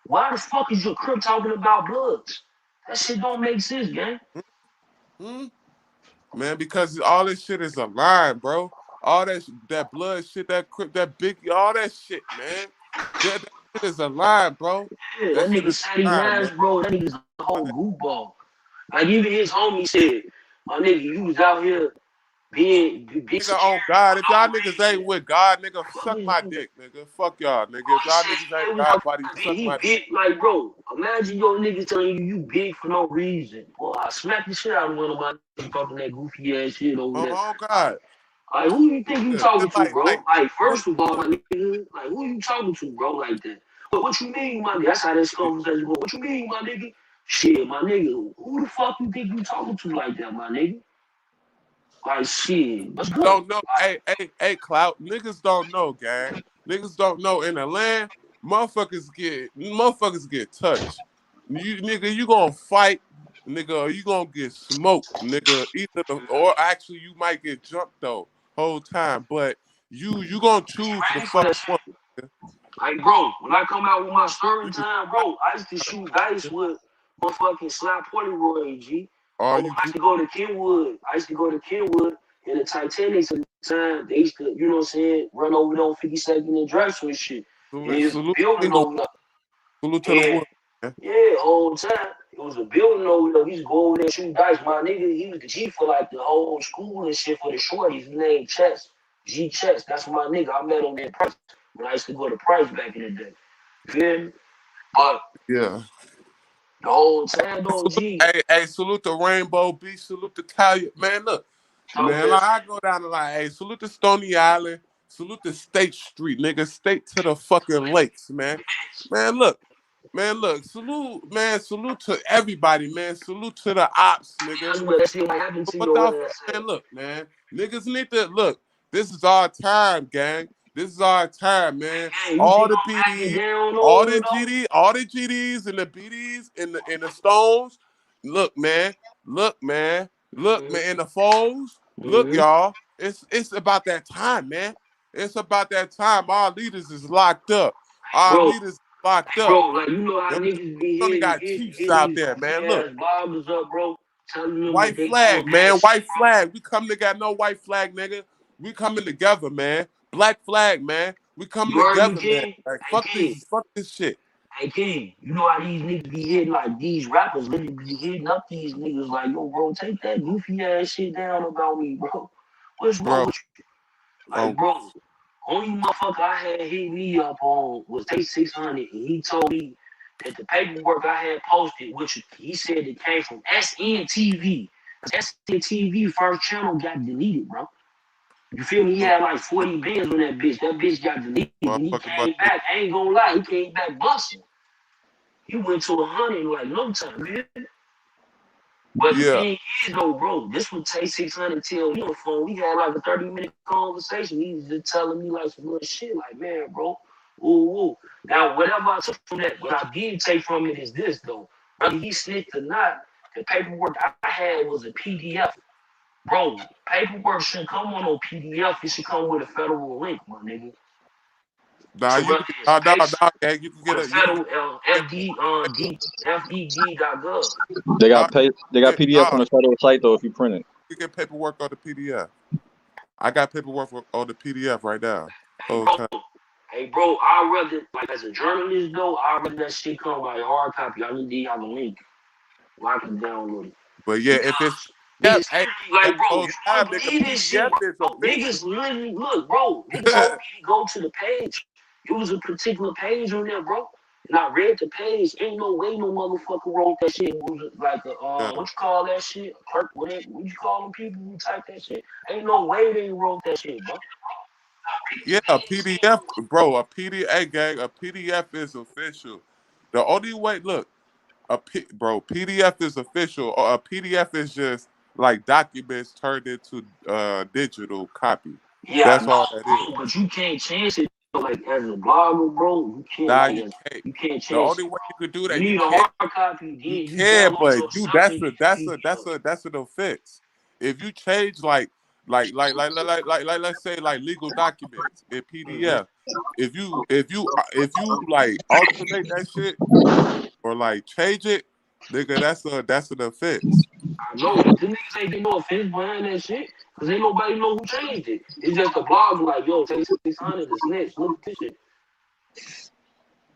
why the fuck is your Crip talking about bloods? That shit don't make sense, gang. hmm? Man, because all this shit is a lie, bro. All that blood shit, that big, all that shit, man. That shit is a lie, bro. Yeah, That that shit nigga is said he a lie, man. nice, bro. That nigga's a whole goofball. Like even his homie said, my nigga, you was out here. big Nigga security on God. If y'all niggas ain't operation. with God, nigga, Fuck suck is my you? dick, nigga. Fuck y'all, nigga. If He y'all said niggas it ain't was God body, suck he my dick. big like bro. Imagine your niggas telling you big for no reason. Boy, I smacked the shit out of one of my niggas talking that goofy ass shit over there. Oh God. Like who you think you Yeah, talking just to, bro? Like look, first of all, my nigga, like who you talking to, bro? Like that. But what you mean, my nigga? That's how this conversation go. What you mean, my nigga? Shit, my nigga. Who the fuck you think you talking to like that, my nigga? Like shit, what's good? don't know. Hey, Clout. Niggas don't know, gang. Niggas don't know. In the land, motherfuckers get touched. You nigga, you gonna fight, nigga, or you gonna get smoked, nigga. Or actually you might get jumped though, whole time. But you gonna choose the Ready for fucking that one. shit? Like, bro, when I come out with my story You, time, bro, I used to shoot dice with motherfucking Slap Roy G. are Oh, you I used to go to Kenwood. I used to go to Kenwood in the Titanic at the time. They used to, you know what I'm saying, run over there on 52nd and Drexel and shit. And it was a salute building in the over there. salute to the And wood, man. yeah, whole time. It was a building over there. We used to go over there and shoot dice. My nigga, he was the chief for like the whole school and shit for the shorties. His name Chess. G Chess. That's my nigga. I met him in Price when I used to go to Price back in the day. You feel me? But Yeah. the whole time though, G, Salute the Rainbow Beach, salute the Calumet. Man, look, talk man, that like I go down to like, hey, salute the Stony Island, salute the State Street, nigga, state to the fucking lakes, man. Man, look, salute to everybody, man. Salute to the ops, nigga. that's what that shit might happen to What your the ass. man? Look, man. Niggas need to look. This is our time, gang. This is our time, man. Hey, you All think the I'm backing PDs, down all on the you though? GD, all the GDs and the BDs and the Stones. Look, man. Look, man. Look, man. And the foes. Look, Mm-hmm. y'all. It's about that time, man. It's about that time. Our leaders is locked up. Our Bro, leaders is locked up. bro, like you know how You niggas be only got chiefs hitting out these there, goofy man. Look. ass barbers up, bro, telling them that White they doing flag, bad man. shit, White flag. We come together. No white flag, nigga. We coming together, man. Black flag, man. We bro. coming You heard me, together, man. King? Like Hey, fuck King. this, fuck this shit, Hey, King. You know how these niggas be hitting like these rappers literally be hitting up these niggas like, yo, bro, take that goofy ass shit down about me, bro. What's wrong bro. with you? Like, Um, bro, only motherfucker I had hit me up on was Take 600, and he told me that the paperwork I had posted, which he said it came from SNTV. SNTV first channel got deleted, bro. You feel me? He had like 40 bands on that bitch. That bitch got deleted. Then he motherfucker, but came back. I ain't gonna lie, he came back busting. He went to 100 in like no time, man. But the yeah, thing is, though, bro, this would take 600 till me on the phone. We had like a 30-minute conversation. He was just telling me like some little shit, like, man, bro, ooh, ooh. Now, whatever I took from that, what I did take from it is this, though. Whether he snitched or not, the paperwork I had was a PDF. Bro, paperwork shouldn't come on no PDF. It should come with a federal link, my nigga. nah, So you whether can, it's nah, nah, PACE nah, gang, you can or get the a, you can federal FED.gov. nah, They got PDF on nah, the federal site though if you print it. you get paperwork on the PDF. I got paperwork on the PDF right now. Hey, Whole bro, time. hey, bro, I'd rather, like, as a journalist, though, I'd rather that shit come like hard copy. I need to have a link where I can download it. But yeah, if it's Because PDF, niggas hey, literally, that like, bro, whole you time, wouldn't nigga, believe this PDF shit, is bro. official. Niggas literally, look, bro, niggas told me to go to the page. It was a particular page on there, bro. And I read the page. Ain't no way no motherfucker wrote that shit. It was like a, Yeah. what you call that shit? A clerk, whatever. What you call them people who type that shit? Ain't no way they wrote that shit, bro. Yeah, a PDF, bro. A PDF, hey, gang. A PDF is official. The only way, look, bro, PDF is official. Or a PDF is just like documents turned into digital copy. Yeah, I That's know, all that is. bro, but you can't change it. Like as a blogger, bro, you can't Now like you can't. you can't The change only it. way you could do You that, you need a can't. hard copy, then You you can, download but your you stuff and get the PDF. that's an offense. If you change like let's say like legal documents in Mhm. PDF, if you like alternate that shit or like change it, nigga, that's an offense. I know, but the niggas ain't get no offense behind that shit, cause ain't nobody know who changed it. It's just a blogger like, yo, take 600 to snitch. Look at this shit.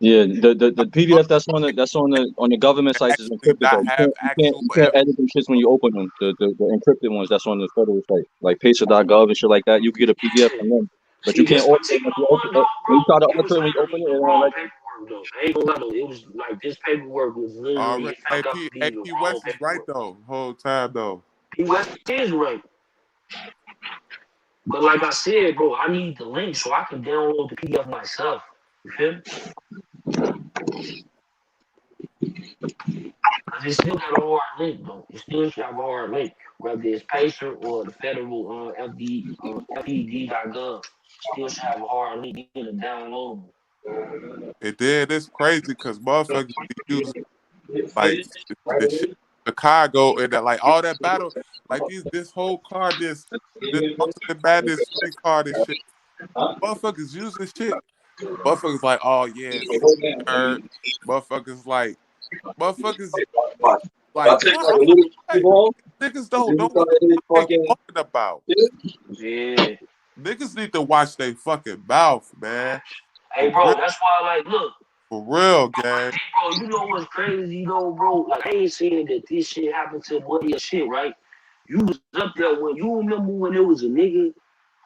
Yeah, the PDF that's on the government sites is Actually encrypted though. not have actual You can't evidence. edit them shits when you open them. The encrypted ones that's on the federal site, like pacer.gov and shit like that. You can get a PDF Yeah. from them, but you See, can't this alter it particular when you open one it. though, When you try to bro, it alter was it when you open literally it, the it don't wrong let you. paperwork though. I ain't gonna lie though. It was like this paperwork was literally Already. it found out to be the AP wrong West is right paperwork. though, whole time though. He West is right. But like I said, bro, I need the link so I can download the PDF myself. You feel me? Cause it still got a hard link though. It still got a hard link, whether it's Pacer or the federal FED.gov. Still should have a hard link in the download. And then it's crazy because motherfuckers be using like the shit in Chicago and that like all that battle, like this whole card, this ultimate madness 3 card and shit. Motherfuckers using shit. Motherfuckers like, oh yeah, nerd. Motherfuckers like motherfuckers like what I'm like, niggas don't know what the fuck they talking about. Yeah. Niggas need to watch their fucking mouth, man. Hey, For bro, real, that's why, like, look, for real, gang. hey, bro, you know what's crazy, though, bro? Like, I ain't saying that this shit happened to Buddy or shit, right? You was up there when you remember when there was a nigga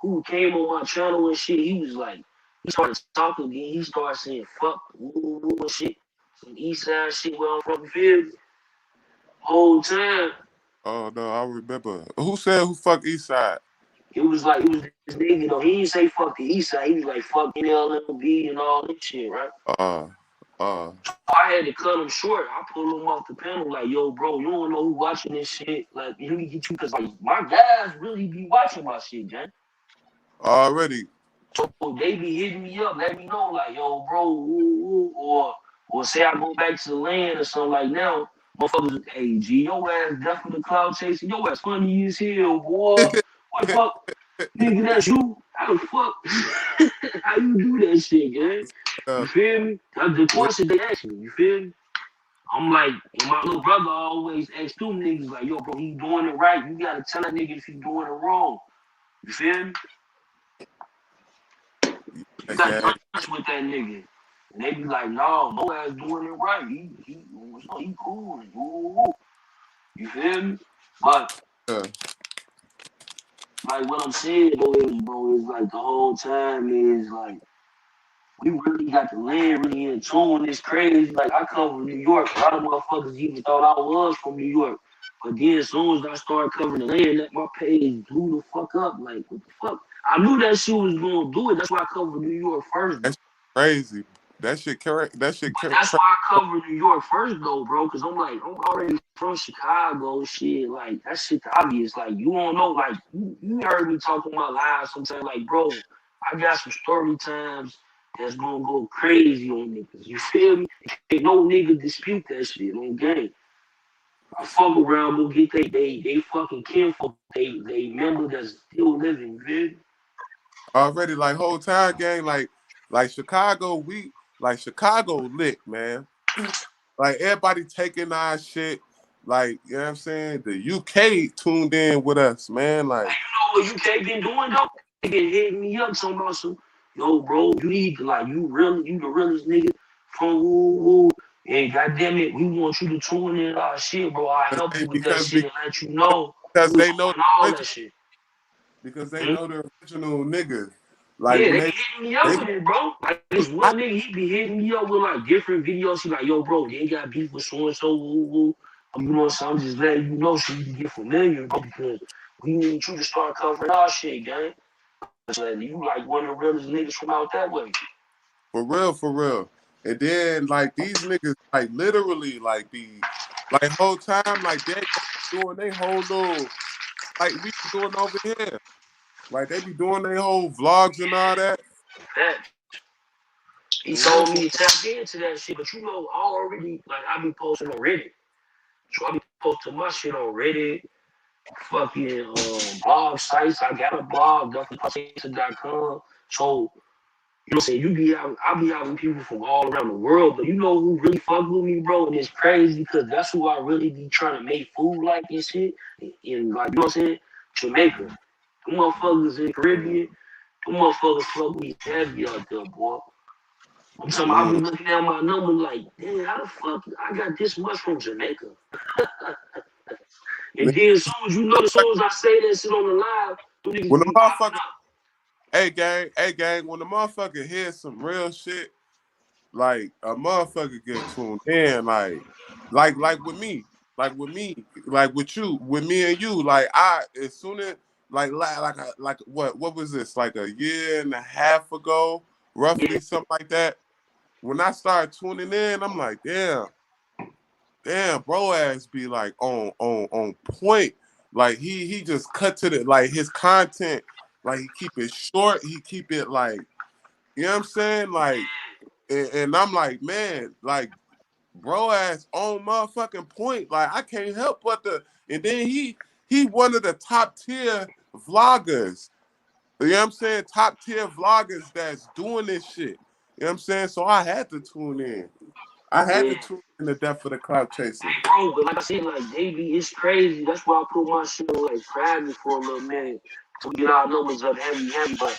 who came on my channel and shit. He was like, he started talking again. He started saying fuck, woo, woo, and shit. Some east side shit where I'm from, you feel me? Whole time. Oh no, I remember. Who said who fuck Eastside? It was this nigga, though. He didn't say fuck the east side. He was like, fuck NLMB and all this shit, right? Uh, uh. I had to cut him short. I pulled him off the panel like, yo, bro, you don't know who watching this shit. Like, let me get you, because, like, my guys really be watching my shit, man. Already. So they be hitting me up, let me know, like, yo, bro, or say I go back to the land or something like now. Motherfuckers, hey, G, your ass definitely cloud chasing. Your ass funny as hell, boy. What the fuck? Nigga, that's you? How the fuck? How you do that shit, man? You uh, feel me? That's the question they ask me, you feel me? I'm like, and my little brother always asks two niggas, like, yo, bro, he doing it right. You gotta tell that nigga if he doing it wrong. You feel me? You got to gang. touch with that nigga. And they be like, no, no ass doing it right. He cool. Ooh. You feel me? But Uh, like what I'm saying though is, bro, is like the whole time is like we really got the land really in tune. It's crazy. Like I come from New York. A lot of motherfuckers even thought I was from New York. But then as soon as I started covering the land, that my page blew the fuck up. Like what the fuck? I knew that shit was gonna do it. That's why I covered New York first that though. shit crazy. That shit correct. That shit But correct. that's why I covered New York first though, bro. Cause I'm like, I'm already from Chicago, shit. Like that shit obvious. Like you don't know, like you heard me talking about live sometimes. Like, bro, I got some story times that's gonna go crazy on niggas. You feel me? Ain't no nigga dispute that shit on game. I fuck around, go get they fucking kinfolk, they member that's still living, you feel me? Already like whole time gang. Like Chicago, like Chicago lit, man. Like everybody taking our shit. Like, you know what I'm saying? The UK tuned in with us, man. Like, Know what UK been doing though? They been hitting me up talking about some, yo, bro, you need to like you the realest nigga from woo. And goddamn it, we want you to tune in our shit, bro. I help you with that because shit and let you know because who's they know doing the all original, that shit. because they Hmm? know the original niggas. Like Yeah, when they be hitting me up they with it, bro. Like this I, one nigga, he be hitting me up with like different videos. He like, yo, bro, they got beef with so and so, woo. You know what I'm saying? I'm just letting you know so you can get familiar, bro, because we need you to start covering our shit, gang. So you like one of the realest niggas from out that way. for real, for real. And then like these niggas like literally like be like whole time like they doing their whole little like we be doing over here. Like they be doing their whole vlogs and all that. That he For real, told for me to tap into that shit, but you know, I already like I be posting on Reddit. So I be posting my shit on Reddit, fucking blog sites. I got a blog, duffychaser.com. So you know what I'm saying? I be having people from all around the world, but you know who really fuck with me, bro? And it's crazy because that's who I really be trying to make food like and shit. And like, you know what I'm saying? Jamaica. Them motherfuckers in the real. Caribbean, them motherfuckers fuck me heavy out there, boy. I'm talking about I Mm. be looking at my number like, damn, how the fuck I got this much from Jamaica? And then as soon as you know, as soon as I say that shit on the live, them niggas When the be motherfucker, popping up. hey gang, when the motherfucker hears some real shit, like a motherfucker get tuned in, like with me, like with you, with me and you, like I as soon as like what was this like a year and a half ago, Yeah, roughly something like that. When I started tuning in, I'm like, damn, bro, ass be like on point. Like he just cut to the like his content, like he keep it short, he keep it like you know what I'm saying, like and I'm like, man, like bro ass on motherfucking point. Like I can't help but the and then he one of the top tier vloggers. You know what I'm saying? Top tier vloggers that's doing this shit. You know what I'm saying? So I had to tune in. I had yeah. to tune in the depth of the cloud chasing. Hey, bro, but like I said, like they be, it's crazy. That's why I put my shit on like private for a little minute to get our numbers up heavy. But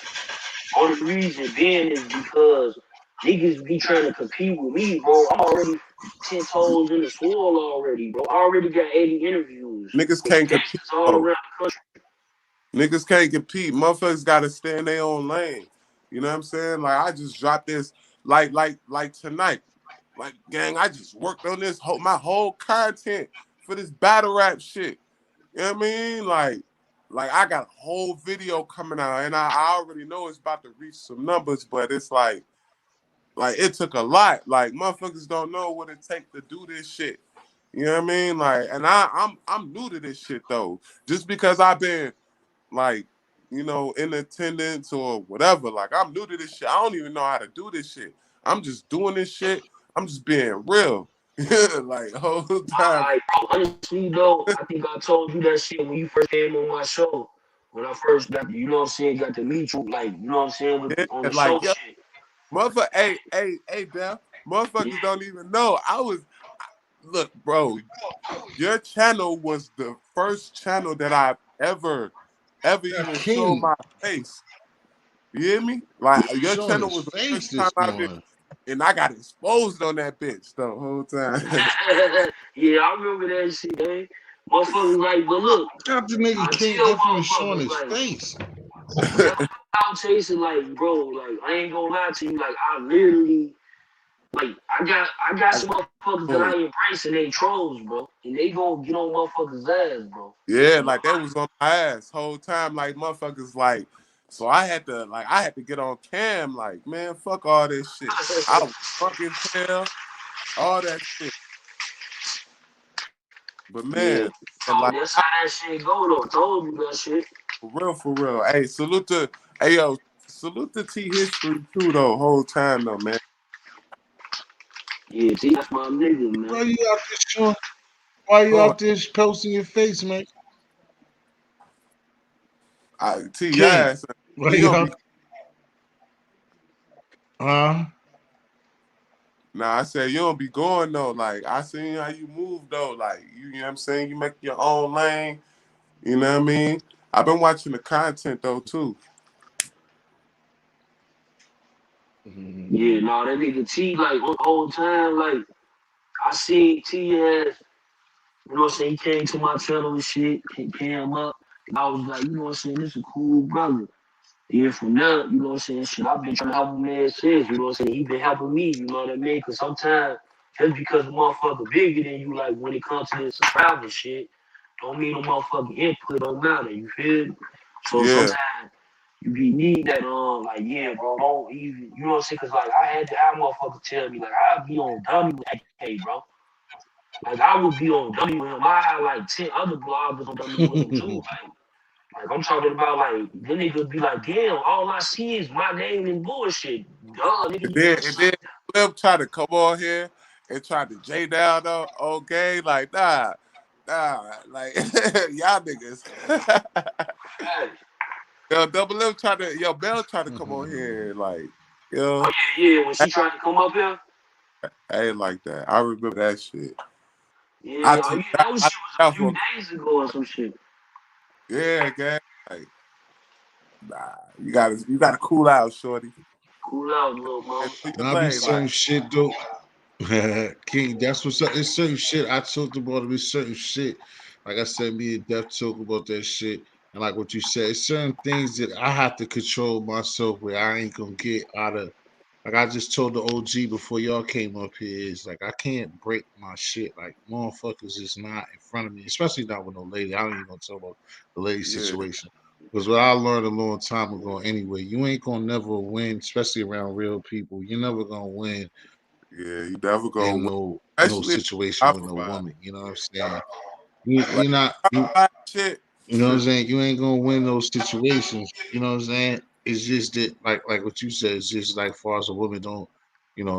only reason being is because niggas be trying to compete with me, bro. I'm already 10 toes in the swirl already, bro. I already got 80 interviews Niggas with can't compete gangsters all though. around the country. Niggas can't compete. Motherfuckers gotta stay in their own lane. You know what I'm saying? Like I just dropped this like tonight. Like gang, I just worked on this whole my whole content for this battle rap shit. You know what I mean? Like I got a whole video coming out and I already know it's about to reach some numbers, but it's like it took a lot. Like motherfuckers don't know what it takes to do this shit. You know what I mean? Like, and I'm new to this shit though. Just because I've been like, in attendance or whatever. Like I'm new to this shit. I don't even know how to do this shit. I'm just doing this shit. I'm just being real. Like whole time. Like, bro, honestly though, I think I told you that shit when you first came on my show. When I first got, you know what I'm saying, got to meet you, like, you know what I'm saying, Yeah, on the show like yo, shit. motherfucker, hey, Beth. Yeah, Motherfuckers don't even know. Look, bro, your channel was the first channel that I've ever Got even showed King my face. You hear me? Like your showing channel his was the face first time this I did, morning. and I got exposed on that bitch the whole time. yeah, I remember that shit, man. Motherfuckers like, but look, Got the nigga I King tell Infamous showing motherfuckers his like face. that cloud chasing, like, bro, like I ain't gonna lie to you, like I literally, like I got I some motherfuckers that got I embrace and they trolls, bro, and they gonna get on motherfuckers' ass, bro. Yeah, You know, like they was on my ass whole time, like motherfuckers, like. So I had to get on cam, like man, fuck all this shit. I was drunk as hell, all that shit. But yeah. man, and So like that's how that shit go though. Told you that shit. for real. Hey, hey yo, salute to T History too, though. Whole time though, man. Yeah, see, that's my nigga, man. Why you out there showing? Why you Oh, out there posting your face, man? T, your King. ass, Why you you don't be. out? Huh? Nah, I said you don't be going though. Like I seen how you move though. Like you know what I'm saying. You make your own lane. You know what I mean? I've been watching the content though too. Yeah, no, that nigga T, like, on the whole time, like, I seen T as, you know what I'm saying, he came to my channel and shit, came up, and I was like, you know what I'm saying, this a cool brother. Yeah, from now, you know what I'm saying, shit, I've been trying to help a man since, you know what I'm saying, he been helping me, you know what I mean, because sometimes, just because a motherfucker bigger than you, like, when it comes to this subscriber shit, don't mean no motherfucking input don't matter, you feel me? So Yeah. sometimes, you be need that like yeah, bro, don't even you know what I'm saying? Cause like I had to have motherfuckers tell me like I'd be on dummy with AK, bro. Like I would be on dummy with him. I had like 10 other bloggers on dummy with him too. Like I'm talking about like the niggas be like, damn, all I see is my name and bullshit. Duh, nigga, And you then could and suck then Flip tried to come on here and try to J down though. Okay, like like y'all niggas. that. Yo, Double M tried to Bell tried to come on here like Oh yo. yeah, yeah. When she tried to come up here, I ain't like that. I remember that shit. I yeah, oh took yeah, that. that was I shit took was a that few for days ago or some shit. yeah, gang. Like, nah, you gotta cool out, shorty. Cool out, little And mama. do your Now be thing, like certain shit though. King, that's what's up. It's certain shit I talked about. It be certain shit. Like I said, me and Def talk about that shit. And like what you said, it's certain things that I have to control myself where I ain't gonna get out of. Like I just told the OG before y'all came up here, is like I can't break my shit. Like motherfuckers is not in front of me, especially not with no lady. I don't even gonna talk about the lady yeah, situation. Because what I learned a long time ago anyway, you ain't gonna never win, especially around real people. You're never gonna win yeah, you never gonna in win, no especially if situation I with no provide. woman. You know what I'm saying? You Like you're not I you provide shit. you know what I'm saying? You ain't gonna win those situations. You know what I'm saying? It's just that like what you said, it's just like far as a woman don't,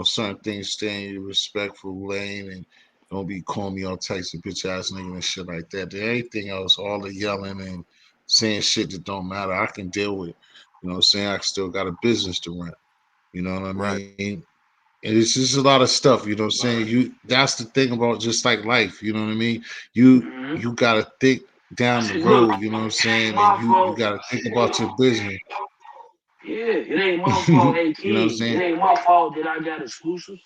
certain things stay in your respectful lane and don't be calling me all types of bitch ass nigga and shit like that. Then anything else, all the yelling and saying shit that don't matter, I can deal with. You know what I'm saying? I still got a business to run. You know what I Right. mean? And it's just a lot of stuff, you know what I'm saying? That's the thing about just like life, you know what I mean? Mm-hmm. You gotta think down the See, look, road, you know what I'm it ain't saying? And my you fault. gotta think It about ain't. your business. Yeah, it ain't my fault. You Hey, know what I'm King, it saying? ain't my fault that I got exclusives.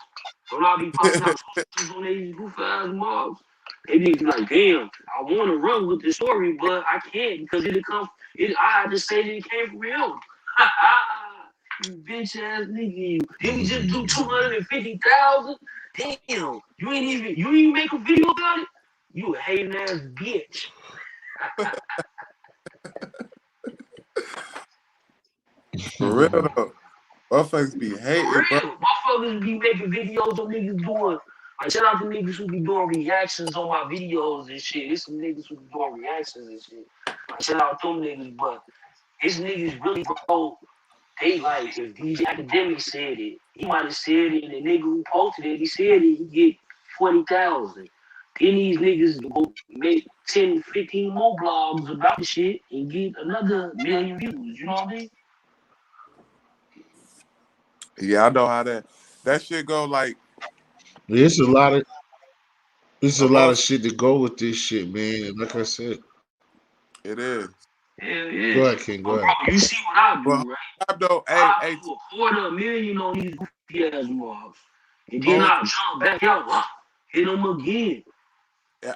Don't I be popping out exclusives on these goof ass mobs? They be like, damn, I want to run with the story, but I can't because it come. I had to say that it came from him. You bitch ass nigga, you. Did we just do 250,000? Damn, you ain't even make a video about it. You a hating ass bitch. For real though. Motherfuckers be For hating, bro. real, motherfuckers be making videos of niggas doing. Like, shout out to niggas who be doing reactions on my videos and shit. There's some niggas who be doing reactions and shit. Like, shout out to them niggas, but his niggas really, bro, they like, if DJ Academic said it, he might have said it, and the nigga who posted it, he said it, he get 40,000. Then these niggas go make 10, 15 more blogs about the shit and get another million views. You know what I mean? Yeah, I know how that shit go. Like There's a lot of there's a a lot month. of shit to go with this shit, man. And like I said, It is. Hell go yeah. ahead, King, go But ahead. bro, you see what I But do, whole right? time though, hey, I hey, do a quarter a million on these goofy ass mobs. And then whole I jump back out, hit them again.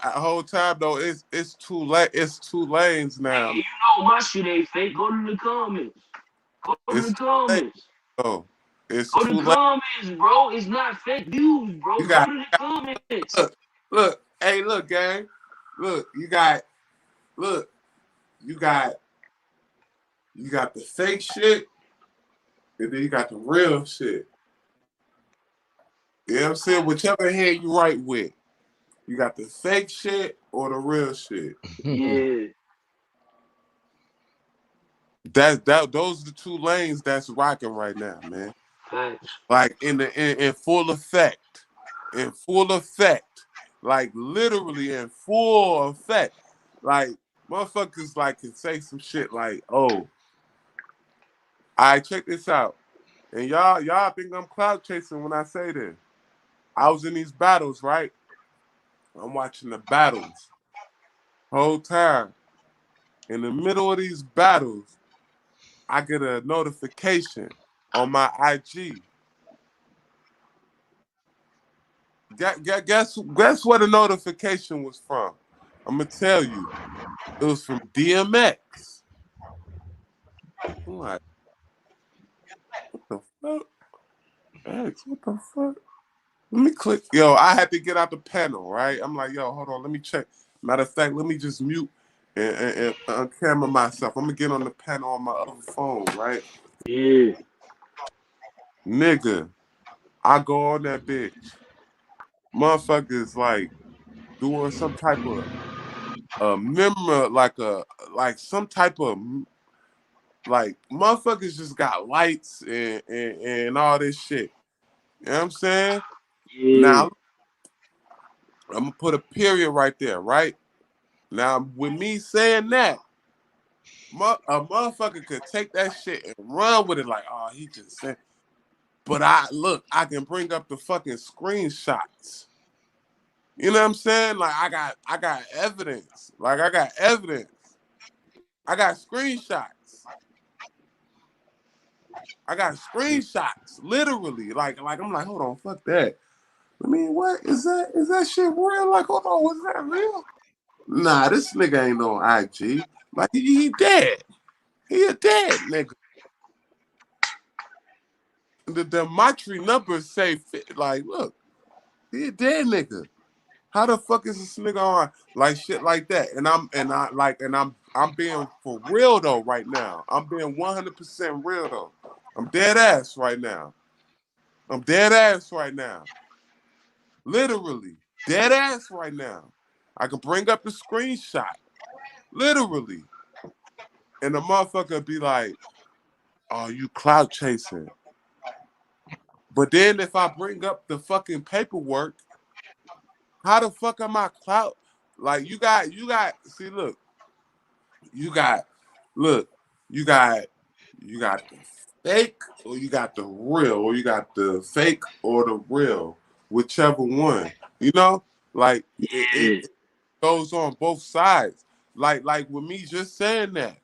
whole time though, it's two it's two lanes Hey, now. you know my shit ain't fake. Go to the comments. Go to It's the too late comments. though. It's Go to too the late. comments, bro. It's not fake views, bro. You Go got to the comments. look, look, hey, look, gang, look, look, you got you got the fake shit, and then you got the real shit. You know what I'm saying? Whichever hand you right with, you got the fake shit or the real shit. Yeah, That those are the two lanes that's rocking right now, man. facts. Like in full effect, in full effect, like literally in full effect. Like motherfuckers like can say some shit like, "Oh, I check this out," and y'all think I'm cloud chasing when I say this. I was in these battles, right? I'm watching the battles whole time. In the middle of these battles, I get a notification on my IG. Guess where the notification was from? I'm gonna tell you. It was from DMX. I'm like, what the fuck? X, what the fuck? Let me click. Yo, I had to get out the panel, right? I'm like, yo, hold on, let me check. Matter of fact, let me just mute and camera myself. I'm gonna get on the panel on my other phone, right? Yeah, Nigga, I go on that bitch. Motherfuckers like doing some type of member, like some type of like motherfuckers just got lights and all this shit. You know what I'm saying? yeah, Now I'm gonna put a period right there, right? Now with me saying that, a motherfucker could take that shit and run with it like, oh, he just said. But I can bring up the fucking screenshots. You know what I'm saying? Like I got evidence. Like I got evidence. I got screenshots. I got screenshots, literally. Like I'm like, hold on, fuck that. I mean, what is that? Is that shit real? Like, hold on, was that real? Nah, this nigga ain't on IG. Like, he dead. He a dead nigga. The Matri numbers say, like, look, he a dead nigga. How the fuck is this nigga on like shit like that? And I'm being for real though right now. I'm being 100% real though. I'm dead ass right now. I'm dead ass right now. Literally dead ass right now. I can bring up the screenshot. Literally. And the motherfucker be like, "Oh, you clout chasing." But then if I bring up the fucking paperwork, how the fuck am I clout? Like you got see look, you got look, you got you got the fake or you got the real or you got the fake or the real, whichever one. You know? Like Yeah. it goes on both sides. Like with me just saying that.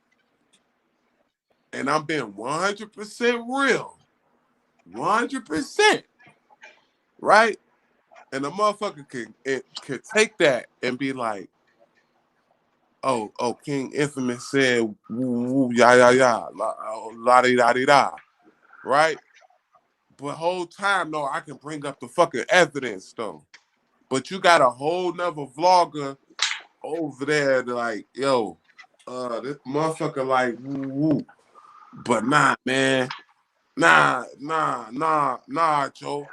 And I'm being 100% real. 100%. Right? And the motherfucker can take that and be like, oh, King Infamous said, woo, woo, ya, ya, ya, la, di, da, di, da, right? But whole time, no, I can bring up the fucking evidence, though. But you got a whole nother vlogger over there that like, yo, this motherfucker like, woo, woo. But nah, man. Nah, Joe.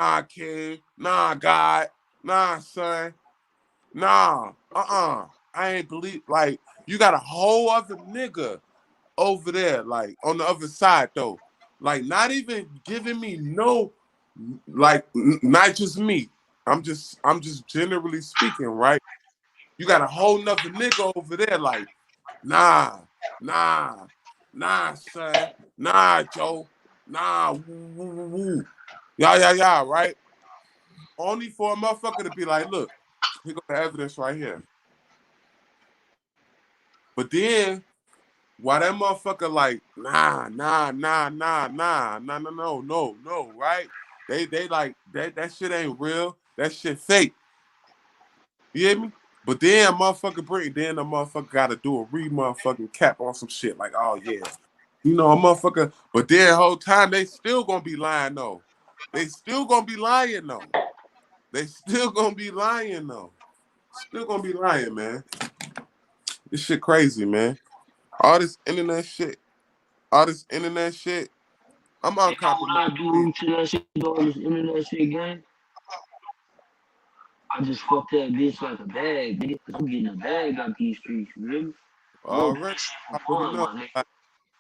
Nah, King. Nah, God. Nah, son. Nah, I ain't believe like you got a whole other nigga over there, like on the other side though. Like not even giving me no like not just me. I'm just generally speaking, right? You got a whole nother nigga over there, like, nah, nah, nah, son, nah, Joe, nah, woo, woo, woo, woo. Yeah, right? Only for a motherfucker to be like, look, here go the evidence right here. But then why that motherfucker like no, right? They like that shit ain't real. That shit fake. You hear me? But then then the motherfucker gotta do a motherfucking cap on some shit like, oh yeah. You know, a motherfucker, but then the whole time they still gonna be lying though. They still gonna be lying though. They still gonna be lying though. Still gonna be lying, man. This shit crazy, man. All this internet shit. All this internet shit. I'm You know what uncompromised. I do to that shit, all this internet shit, gang? I just fuck that bitch like a bag, nigga. Cause I'm getting a bag out these streets, you hear me? I don't do Already. this shit I for already fun, know. my nigga. I,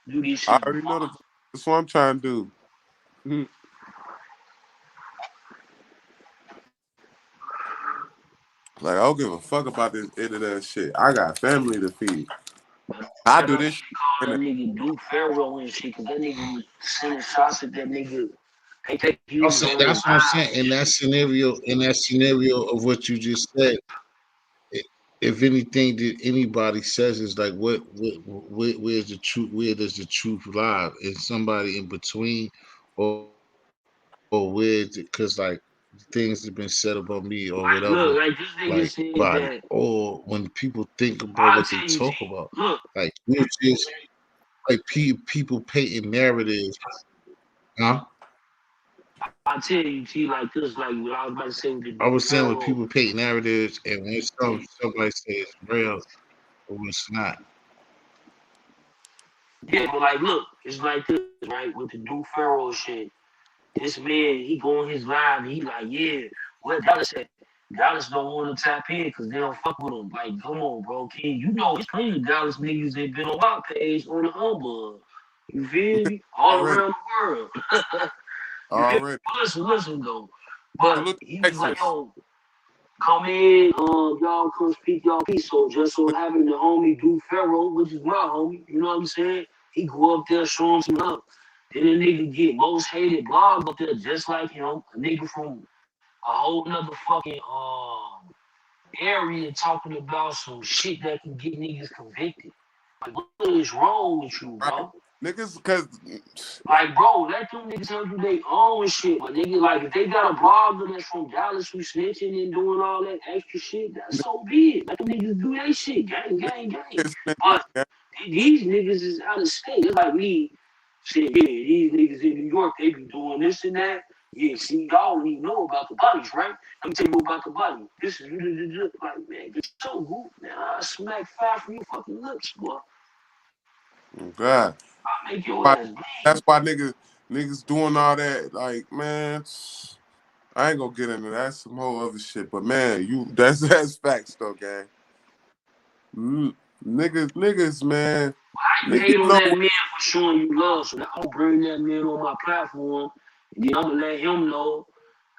Do this I shit for already know fun. that's what I'm trying to do. Mhm. Like I don't give a fuck about this internet shit. I got family to feed. I That's do why this shit. she called And that nigga Duke Pharaoh and shit, cause that nigga was sending shots at that nigga. They take he I'm was saying on his that's what I'm live saying. and shit. In that scenario of what you just said, if anything that anybody says is like, where's the truth? Where does the truth lie? Is somebody in between, or where? Because like things have been said about me or whatever, Look, like this like nigga said by that or when people think about I'll what they tell you, T. talk about, Look, like we're just like people painting narratives, huh? I'll tell you, T, like this, like what I was about to say with the I Duke was saying when Pharaoh. people paint narratives, and when somebody says it's real or it's not. Yeah, but like look, it's like this, right? With the Duke Pharaoh shit. This man, he go on his live and he like, yeah, where Dallas at? Dallas don't want to tap in because they don't fuck with him. Like, come on, bro, King. You know it's plenty of Dallas niggas that been on my page on the humbug. You feel me? All already, around the world. You feel me? already. Listen though. But Salute he to was like, Texas. yo, come in, y'all come speak y'all piece. So just so having the homie Duke Pharaoh, which is my homie, you know what I'm saying? He go up there showing some love. Then the nigga get most hated blog up there just like him, a nigga from a whole nother fucking area talking about some shit that can get niggas convicted. Like what is wrong with you, Right. bro? niggas, cause Like, bro, let them niggas handle their own shit. But nigga, like, if they got a blogger that's from Dallas who snitching and doing all that extra shit, that's so be it. Let them niggas do that shit. Gang, gang, gang. it's been, But yeah, these niggas is out of state. It's like me saying, yeah, these niggas in New York, they be doing this and that. Yeah, see, y'all don't even know about the bodies, right? Let me tell you about the body. This is like, man, get your goof, man. I smack five from your fucking lips, boy. oh God. I make your Why- ass That's bleed. why niggas doing all that. Like, man, I ain't gonna get into that. That's some whole other shit. But man, that's facts though, gang. Mm, niggas, man, You niggas hate on know that what. man for showing you love, so now I'm gonna bring that man on my platform, and then I'm gonna let him know,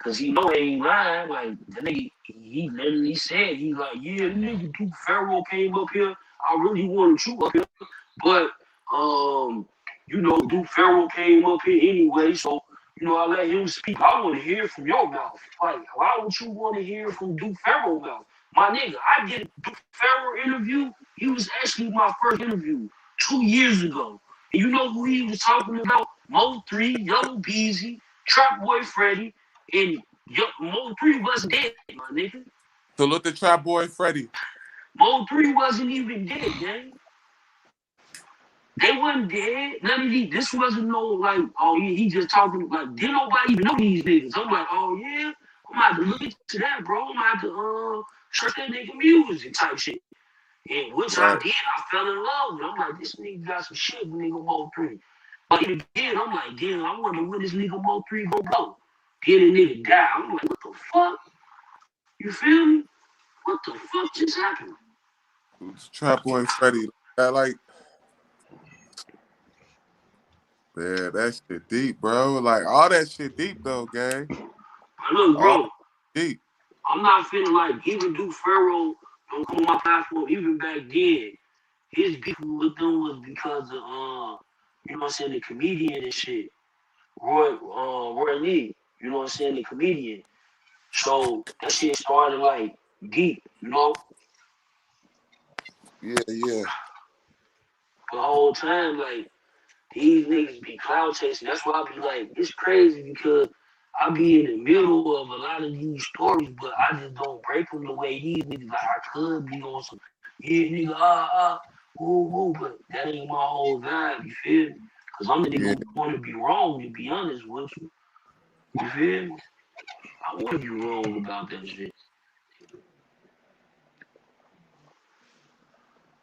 cause he know he ain't lying. Like the nigga, he literally said he like, yeah, the nigga Duke Pharaoh came up here. I really wanted you up here, but Duke Pharaoh came up here anyway, so I let him speak. I want to hear from your mouth. Like, why would you want to hear from Duke Pharaoh mouth? My nigga, I did a Duke Pharaoh interview. He was actually my first interview 2 years ago. And you know who he was talking about? Mo 3, Yellow Beezy, Trap Boy Freddy, and Mo 3 wasn't dead, my nigga. Salute the trap boy Freddie. Mo 3 wasn't even dead, gang. They wasn't dead. None of these. This wasn't no like, oh, he just talking like. Didn't nobody even know these niggas. I'm like, oh yeah, I'm gonna have to look into that, bro. I'm gonna have to search that nigga music type shit. And which I Right. did. I fell in love with. I'm like, this nigga got some shit, nigga Mo 3. But again, I'm like, damn, I wonder when this nigga Mo 3 gonna go. Then the nigga die. I'm like, what the fuck? You feel me? What the fuck just happened? It's trap boy Freddie. That like, man, that shit deep, bro. Like all that shit deep though, gang. But look, All bro, deep. I'm not feeling like even Duke Pharaoh don't come on my platform even back then. His beef with them was because of what I'm saying, the comedian and shit. Roy Lee, you know what I'm saying, the comedian. So that shit started like deep. Yeah, yeah. The whole time, like these niggas be cloud chasing. That's why I be like, it's crazy because I be in the middle of a lot of these stories, but I just don't break them the way these niggas like I could be on some yeah nigga woo woo, but that ain't my whole vibe. You feel me? Cause I'm the Yeah. nigga who wanna be wrong. To be honest with you, you feel me? I wanna be wrong about that shit.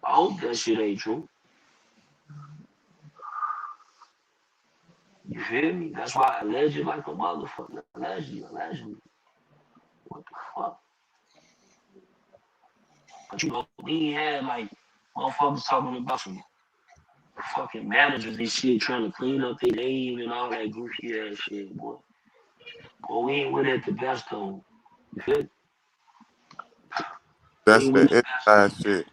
I hope that shit ain't true. You feel me? That's why I alleged like a motherfucker. Allegedly. What the fuck? But we had like motherfuckers talking about some fucking managers and shit trying to clean up their name and all that goofy ass shit, boy. Boy, we ain't win at the best though. You feel me? We That's ain't win the at the best. inside shit.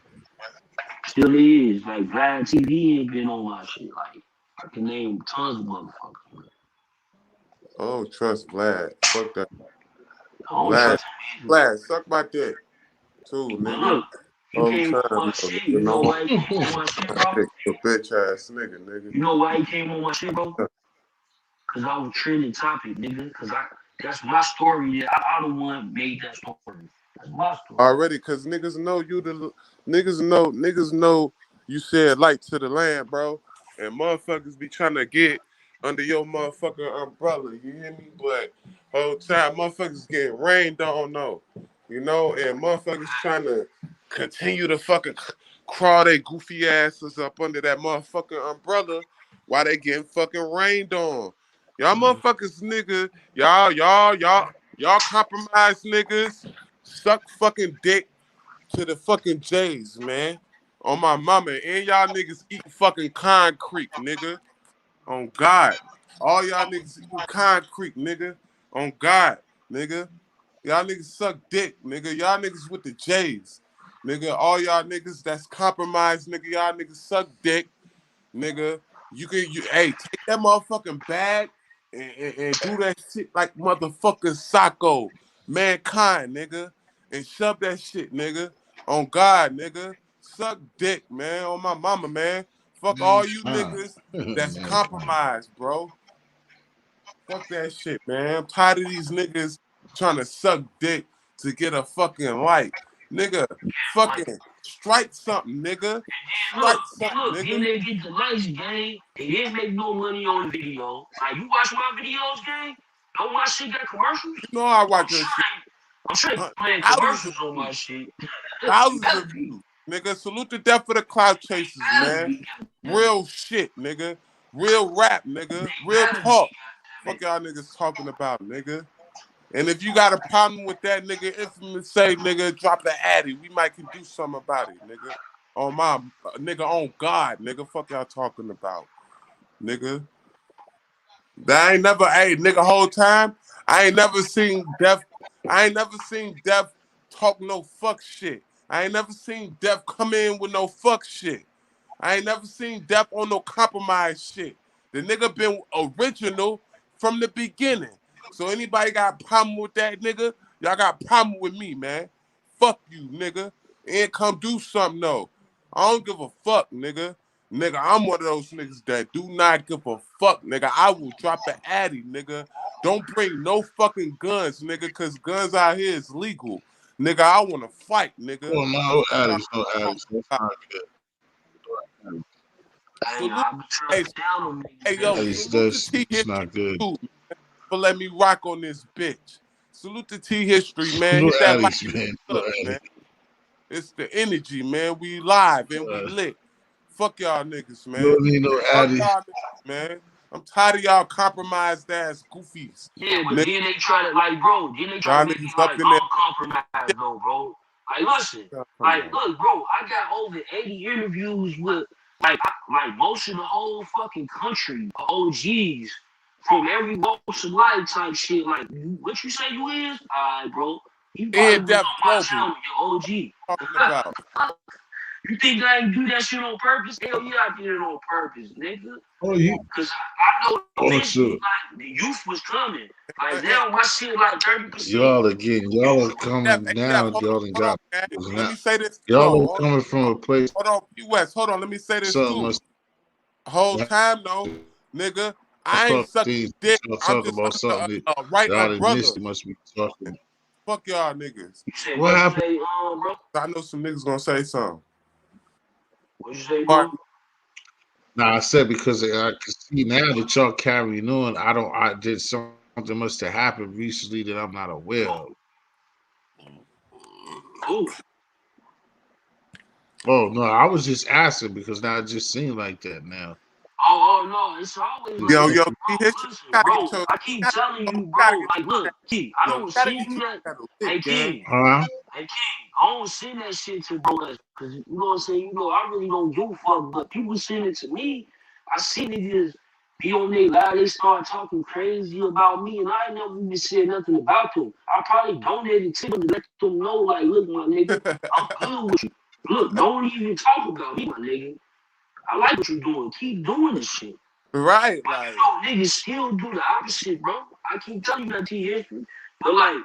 Still is. Like Vlad TV ain't been on my shit. Like I can name tons of motherfuckers. Man. I don't trust Vlad. Fuck that. I don't Vlad. trust him either. Vlad, suck my dick. Too, But nigga. look, he Whole came on time my though, shit. nigga. You No know more why he came on my shit, bro? dick. A bitch ass nigga, nigga. You know why he came on my shit, bro? Cause I was trending topic, nigga. Cause that's my story. I the one made that story. That's my story. Already, cause niggas know you said light to the land, bro. And motherfuckers be trying to get under your motherfucking umbrella, you hear me? But whole time motherfuckers getting rained on though. And motherfuckers trying to continue to fucking crawl their goofy asses up under that motherfucking umbrella while they getting fucking rained on. Y'all motherfuckers nigga, y'all compromised niggas suck fucking dick to the fucking J's, man. On my mama. And y'all niggas eat fucking concrete, nigga. On God. All y'all niggas eating concrete, nigga. On God, nigga. Y'all niggas suck dick, nigga. Y'all niggas with the J's. Nigga, all y'all niggas that's compromised, nigga. Y'all niggas suck dick, nigga. Hey, take that motherfucking bag and do that shit like motherfucking Socko, mankind, nigga, and shove that shit, nigga. On God, nigga, suck dick, man. On my mama, man. Fuck Man, all you fine. niggas that's Man, fine. compromised, bro. Fuck that shit, man. I'm tired of these niggas trying to suck dick to get a fucking like. Nigga, Like, fucking strike something, nigga. look, Strike something, then nigga. they get the nice game. They didn't make no money on the video. Like, you watch my videos, gang? Don't my shit got commercials? You know I I'm watch your sure shit. I'm sure they playing Thousands of commercials on my views. shit. Thousands Gotta of be. views. Nigga, salute the death for the cloud chasers, Gotta man. be. Real shit, nigga. Real rap, nigga. Real Gotta be. talk. Fuck y'all niggas talking about, nigga. And if you got a problem with that, nigga, infamous say, nigga, drop the addy. We might can do something about it, nigga. On my nigga, on God, nigga. Fuck y'all talking about, nigga. That ain't never, hey, nigga, whole time. I ain't never seen Def. I ain't never seen Def talk no fuck shit. I ain't never seen Def come in with no fuck shit. I ain't never seen Def on no compromise shit. The nigga been original from the beginning. So anybody got a problem with that nigga, y'all got a problem with me, man. Fuck you, nigga. And come do something though. I don't give a fuck, nigga. Nigga, I'm one of those niggas that do not give a fuck, nigga. I will drop the addy, nigga. Don't bring no fucking guns, nigga, cause guns out here is legal. Nigga, I wanna fight, nigga. Oh, no, Fuck y'all Addis, no talking Addis. That's about. not good. Hey, Salute, I be trying hey, to tell them hey, niggas, yo, man. Addis, salute to T that's History not good. too, for letting me rock on this bitch. Salute to T History, man. No Hit that like Addis, and man. No subs, Addis. man. It's the energy, man. We live and we Uh, lit. Fuck y'all niggas, you man. don't need no Fuck Addis. y'all niggas, man. I'm tired of y'all compromised ass goofies. Yeah, but Nigga, then they try to like, bro. Then they try to y'all make niggas it up like in there. I'm compromised, though, bro. Like, listen, like, Compromised. look, bro. I got over 80 interviews with like most of the whole fucking country, OGs from every walks of life type shit. Like, what you say you is? Alright, bro. You And probably was Def on my Global. channel, you Talking about. OG. You think I ain't do that shit on purpose? Hell yeah, I did it on purpose, nigga. Oh, you. Cause I know Oh, eventually, sure. like the youth was coming. Like Hey, now, my shit like 30% Y'all again. Y'all youth. are Def, coming hey, Def, now. hold on, Y'all done hold on, got. gang. Let Now. me say this. Y'all are Hold coming from on, a place. hold on, P West. Hold on, let me say this Something too. must Whole time though, nigga, I ain't talk sucking things. dick. Y'all I'm talk just about a, something that right a y'all done brother. missed. You must be talking. Fuck y'all niggas. You said What what you happened? say, bro? I know some niggas gonna say something. What you say, Part bro? Nah, I said because I can see now that y'all carrying on. I don't. I did something must have happened recently that I'm not aware of. Cool. Oh no, I was just asking because now it just seemed like that now. Oh no, it's always like yo, Just that, yo, see bro. history. Listen, You gotta get bro. your, I keep gotta, telling you you, gotta bro. get Like, look, Key, I yo, you don't gotta send get you your that. shit out of Hey, lick, gang. King. huh? Hey, King. I don't send that shit to bro, cause you know what I'm saying. You know, I really don't give a fuck. But people send it to me. I see niggas be on their live. They start talking crazy about me, and I ain't never even said nothing about them. I probably donated to them to let them know, like, look, my nigga, I'm good with you. Look, don't even talk about me, my nigga. I like what you're doing. Keep doing this shit. Right, But like, you know, niggas still do the opposite, bro. I keep telling you that T history. But like,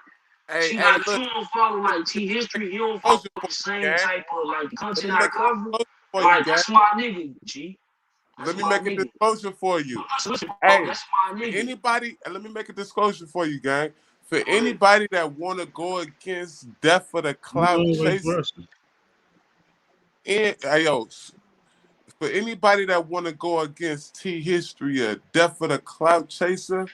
hey, see, hey, like look, you don't follow like T history, you don't follow disclosure for the you, same gang. type of like Let content me I make a cover. disclosure for you, Like gang. that's my nigga, G. Let That's me my make a nigga. disclosure for you. Listen, bro, Hey, that's my for nigga. anybody, and let me make a disclosure for you, gang. For Go ahead. anybody that wanna go against Death for the You Clout know, vice Chase, versa. and hey, yo, for anybody that wanna go against T History or Death for the Clout Chaser,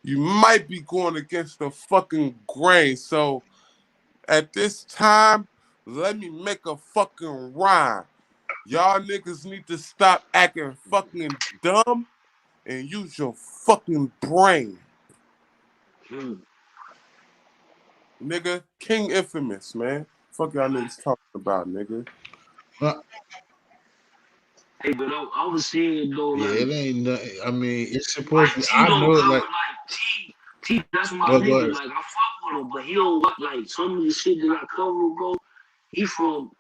you might be going against the fucking grain. So at this time, let me make a fucking rhyme. Y'all niggas need to stop acting fucking dumb and use your fucking brain. Hmm. Nigga, King Infamous, man. Fuck y'all niggas talking about, nigga. Uh, Hey, but I was saying though, yeah, like it ain't. I mean, it's supposed to be. T I don't know it. cover Like, like T. That's my well, go nigga. ahead. Like I fuck with him, but he don't like some of the shit that I cover, bro. He from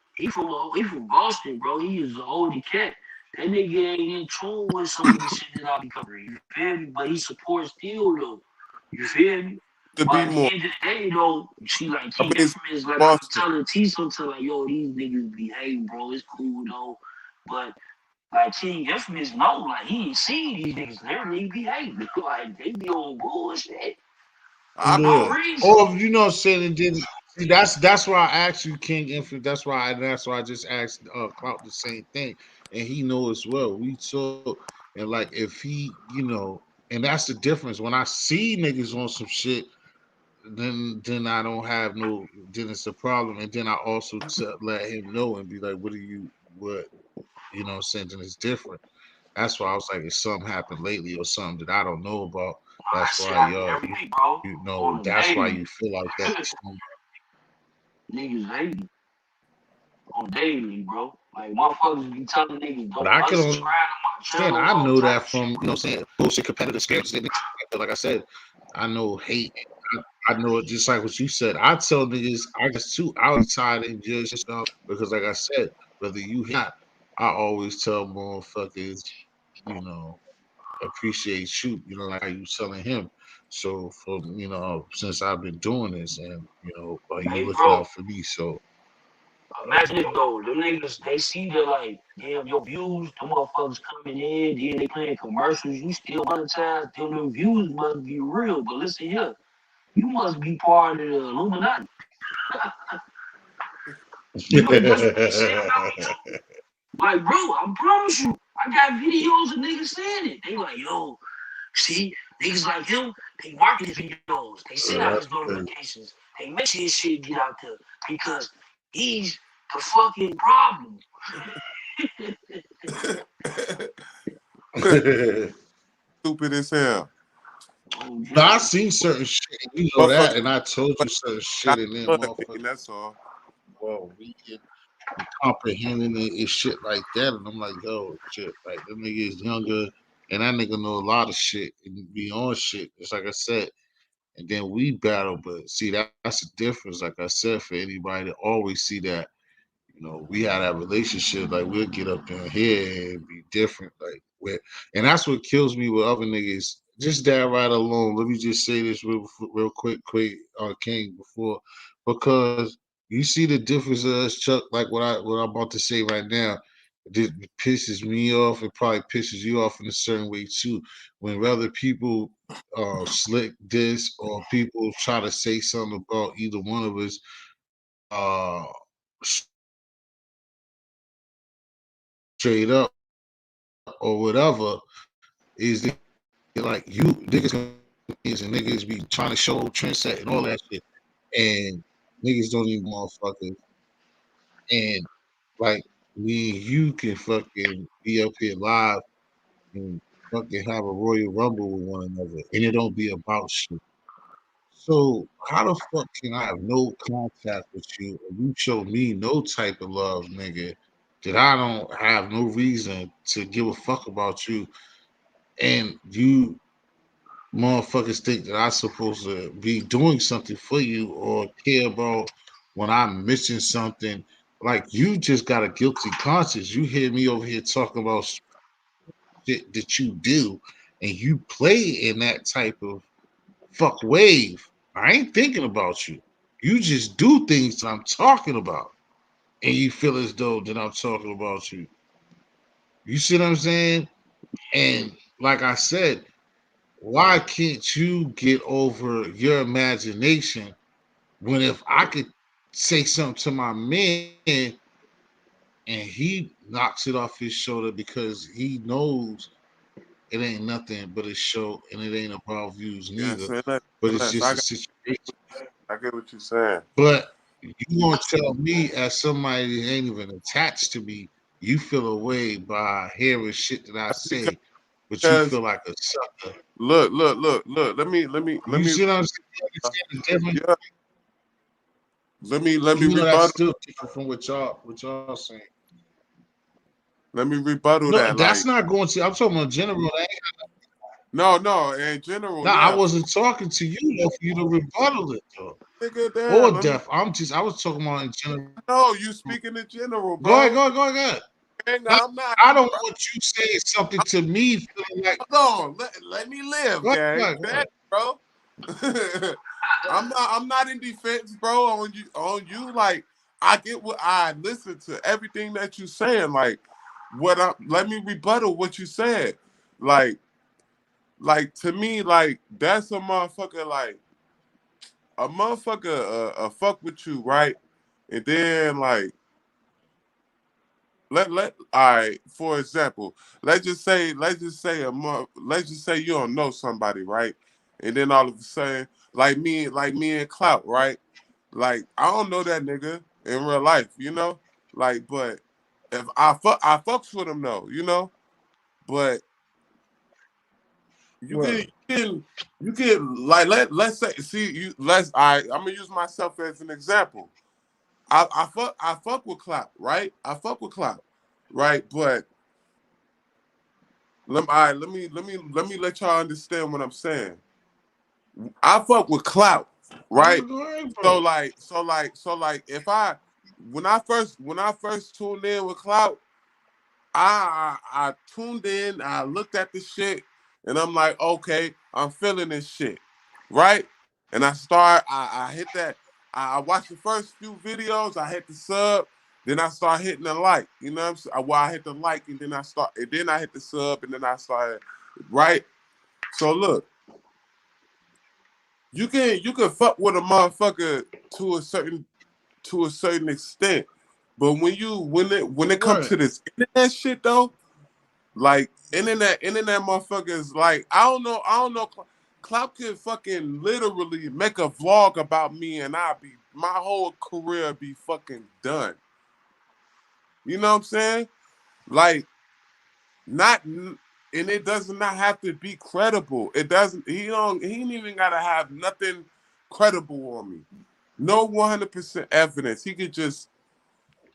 Boston, bro. He is an oldie cat. That nigga ain't in tune with some of the shit that I be covering. You feel me? But he supports still though. You feel me? To But be at the more. end of the day though, she like I King mean, it's Infamous, like I be Boston. telling T sometimes like, yo, these niggas be hating, bro. It's cool though. But Like King Infamous know, like he ain't see these niggas literally be hating. Like they be on bullshit for I no Yeah. reason. Or you know what I'm saying, and then see, that's why I asked you, King Infant. That's why I just asked Clout the same thing. And he knows as well. We saw and like if he, and that's the difference. When I see niggas on some shit, then I don't have no then it's a problem. And then I also let him know and be like, what what what saying, then it's different. That's why I was like, if something happened lately or something that I don't know about, That that's shit why happen y'all, every week, bro. On the that's why you daily. feel like that. Niggas hating on daily, bro. Like motherfuckers be telling niggas But don't I can unsubscribe understand. to my I channel, know all that type of from, shit. saying bullshit competitive scripts. Like I said, I know hate. I know it just like what you said. I tell niggas, I guess too, outside and just because, like I said, whether you hate or not, I always tell motherfuckers, you know, appreciate you, like how you telling him. So for since I've been doing this, and are you Hey, looking bro, out for me? So imagine this though. Them niggas, they see the like, damn, your views, them motherfuckers coming in, then they playing commercials. You still monetize. Them views must be real. But listen here, you must be part of the Illuminati. You know, that's what they say about me too. Like, bro, I promise you, I got videos of niggas saying it. They like, yo, see, niggas like him, they market his videos. They send out his that's crazy. notifications. They make sure his shit get out there because he's the fucking problem. stupid as hell. Oh, No, I Jesus. seen certain shit, and you know that, Motherfucker, and I told you but certain not shit, and then blood mean, motherfuckers that's all. well reading and comprehending it and shit like that, and I'm like, yo, shit, like that nigga is younger, and that nigga know a lot of shit and be on shit. Just like I said, and then we battle, but see that's the difference. Like I said, for anybody to always see that, we had that relationship. Like we'll get up in here and be different. Like and that's what kills me with other niggas. Just that right alone. Let me just say this real quick, King, before because you see the difference of us, Chuck. Like what I'm about to say right now. It pisses me off. It probably pisses you off in a certain way too. When rather people slick this or people try to say something about either one of us, uh straight up or whatever, is they like you niggas and niggas be trying to show trendset and all that shit, and niggas don't even motherfuckers, and like me and you can fucking be up here live and fucking have a Royal Rumble with one another, and it don't be about shit. So how the fuck can I have no contact with you and you show me no type of love, nigga, that I don't have no reason to give a fuck about you, and you motherfuckers think that I supposed to be doing something for you or care about when I'm missing something. Like you just got a guilty conscience. You hear me over here talking about shit that you do, and you play in that type of fuck wave. I ain't thinking about you. You just do things that I'm talking about, and you feel as though that I'm talking about you. You see what I'm saying? Yeah. And like I said, why can't you get over your imagination when if I could say something to my man and he knocks it off his shoulder because he knows it ain't nothing but a show and it ain't about views Yeah, neither, say less, but say it's less. just a situation. I get what you're saying. But you gonna tell me as somebody that ain't even attached to me, you feel a way by hearing shit that I That's say, but you because feel like a sucker. look. Let You me see what I'm saying? You see the difference? yeah. Let me That's rebuttal. still different from what y'all saying. Let me rebuttal No, that. that's Like, not going to. I'm talking about general. no. In general, No, I yeah. wasn't talking to you though for you to rebuttal it though. Nigga, Or damn. deaf. I was talking about in general. No, you speaking in general, Go ahead, bro. go ahead, go ahead, go ahead. Hang No, on, I'm not, I don't bro. want you saying something to me feeling like Hold on. Let me live, go ahead, go gang. ahead, go Damn, ahead. bro. I'm not in defense, bro, on you. Like, I get what I listen to everything that you saying. Like, let me rebuttal what you said. Like, to me, like that's a motherfucker. Like a motherfucker, fuck with you, right? And then like all right. For example, let's just say you don't know somebody, right? And then all of a sudden, like me and Clout, right? Like I don't know that nigga in real life, you know. Like, but if I fucks with him though, you know. But you can Right. you can you can like let's say see you let's I'm gonna use myself as an example. I fuck with Clout, right? I fuck with Clout, right? But let me let y'all understand what I'm saying. I fuck with Clout, right? No, go ahead, So bro. like if I when I first tuned in with Clout, I tuned in, I looked at the shit, and I'm like, okay, I'm feeling this shit, right? And I hit that, I watched the first few videos, I hit the sub, then I start hitting the like, you know what I'm saying? Well, I hit the like, and then I hit the sub, and then I started, right? So look, you can fuck with a motherfucker to a certain extent, but when it comes Right. to this internet shit though. Like internet motherfuckers. Like I don't know. Clout could fucking literally make a vlog about me, and my whole career be fucking done. You know what I'm saying? Like not, and it does not have to be credible. It doesn't. He ain't even gotta have nothing credible on me. No 100% evidence. He could just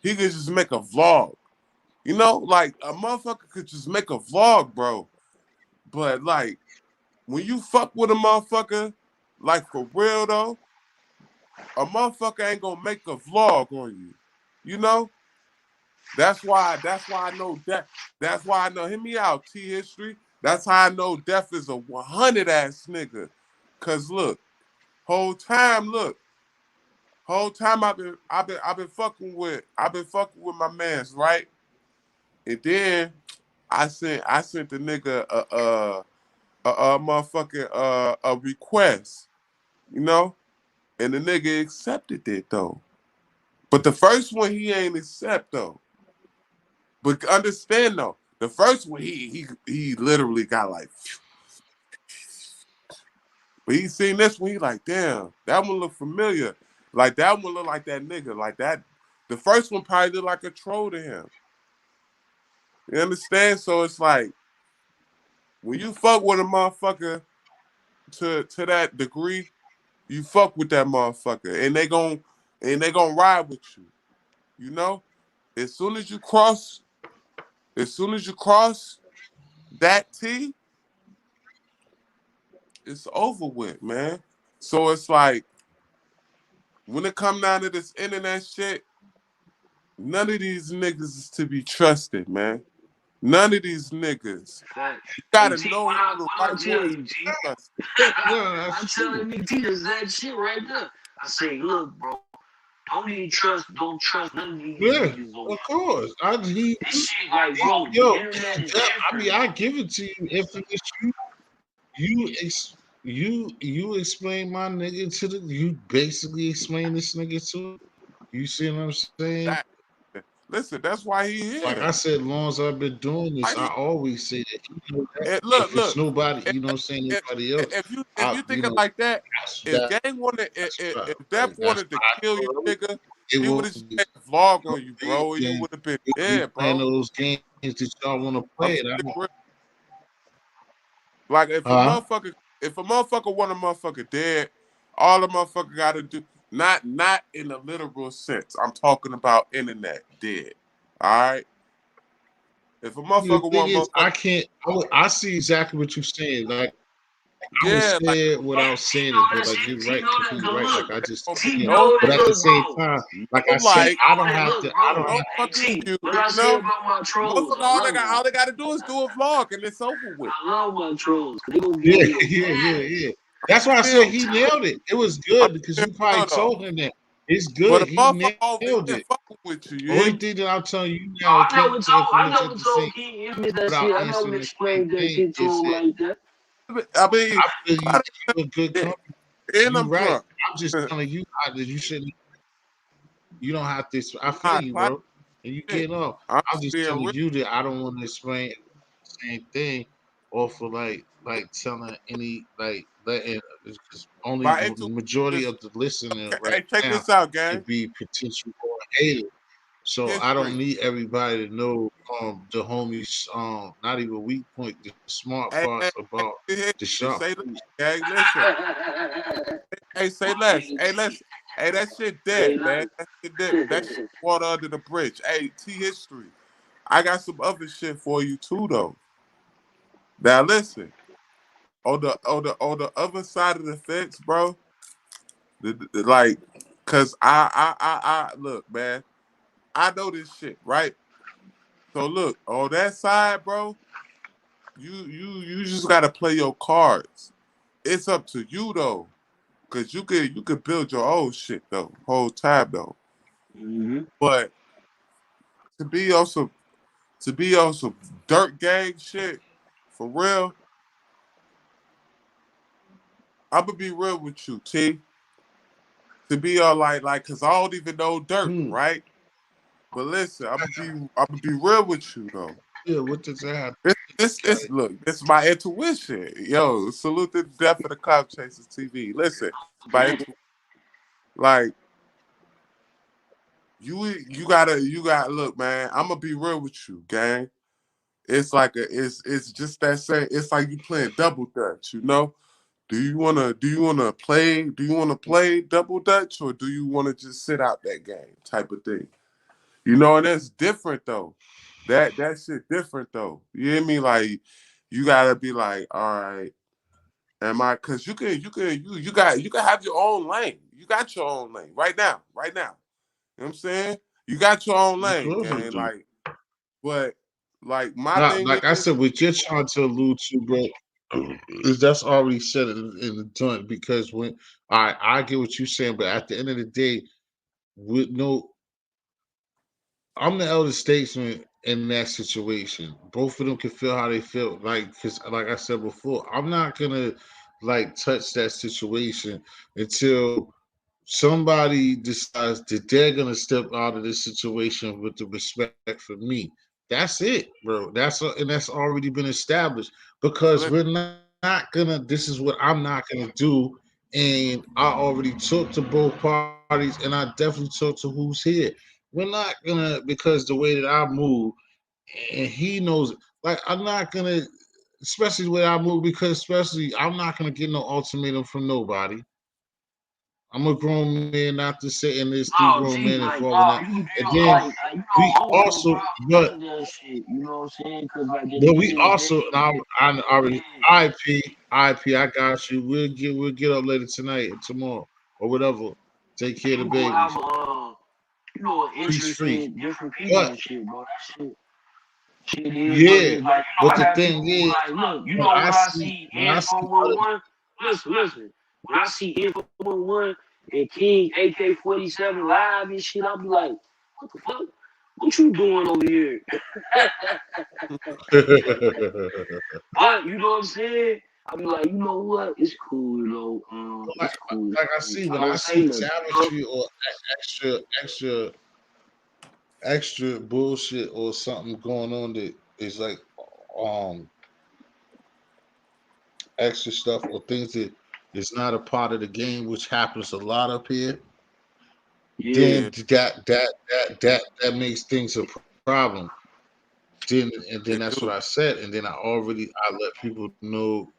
make a vlog. You know, like a motherfucker could just make a vlog, bro. But like when you fuck with a motherfucker, like for real though, a motherfucker ain't gonna make a vlog on you. You know? That's why I know that that's why I know hear me out, T history. That's how I know Def is a 100 ass nigga. Cause look, whole time I've been fucking with my mans, right? And then I sent the nigga a motherfucking a request, you know? And the nigga accepted it though. But the first one he ain't accept though. But understand though, the first one he literally got like, but he seen this one, he like, damn, that one look familiar. Like that one look like that nigga. Like that the first one probably looked like a troll to him. You understand? So it's like when you fuck with a motherfucker to that degree, you fuck with that motherfucker. And they gon' ride with you. You know? As soon as you cross As soon as you cross that T, it's over with, man. So it's like when it come down to this internet shit, none of these niggas is to be trusted, man. None of these niggas. Facts. You Hey gotta T, know who the what I right tell ones you, to G? trust. Yeah, I that's tell that true. nigga T is that shit right there. I say, look, bro, don't trust none of these Yeah, niggas on of course. this shit. Like, bro, the Yo, internet is I different, mean, I bro. give it to you. Infamous, you explain my nigga to the. You basically explain this nigga to. You see what I'm saying? That. Listen, that's why he Like I here. said, long as I've been doing this, Why I he, always say that. You know, that look, if it's look. nobody, If, you know, what I'm saying if, nobody else, if I, you you think it know, like that, if that Gang wanted, that's right. if Def That's wanted to how I kill you, feel. nigga, It he would will have just be. made a vlog No, on you, bro, and you then would have been we'll be dead, playing bro. those games that y'all want to I'm play. sick with like Huh? if a motherfucker want a motherfucker dead, all the motherfucker gotta do not in the literal sense. I'm talking about internet dead. All right. If a The motherfucker thing want a is, motherfucker, I see exactly what you're saying. Like I would yeah, like say it Yeah, without T saying know it, but that like shit. you're T right, know that. completely Cause right. Like look, I just gonna be T can't. know But that. at the Look, same bro. time, like no I said, like, T know that. Look, I bro. don't no have to. fucking T, feud, what I you say know? about my trolls, Motherfucker, I love them. all they gotta do is do a vlog and it's over with. I love my trolls. Cause they gonna get Yeah, on your yeah, yeah, ass. yeah. That's why I said Still, he I'm telling nailed it. It was I'm good because still you probably real though. told him that. It's But good. a He motherfucker nailed over it. here fucking with you, you Only hear me? thing that I'm telling you No, now, I King, never if told we I was never at the same told King Image that without shit. I never answering the same explained that thing, shit to is him it? like that. I mean, I feel I you a good done- company. and You I'm right. drunk. I'm just telling you that you shouldn't. You don't have to. I I'm feel not you, clapping bro. And you shit. get off. I'm I'm just just being telling real. you that I don't want to explain the same thing, or for like telling any like letting because only My the intuition majority is, of the listener right hey, check now this out, could gang. be potential or haters. So I don't History. need everybody to know the homies not even weak point, the smart Hey, parts hey, about hey, the history. sharp Say less, food. gang. Listen. Hey, say less. Hey, listen. Hey, that shit Say dead, man. nothing. That shit dead. That shit water under the bridge. Hey, T history. I got some other shit for you too, though. Now listen. On the other side of the fence, bro. Like, cause I look, man. I know this shit, right? So look, on that side, bro, you just gotta play your cards. It's up to you though, cause you could build your own shit though, whole time though. Mm-hmm. But to be on some to be on some dirt gang shit, for real, I'm gonna be real with you, T. To be all like, cause I don't even know dirt, Hmm. right? But listen, I'm gonna be real with you though. Yeah, what does that have? This look, this is my intuition. Yo, salute to the death of the cop chasers TV. Listen, my like you gotta look, man. I'm gonna be real with you, gang. It's just that same. It's like you playing double dutch, you know. Do you wanna play double dutch, or do you wanna just sit out that game type of thing? You know, and that's different though. That shit different though. You hear me? Like you gotta be like, all right, am I? Because you can have your own lane. You got your own lane right now, right now. You know what I'm saying? You got your own Of lane, course I gang. do. But my Now, thing like I is, said, what you're trying to allude to, bro, is that's already said in the joint. Because when I get what you're saying, but at the end of the day, with no, I'm the elder statesman in that situation. Both of them can feel how they feel. Like, because like I said before, I'm not gonna like touch that situation until somebody decides that they're gonna step out of this situation with the respect for me. That's it, bro. And that's already been established because li- we're not gonna. This is what I'm not gonna do, and I already talked to both parties, and I definitely talked to who's here. We're not gonna because the way that I move, and he knows it. Like I'm not gonna, especially the way I move, because especially I'm not gonna get no ultimatum from nobody. I'm a grown man, not to say, and there's three Oh, grown men gee, like, involved in dog, that. you And feel then you know, we I don't got no also, problem but with that shit. You know what I'm saying? Because like at but the we end of the also, day, and I already yeah, IP, I got you. We'll get up later tonight or tomorrow or whatever. Take care of the you gonna have babies. an Peace interest free. in different people But and shit, bro. That shit is what it yeah, is. Like, but I the got thing people who is, like, look, when I when I see see when I see Info other 11, listen. When I see Info 11 and King AK-47 live and shit, I'll be like, what the fuck? What you doing over here? But you know what I'm saying? I be like, you know what? It's cool, like, it's cool, like I see I when I don't say see nothing, savagery or extra bullshit or something going on that is like um extra stuff or things that is not a part of the game, which happens a lot up here, Yeah. yeah, then that makes things a problem. Then that's what it I do. said, and then I let people know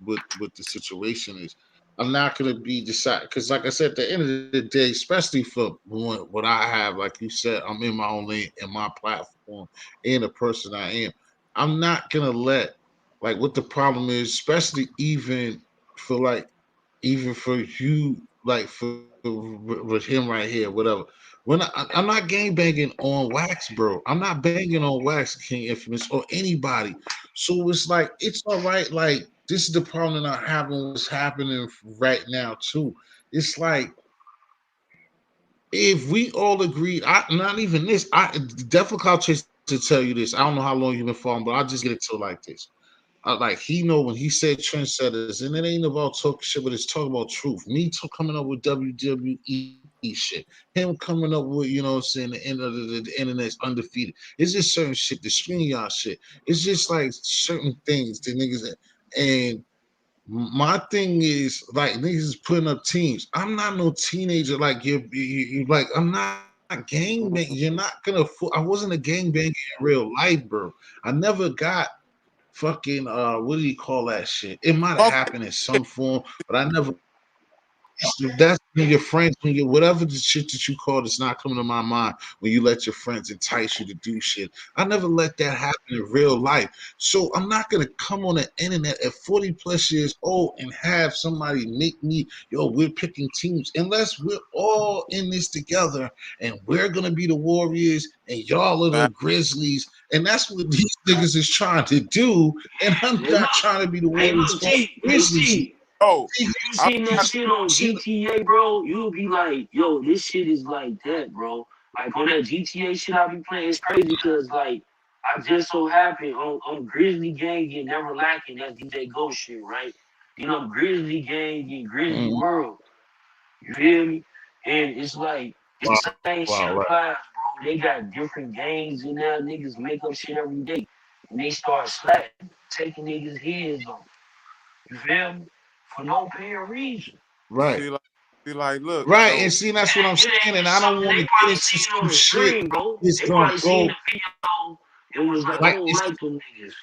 what the situation is. I'm not gonna be decided because, like I said, at the end of the day, especially for what I have, like you said, I'm in my own lane and my platform and the person I am. I'm not gonna let like what the problem is, especially for like even for you, like with him right here, whatever. I'm not gang banging on wax, bro. I'm not banging on wax, King Infamous, or anybody. So it's like it's all right. Like this is the problem that I'm having. What's happening right now too? It's like if we all agreed, I not even this, I definitely Chase to tell you this. I don't know how long you've been following, but I'll just get it to like this. Like he know when he said trendsetters, and it ain't about talking shit, but it's talking about truth. Coming up with WWE shit, him coming up with saying the end of the internet's undefeated. It's just certain shit, the stream y'all shit. It's just like certain things the niggas and my thing is like niggas is putting up teams. I'm not no teenager like you like I'm not gang bang. You're not gonna. I wasn't a gang banger in real life, bro. I never got fucking what do you call that shit? It might have Fuck happened in some form, but I never that's when your friends, when you whatever the shit that you call it's not coming to my mind when you let your friends entice you to do shit. I never let that happen in real life. So I'm not gonna come on the internet at 40 plus years old and have somebody make me, we're picking teams unless we're all in this together and we're gonna be the Warriors and y'all are the that. Grizzlies. And that's what these niggas is trying to do. And I'm Hey, not look, trying to be the hey, Warriors look, or T, the hey, Grizzlies. T. Oh, You I'm seen that not, shit on GTA, bro? You'll be like, yo, this shit is like that, bro. Like on that GTA shit I be playing, it's crazy because like I just so happen on Grizzly Gang and Never Lacking, that DJ Ghost shit, right? You know, Grizzly Gang and Grizzly Mm, World. You feel me? And it's like it's the wow, same shit wow, right. applies, bro. They got different gangs in there. Niggas make up shit every day. And they start slacking, taking niggas' heads off. You feel me? For no apparent reason. Right. see like look Right, and though. see that's what I'm It saying, ain't and it's I don't something want they to get probably into seen some on the shit screen, bro. that's They gonna probably seen go the video and was like, I like don't it's like them niggas.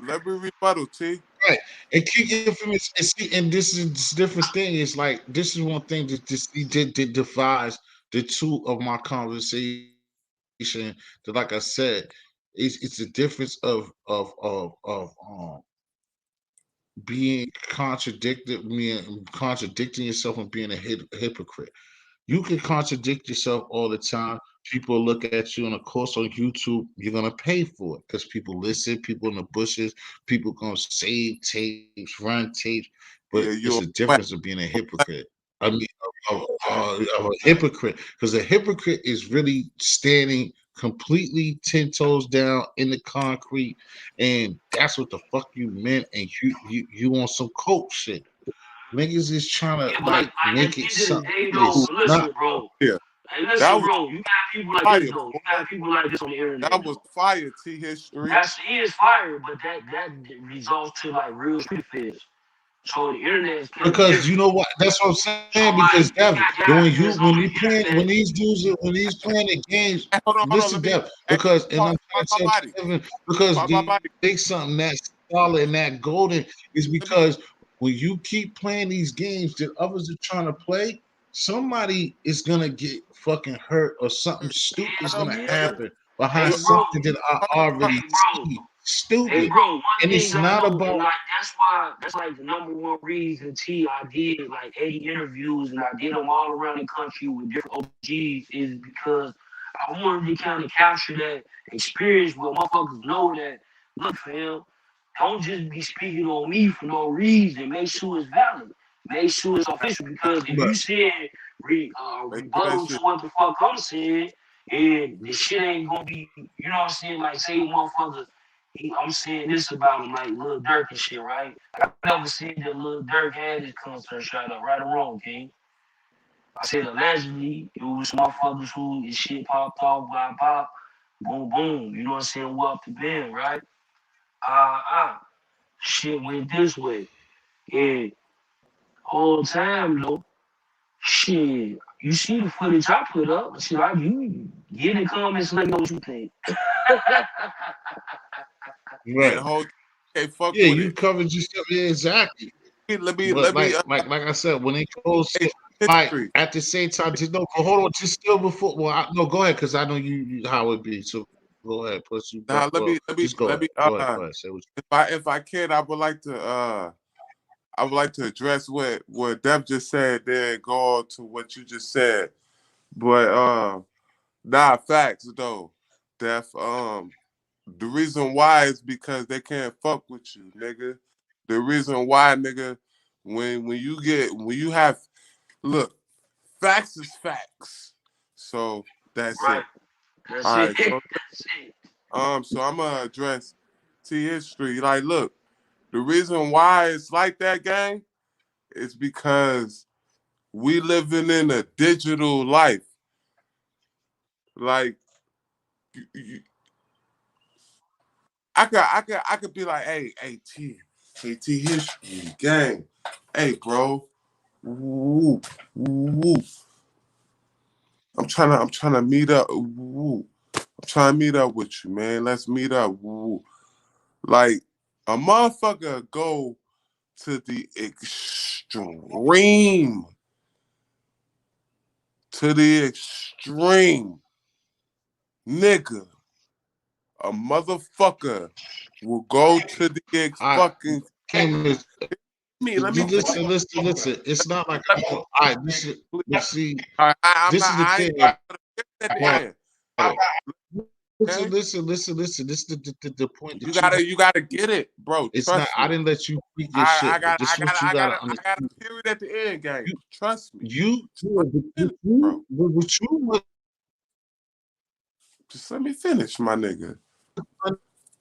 Let me rebuttal, T. right. And keep infamous and see, and this different thing is like this is one thing that divides the two of my conversation. That like I said, it's a difference of being contradicting yourself and being a hypocrite. You can contradict yourself all the time. People look at you, and of course, on YouTube, you're gonna pay for it because people listen. People in the bushes, people gonna save tapes, run tapes. But Yeah, it's a you difference whack. of being a hypocrite. I mean, of a hypocrite, because a hypocrite is really standing completely 10 toes down in the concrete, and that's what the fuck you meant. And you on some coke shit. Niggas is trying to Yeah, but like like at make the it end of the something day though, Ooh, it's but not. listen, bro. yeah, Hey, that listen, was bro. You got people like this fire, though. You boy. got people like this on the internet That was though. fire, T history. That's he is fire, but that results to like real street affairs. So the internet is kind of Because you different. know what? That's what I'm saying. So Because like Devin, you got then guys that's on the when internet. these dudes when these playing the games, Hey, hold on. listen, Let me Devin. hey, Because and I'm part trying to my tell body. Devin because Part my they body. think something that solid and that golden is Let me because when you keep playing these games that others are trying to play, somebody is gonna get fucking hurt or something stupid I is know, gonna Yeah. happen behind Hey, look, bro. something that I already Hey, bro. see. Hey, Stupid. bro. One And thing it's I not know, and about like that's why that's like the number one reason T I did like 80 interviews and I did them all around the country with different OGs is because I wanted to kind of capture that experience where motherfuckers know that look, fam, don't just be speaking on me for no reason. Make sure it's valid. Make sure it's official because if right. you said make sure that rebuttal to shit. what the fuck I'm saying, and the shit ain't gonna be, you know what I'm saying? Like, say motherfucker, I'm saying this about him, like Lil Durk and shit, right? I never seen that Lil Durk had his concert shot up, right or wrong, King. I said allegedly it was motherfuckers who his shit popped off, by pop, boom, boom. You know what I'm saying? Walk the bend, right? Shit went this way. And whole time though, shit, you see the footage I put up. Shit, you get in the comments, let me know what you think. And Right. the whole can't fuck Yeah, with you it. covered yourself. Yeah, exactly. But Let me like I said, when it goes hey, to like history. at the same time, just no. But hold on, just still before. Well, no, go ahead, because I know how it be. So go ahead, plus you. But Now well, just go let ahead. me Go ahead. Go ahead. Say what if I can, I would like to address what Dev just said there and go on to what you just said. But nah, facts though. Def the reason why is because they can't fuck with you, nigga. The reason why, nigga, when you have look, Facts is facts. So that's Right. it. That's All it. right. So That's it. so I'm gonna address T history. Like, look, the reason why it's like that, gang, is because we living in a digital life. Like, you, I could be like, hey T history, gang, hey bro, woo, woo. I'm trying to meet up. Woo. I'm trying to meet up with you, man. Let's meet up. Woo. Like a motherfucker go to the extreme, to the extreme, nigga. A motherfucker will go to the ex I fucking came as me. Let you me finish. listen. It's not like I'm all right. This is but see, I'm this not. is the I thing ain't gonna get at the about end. it. Okay, Listen. This is the point you that you. gotta you gotta get it, bro. It's not. Trust I me. didn't let you speak your I shit, I but got this I is got what you I got gotta I got understand. a period at the end, gang. You, Trust me. yeah, Just let me finish, bro. what you must Just let me finish, my nigga.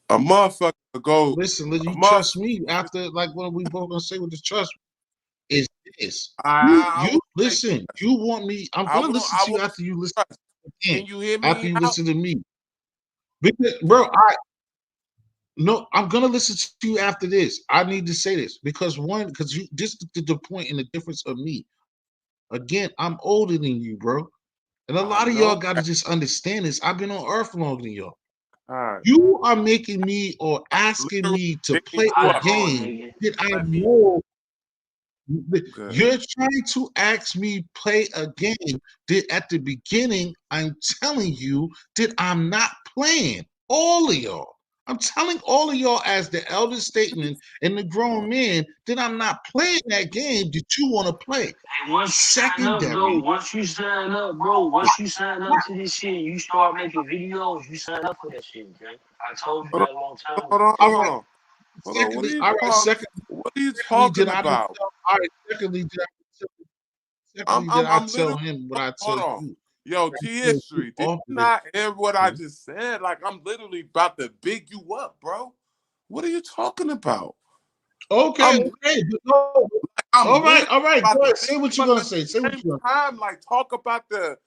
A motherfucker go. listen. A You trust motherfucker. me after like what we both gonna say with the trust is this. I You won't say listen. You want me? I'm I gonna won't listen I to you won't after say you listen trust. again. Can you hear After me you out? listen to me, because bro, I no, I'm gonna listen to you after this. I need to say this because one, because you this is the point and the difference of me. Again, I'm older than you, bro. And a I lot of y'all know gotta that. just understand this. I've been on earth longer than y'all. All right. You are making me or I'm asking literally me to digging play you a How you up. going, game nigga? that I Let me. know. Good. You're trying to ask me play a game that at the beginning I'm telling you that I'm not playing. All of y'all. I'm telling all of y'all as the elder statement and the grown man that I'm not playing that game that you want to play. Hey, once you sign up, though, Secondary. once you sign up to this shit, you start making videos, you sign up for that shit, man. I told you Hold on. that a long time Hold ago. on. All Hold right. on. Hold on. Secondly, all right. What are you Secondly, talking did I not about? tell? All right. Secondly, did I I'm tell literally. him what I Hold tell on. you? Yo, I T told you history. Did off you of it. not hear what I just said? Like I'm literally about to big you up, bro. What are you talking about? Okay, I'm okay, but no. I'm literally All right. about Go to ahead. big Say what you you're up gonna at say. Say the what same you're gonna. time. Like talk about the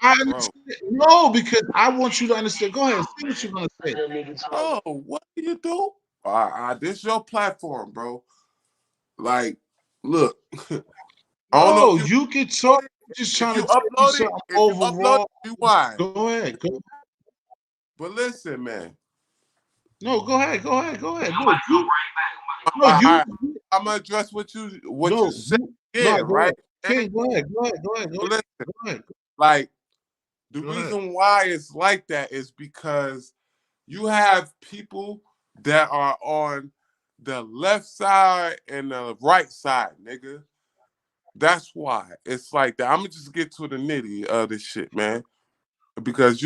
I bro. understand. No, because I want you to understand. Go ahead. Talk, Say what man. you're gonna Let say. that nigga talk. Oh, what do you do? This your platform, bro. Like, look, I don't know if No, you you can talk. upload it. I'm just If trying you to tell you upload it, something if you upload overall. it, rewind. Go ahead. Go. But listen, man. No, go ahead. Go ahead. Go ahead. I'm about to come right back. No, you. I'm gonna address what you No, said no. again, Go right? ahead. King, go ahead. Go ahead. Go ahead. Go So ahead. listen, Go ahead. like the Go ahead. reason why it's like that is because you have people that are on the left side and the right side, nigga. That's why it's like that. I'm gonna just get to the nitty of this shit, man. Because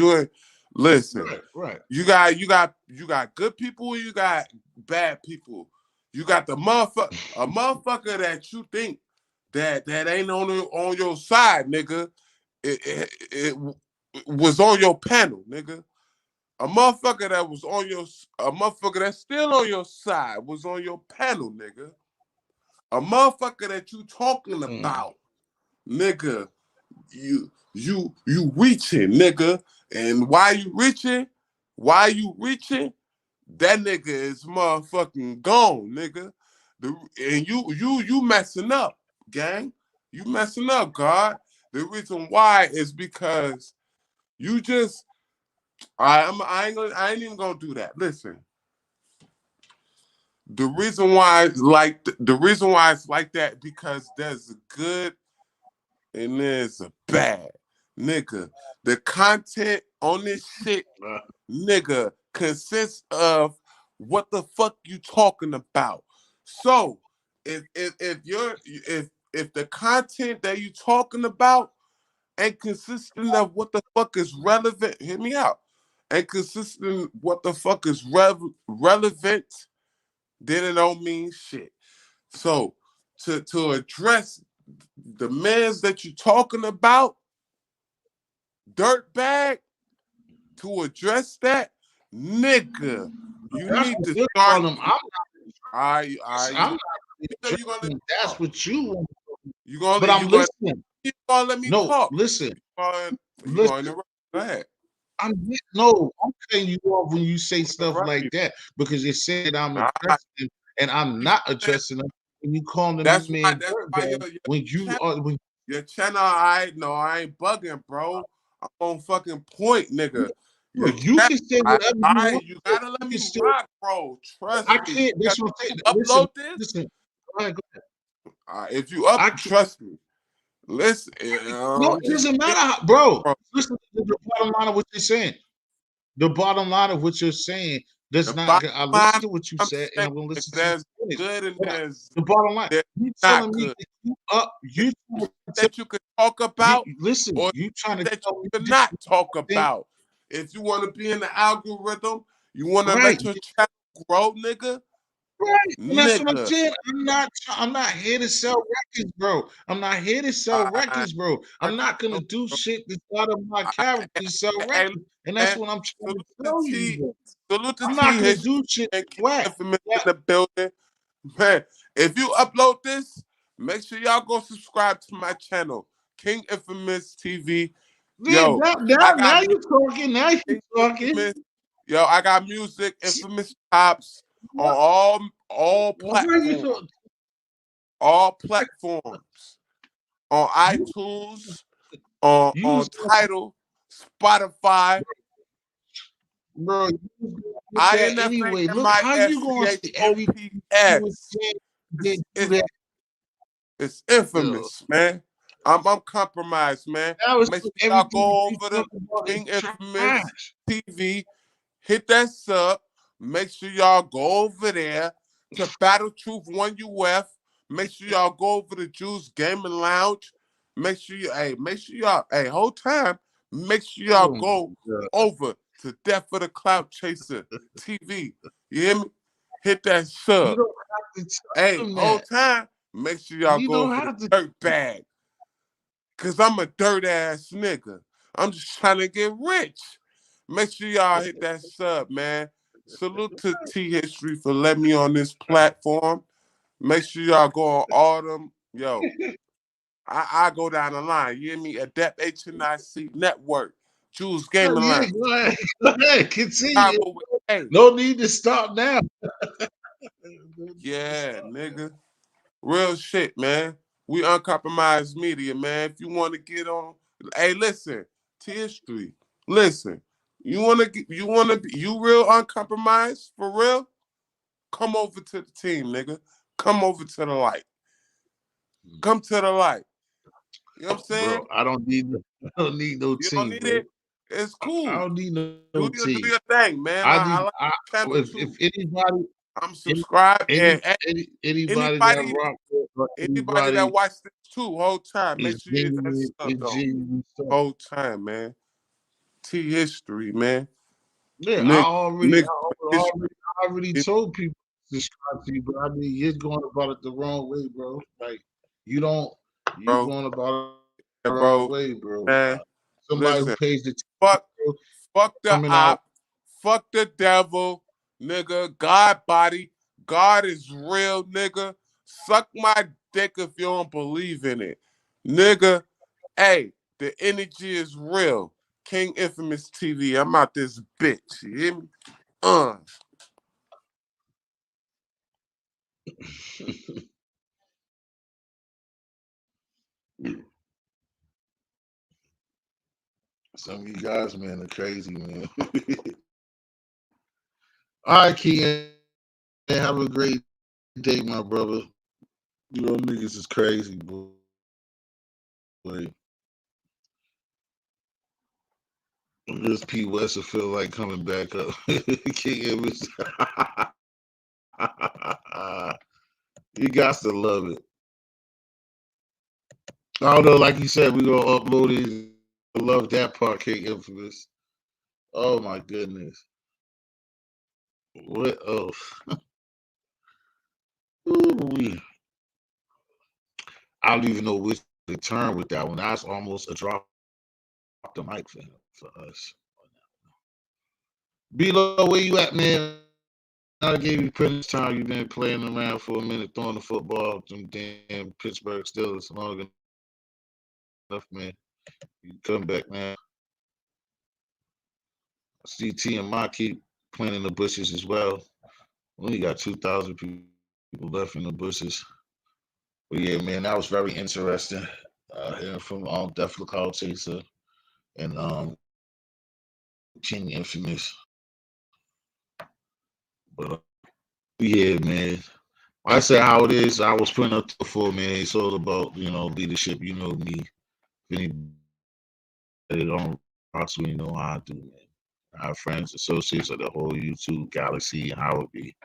listen, Right. Right. you got good people, you got bad people. You got a motherfucker that you think that ain't on your side, nigga. It was on your panel, nigga. A motherfucker that was on your a motherfucker that's still on your side was on your panel, nigga. A motherfucker that you talking Mm. about, nigga. You reaching, nigga. And why you reaching? Why you reaching? That nigga is motherfucking gone, nigga. And you messing up, gang. You messing up, God. The reason why is because you just I ain't even gonna do that. Listen, the reason why it's like that because there's a good and there's a bad, nigga. The content on this shit, nigga, consists of what the fuck you talking about. So if the content that you talking about ain't consistent of what the fuck is relevant, hear me out. Ain't consistent what the fuck is relevant, then it don't mean shit. So to address the mans that you talking about, dirtbag, to address that, nigga, you That's need what to you're start. calling them. I'm not You know you gonna let addressing. me That's talk. what you want. You gonna But I'm listening. you gonna let me No, talk. listen, Gonna, you gonna listen. interrupt? Go ahead. I'm cutting you off when you say stuff Interrupt me. like that because you're saying I'm Nah, addressing them and I'm you not said addressing them. When you call the that's why. man That's why dirtbag, when you channel, are when your channel. I no, I ain't bugging, bro. I'm on fucking point, nigga. Your look, you channel. can say whatever you want. You To say. gotta let You me can say rock, bro. I Trust me. can't. Because That's what I'm if you saying. Listen, upload this, listen. Go ahead, go ahead. if you up, I can't. trust me. Listen, No, it just doesn't yeah, matter, bro. bro. Listen to the bottom line of what you're saying. The bottom line of what you're saying does The not. bottom I listen line, to what you I'm said, and saying I'm gonna is listen to you there's finish. good and But there's the bottom line, there's you not telling me good. that you up, you trying to tell That you can talk about, listen, or you trying to that tell me you this cannot talk thing, about. If you want to be in the algorithm, you want to right? let your channel grow, nigga. Right, and that's what I'm Nigga, saying. I'm not here to sell records, bro. I'm not here to sell I, records, bro. I I'm not gonna know, do bro. shit that's out of my character to sell Hey, records, and that's man, what I'm trying to salute to tell you, T, bro. salute to I'm T not gonna history do shit and King whack. Infamous in Whack. the building. Man, if you upload this, make sure y'all go subscribe to my channel, King Infamous TV. Yeah, Yo, I got now you're talking. Now you're music, talking. Infamous. Yo, I got music, Infamous Tops on all Why are you platforms, so? all platforms, on You, iTunes, you on was Tidal, Spotify, bro. You was gonna get that anyway. Look, how you gonna say everything you was INFAMISCHOPS. saying you It's, didn't do it's, that? it's Yo, infamous, man. I'm compromised, man. now it's Make sure y'all everything go you over talk to about is King Infamous trash. TV, hit that sub. Make sure y'all go over there to Battle Truth 1UF. Make sure y'all go over to Juice Gaming Lounge. Make sure y'all, whole time, make sure y'all Oh my go god. over to Death for the Clout Chaser TV. You hear me? Hit that You sub. don't have to tell them Whole that. time, make sure y'all You go don't over to have to. Dirt Bag. Cause I'm a dirt ass nigga. I'm just trying to get rich. Make sure y'all hit that sub, man. Salute to T History for letting me on this platform. Make sure y'all go on all them. Yo, I go down the line. You hear me? Adept HNIC Network. Jules Oh, Gaming yeah, Line. go ahead. Go ahead. Continue. Combo with A. No need to stop now. Yeah, nigga. Real shit, man. We uncompromised media, man. If you want to get on, hey, listen, T History. Listen, you real uncompromised for real? Come over to the team, nigga. Come over to the light. Come to the light. You know what I'm saying? Bro, I don't need no You don't team, need bro. it. It's I cool. don't need no Do team. your thing, man. I I just like I the channel if too. anybody I'm subscribed and anybody that anybody rock with or anybody that anybody watched this too whole time. Make is sure you hit that genuine sub is though. genuine stuff. Whole time, man. T History, man. Yeah, Nigga, nigga, history, I already told people to subscribe to you, but I mean you're going about it the wrong way, bro. Like you don't you bro. going about it Yeah, the wrong bro. way, bro. Man, Somebody who listen. pays the Fuck, bro, fuck the coming out. op. Fuck the devil, nigga. God body. God is real, nigga. Suck my dick if you don't believe in it. Nigga, hey, the energy is real. King Infamous TV. I'm out this bitch. You hear me? Uh. Some of you guys, man, are crazy, man. All right, Kean, have a great day, my brother. You know, niggas is crazy, boy. This P. West will feel like coming back up. King Evans. You got to love it. Although, like you said, we're gonna upload it. I love that part, King Infamous. Oh my goodness. What else? Ooh, I don't even know which way to turn with that one. That's almost a drop the mic for us. Below, where you at, man? I gave you plenty of time. You've been playing around for a minute, throwing the football. Them damn Pittsburgh Steelers long enough, man. You can come back now. CT and Ma keep planting the bushes as well. We only got 2,000 people left in the bushes. But yeah, man, that was very interesting. Hearing from Death Call Chaser and King Infamous. But yeah, man. I say how it is. I was putting up to the full, man. It's all about, leadership. You know me. If anybody that don't possibly know how I do, man. I have friends, associates of the whole YouTube galaxy and how it be.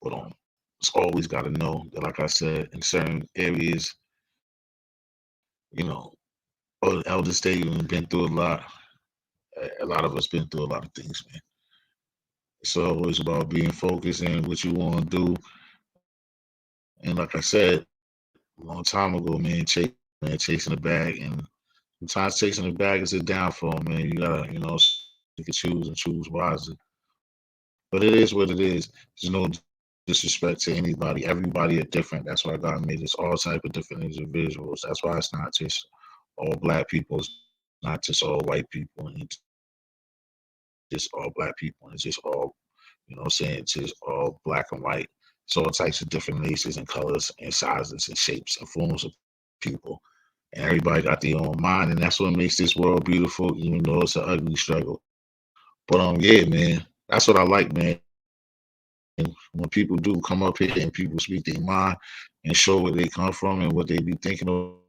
But it's always got to know that, like I said, in certain areas, you know, all the elder statesmen been through a lot. A lot of us been through a lot of things, man. It's always about being focused and what you want to do. And like I said, a long time ago, man, chasing the bag, and sometimes chasing the bag is a downfall, man. You gotta, so you can choose and choose wisely. But it is what it is. There's no disrespect to anybody. Everybody are different. That's why God made us all type of different individuals. That's why it's not just all black people. It's not just all white people. And just all black people. And it's just all, saying, just all black and white. It's all types of different races and colors and sizes and shapes and forms of people. And everybody got their own mind, and that's what makes this world beautiful, even though it's an ugly struggle. But yeah, man, that's what I like, man. When people do come up here and people speak their mind and show where they come from and what they be thinking about,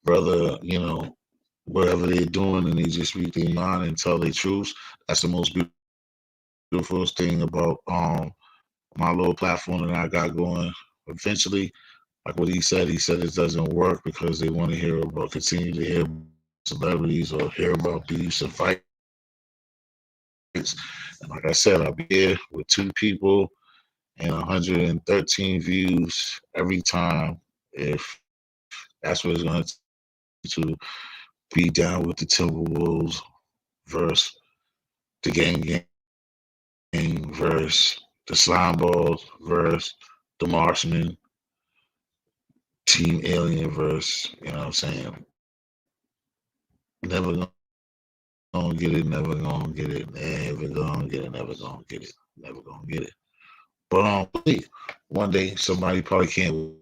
brother, wherever they're doing, and they just speak their mind and tell their truths. That's the most beautiful thing about my little platform that I got going. Eventually, like what he said it doesn't work because they want to hear about, continue to hear about celebrities or hear about beefs and fights. And like I said, I'll be here with two people and 113 views every time if that's what it's going to be down with the Timberwolves versus the Gang Gang versus the Slime Balls versus the Marksman Team Alien versus, never gonna get it, never gonna get it, never gonna get it, never gonna get it, never gonna get it. But we'll see. One day somebody probably can't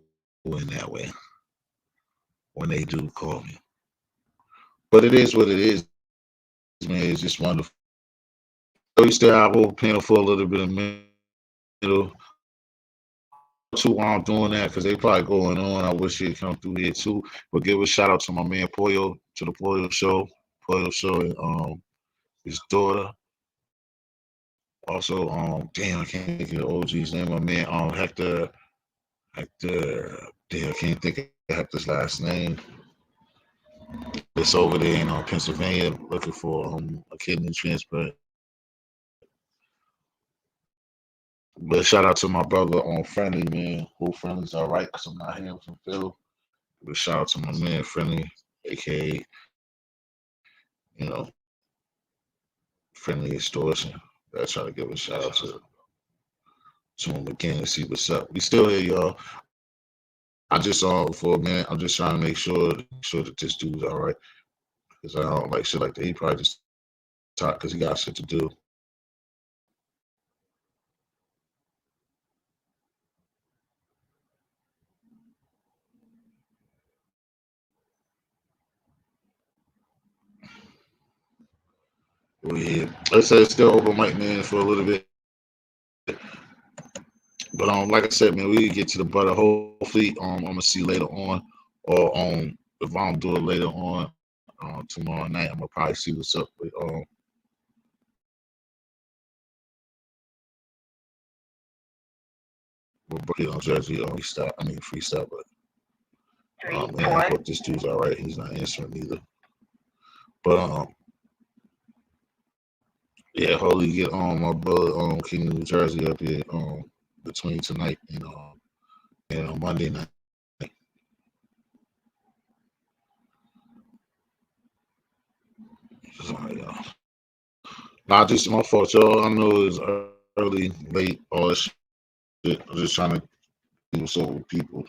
win that way when they do call me. But it is what it is, man. It's just wonderful. So we still have a whole panel for a little bit of middle. I don't know too why I'm doing that because they probably going on. I wish he'd come through here too. But give a shout out to my man Pollo, to the Pollo Show, Pollo Show, and his daughter. Also, damn, I can't think of the OG's name. My man, Hector. Damn, I can't think of Hector's last name. It's over there in Pennsylvania looking for a kidney transplant. But shout out to my brother on Friendly, man. Who Friendly's all right because I'm not here from Phil. But shout out to my man Friendly, aka, Friendly Extortion. I try to give a shout out to him again and see what's up. We still here, y'all. I just saw him for a minute. I'm just trying to make sure that this dude's all right. Because I don't like shit like that. He probably just talk because he got shit to do. Well, yeah. Like I said, it's still open mic, man, for a little bit. But like I said, man, we get to the butter. Hopefully, I'm gonna see later on, or if I don't do it later on tomorrow night, I'm gonna probably see what's up with with Brooklyn on Jersey freestyle. But man, I hope this dude's all right. He's not answering either. But yeah, holy get on my brother King of New Jersey up here between tonight and on Monday night. Sorry, y'all. Nah, just my fault, y'all. I know it's early, late, all that shit. I'm just trying to keep what's up with people.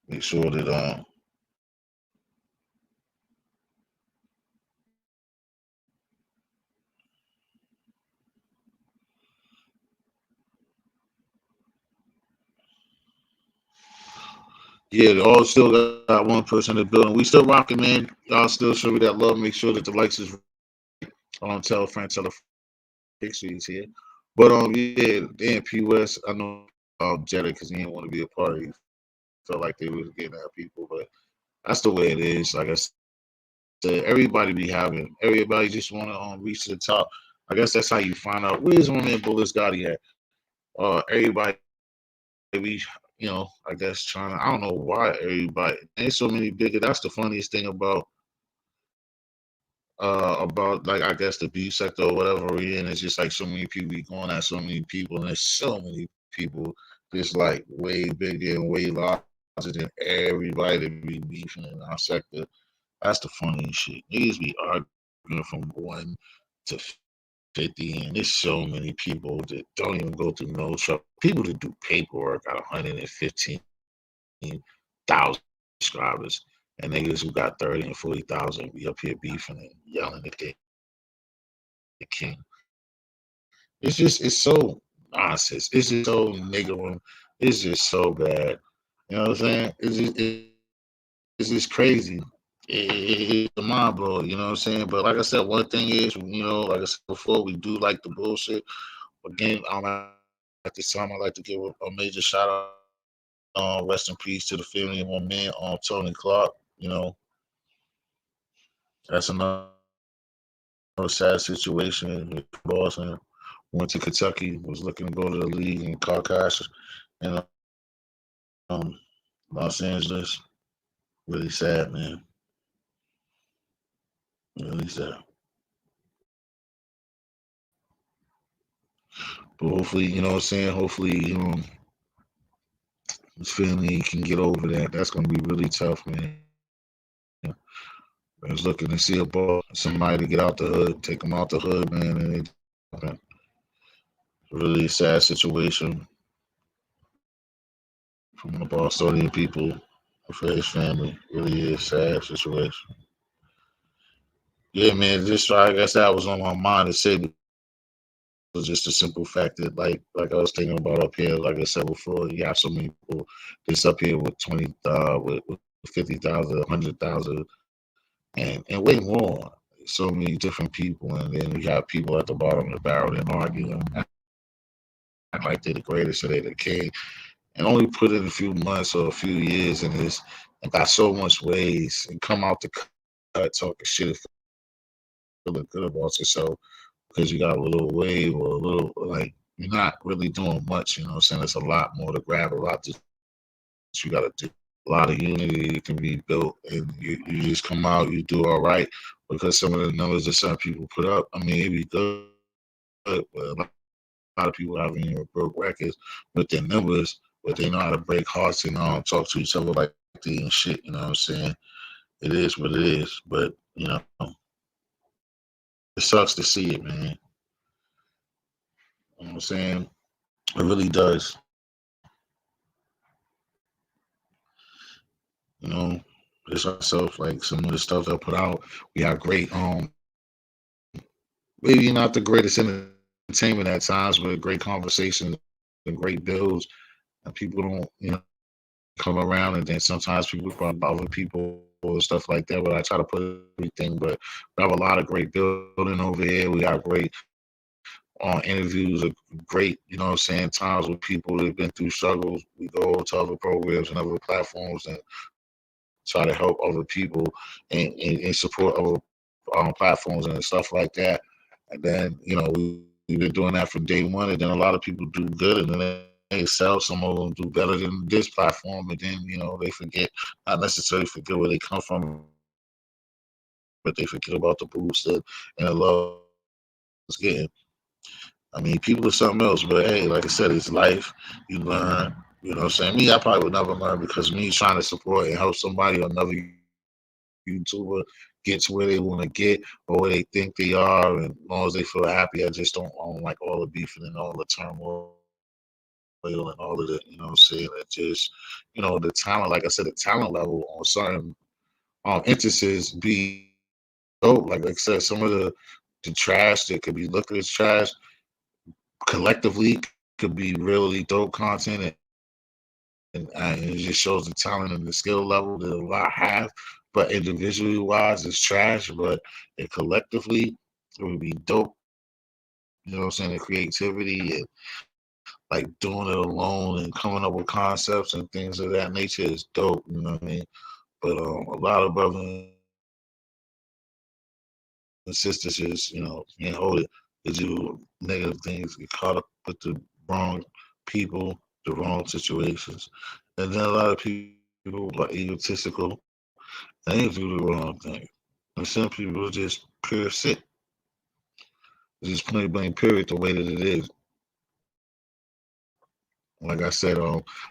Make sure that yeah, they all still got one person in the building. We still rocking, man. Y'all still show me that love. Make sure that the likes is right. Tell a friend, make sure he's here. But yeah, they in P West. I know Jetta because he didn't want to be a part of it. Felt like they was getting at people, but that's the way it is. Like I said, everybody be having, everybody just want to reach to the top. I guess that's how you find out where's my man Bullis Gotti at. Everybody be, I guess trying to. I don't know why everybody. Ain't so many bigger. That's the funniest thing about like I guess the beef sector or whatever we're in. It's just like so many people be going at so many people, and there's so many people just like way bigger and way larger than everybody that be beefing in our sector. That's the funniest shit. Niggas be arguing from 1 to 50, and there's so many people that don't even go through no trouble. People that do paperwork got 115,000 subscribers, and niggas who got 30 and 40,000 be up here beefing and yelling that they king. It's so nonsense. It's just so niggering. It's just so bad. You know what I'm saying? It's just crazy. It's a mind blower. You know what I'm saying? But like I said, one thing is, like I said before, we do like the bullshit. Again, at this time, I like to give a major shout out. Rest in peace to the family of my man, Tony Clark. That's another sad situation. He from Boston, went to Kentucky, was looking to go to the league in car crash in Los Angeles. Really sad, man. Really sad. But hopefully, you know what I'm saying? Hopefully, his family can get over that. That's gonna be really tough, man. I was looking to see a ball, somebody to get out the hood, take them out the hood, man, and it didn't happen. Really sad situation from the Bostonian people for his family. Really is sad situation. Yeah, man. Just I guess that was on my mind to say because just the simple fact that like I was thinking about up here, like I said before, you have so many people that's up here with 50,000, 100,000, and way more. So many different people, and then you have people at the bottom of the barrel that arguing, act like they're the greatest or they're the king, and only put in a few months or a few years in this, and got so much ways and come out the cut talking shit, feeling good about yourself because you got a little wave or a little like you're not really doing much. You know what I'm saying? There's a lot more to grab, a lot that you got to do. A lot of unity that can be built, and you just come out, you do all right because some of the numbers that some people put up. I mean, it be good, but a lot of people haven't even broke records with their numbers, but they know how to break hearts and talk to each other like they and shit. You know what I'm saying? It is what it is, but it sucks to see it, man. You know what I'm saying? It really does. It's myself like some of the stuff they'll put out. We have great maybe not the greatest entertainment at times, but great conversations and great bills. And people don't, come around, and then sometimes people talk about other people and stuff like that. But I try to put everything. But we have a lot of great building over here. We have great interviews, of great, times with people that have been through struggles. We go to other programs and other platforms and try to help other people and support other platforms and stuff like that. And then, we've been doing that from day one. And then a lot of people do good, and then they excel. Some of them do better than this platform, and then they forget, not necessarily forget where they come from, but they forget about the boost and the love that was getting. I mean, people are something else, but hey, like I said, it's life. You learn. You know what I'm saying? Me, I probably would never learn because me trying to support and help somebody or another YouTuber, get to where they want to get or where they think they are, and as long as they feel happy. I don't like all the beefing and all the turmoil and all of the, you know what I'm saying? It just, the talent, like I said, the talent level on certain instances be dope. Like I said, some of the trash that could be looked at as trash collectively could be really dope content, and it just shows the talent and the skill level that a lot have. But individually wise, it's trash. But it collectively, it would be dope. You know what I'm saying? The creativity and like doing it alone and coming up with concepts and things of that nature is dope. You know what I mean? But a lot of brothers and sisters just, can't hold it. They do negative things, get caught up with the wrong people, the wrong situations. And then a lot of people are egotistical and they do the wrong thing. And some people are just pure sick. Just plain blank period the way that it is. Like I said,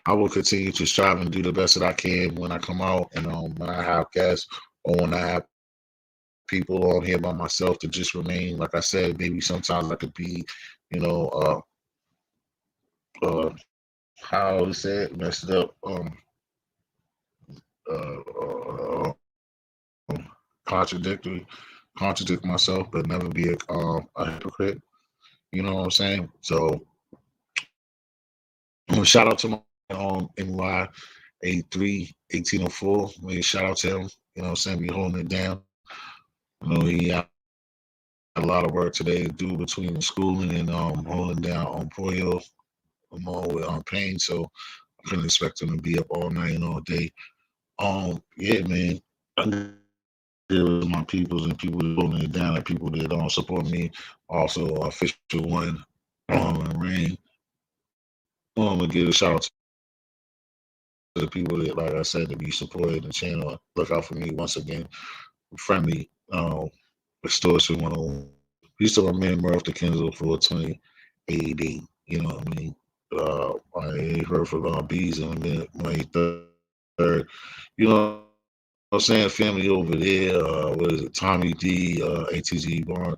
I will continue to strive and do the best that I can when I come out, and when I have guests or when I have people on here by myself to just remain. Like I said, maybe sometimes I could be, you know, how to say it, messed up, contradictory, contradict myself, but never be a hypocrite. You know what I'm saying? So shout out to my NY 83 1804. Shout out to him. You know what I'm saying? Be holding it down. You know, he had a lot of work today to do between the schooling and holding down on Poyo along with pain. So I couldn't expect him to be up all night and all day. Yeah, man. I give it to my peoples and people that holding it down and people that don't support me. Also, official one, and Rain. I give a shout out to the people that, like I said, to be supported the channel. Look out for me once again. Friendly, extortion 101. He saw my man Murph the Kenzo for 20 AD. You know what I mean? I ain't heard from Bees in a minute. May 3rd. You know what I'm saying? Family over there. What is it? Tommy D, ATZ Barn,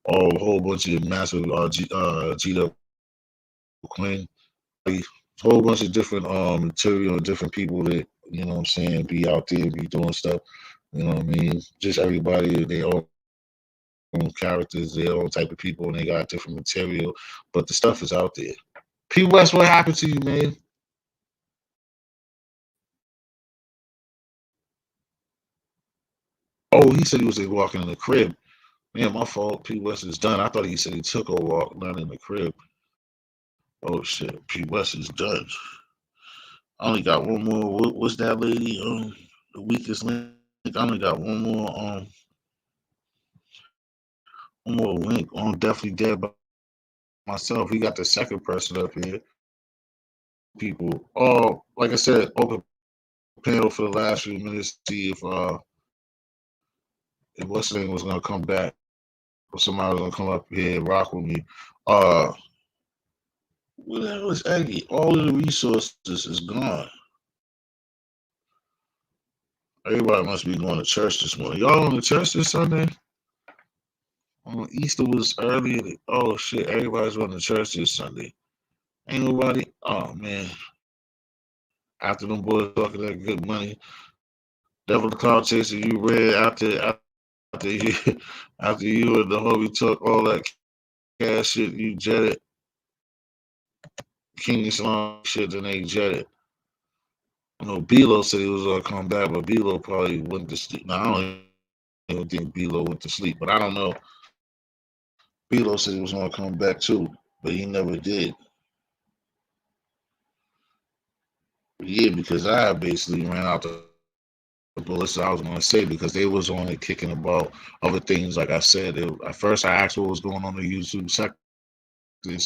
all a whole bunch of massive G Queen, everybody, whole bunch of different material, different people that, you know what I'm saying, be out there, be doing stuff. You know what I mean? Just everybody, their own characters, their own type of people, and they got different material, but the stuff is out there. P West, what happened to you, man? Oh, he said he was like walking in the crib. Man, my fault. P West is done. I thought he said he took a walk, not in the crib. Oh shit, P West is done. I only got one more. What's that lady? The weakest link. I only got one more link. I'm definitely dead by myself. He got the second person up here. Two people. Like I said, open panel for the last few minutes to see if what's name was gonna come back or somebody was gonna come up here and rock with me. Uh, where the hell is Aggie? All of the resources is gone. Everybody must be going to church this morning. Y'all on the church this Sunday? Easter was early. Oh shit! Everybody's going to church this Sunday. Ain't nobody. Oh man! After them boys talking that good money, devil the cloud chaser, you read after you after you and the homie took all that cash shit, you jetted. King Islam shit, then they jetted. You know, Bilo said he was gonna come back, but Bilo probably went to sleep. Now I don't even think Bilo went to sleep, but I don't know. Bilo said he was gonna come back too, but he never did. Yeah, because I basically ran out the bullets I was gonna say because they was on it kicking about other things. Like I said, at first I asked what was going on the YouTube section.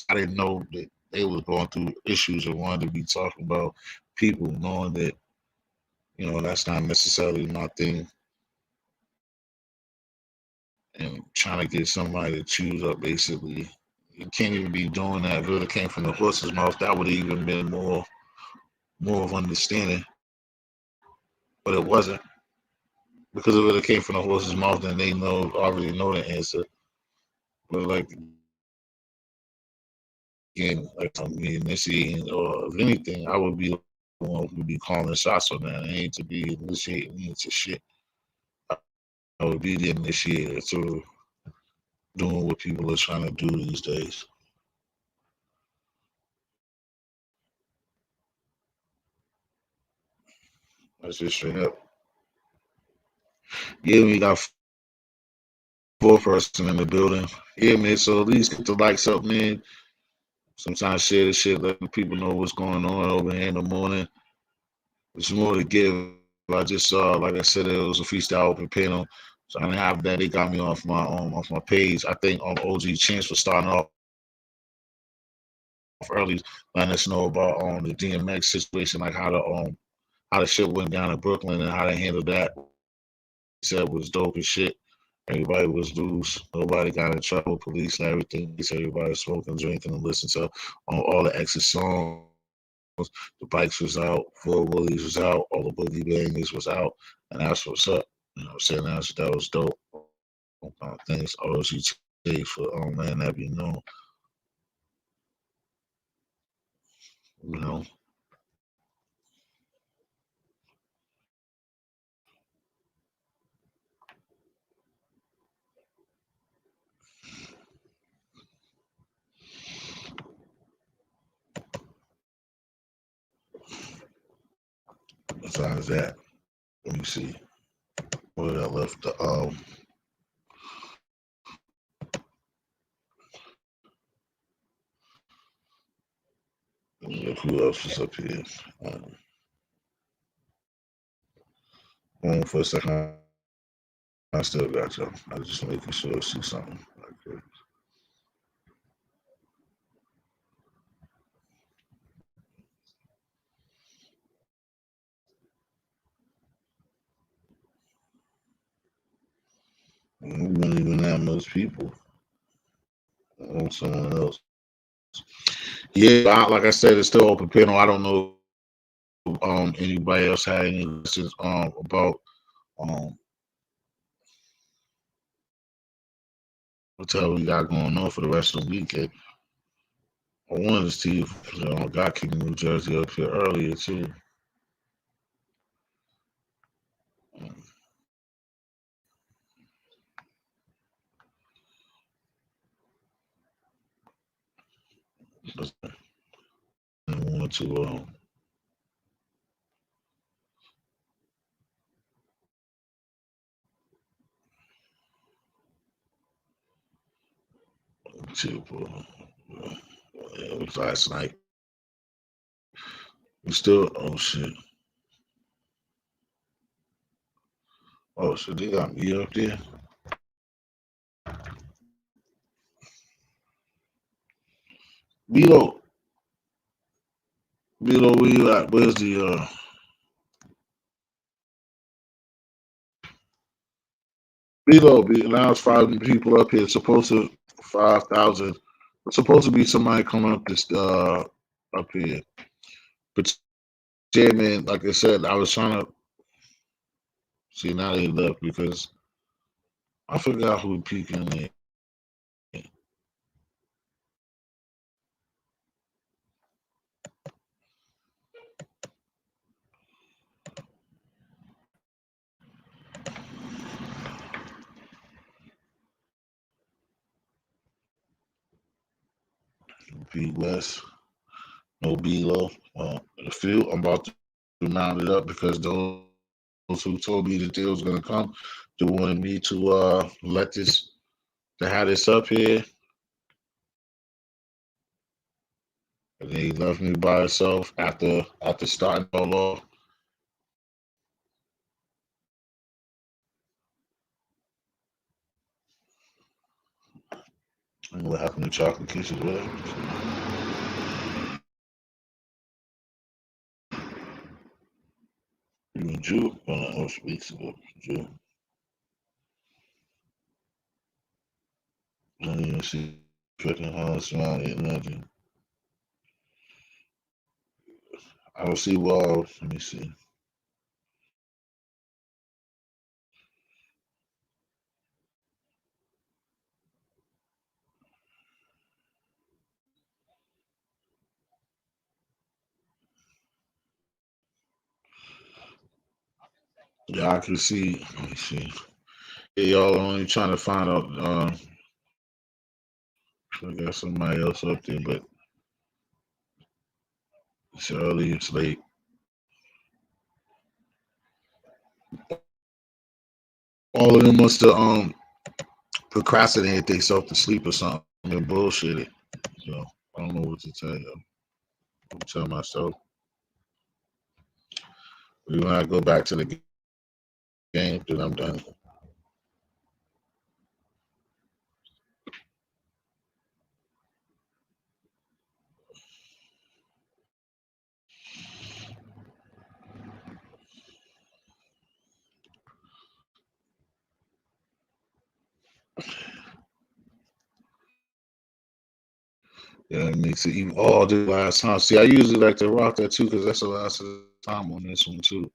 I didn't know that they was going through issues and wanted to be talking about people, knowing that that's not necessarily my thing. And trying to get somebody to choose up, basically, you can't even be doing that. If it would have came from the horse's mouth, that would have even been more of understanding. But it wasn't. because if it came from the horse's mouth, then they already know the answer. But like again, like me initiating or if anything, I would be the one who would be calling shots on that. I ain't to be initiating me into shit. I would be the initiator to doing what people are trying to do these days. That's just straight up. Yeah, we got four person in the building. Yeah, man. So at least get the likes up, man. Sometimes share the shit, let people know what's going on over here in the morning. There's more to give. I just saw, like I said, it was a freestyle open panel. So I didn't have that. They got me off my page. I think OG Chance was starting off early, letting us know about the DMX situation, like how the shit went down in Brooklyn and how they handled that. He said was dope as shit. Everybody was loose. Nobody got in trouble. Police and everything. He said everybody was smoking, drinking, and listening to all the exit songs. The bikes was out. Four Willies was out. All the boogie bangers was out. And that's what's up. You know what I'm saying? That was dope. Thanks OGT for man that be known. You know. Besides that, let me see. What did I left? Who else is up here? Hold on for a second. I still got y'all. I was just making sure I see something. Okay. We don't even have most people. On someone else. Yeah, like I said, it's still open panel. I don't know anybody else had any questions about um what the hell we got going on for the rest of the weekend. I wanted to see if got King New Jersey up here earlier too. Um, I want it was last night. We still oh shit. Oh shit, they got me up there. Below, below, where you at? Where's the below? Now it's 5 people up here. It's supposed to 5,000. It's supposed to be somebody coming up this up here. But yeah, man, like I said, I was trying to see now they left because I forgot who peeking there. P West, no Below. The field, I'm about to round it up because those who told me that they was gonna come, they wanted me to let this to have this up here, and they left me by itself after starting all off. And what happened to Chocolate Kisses? Whatever. Even Drew, oh, weeks ago, Drew. I didn't even see freaking Hollis smile yet, nothing. I will see Wall. Let me see. Yeah, I can see. Let me see. Yeah, y'all are only trying to find out. I got somebody else up there, but it's early. It's late. All of them must have procrastinated themselves to sleep or something. They're bullshitted. So I don't know what to tell you. I'm tell myself. When I go back to the game, then I'm done. Yeah, it makes it even. Oh, the last time. See, I usually like to rock that too because that's the last time on this one too.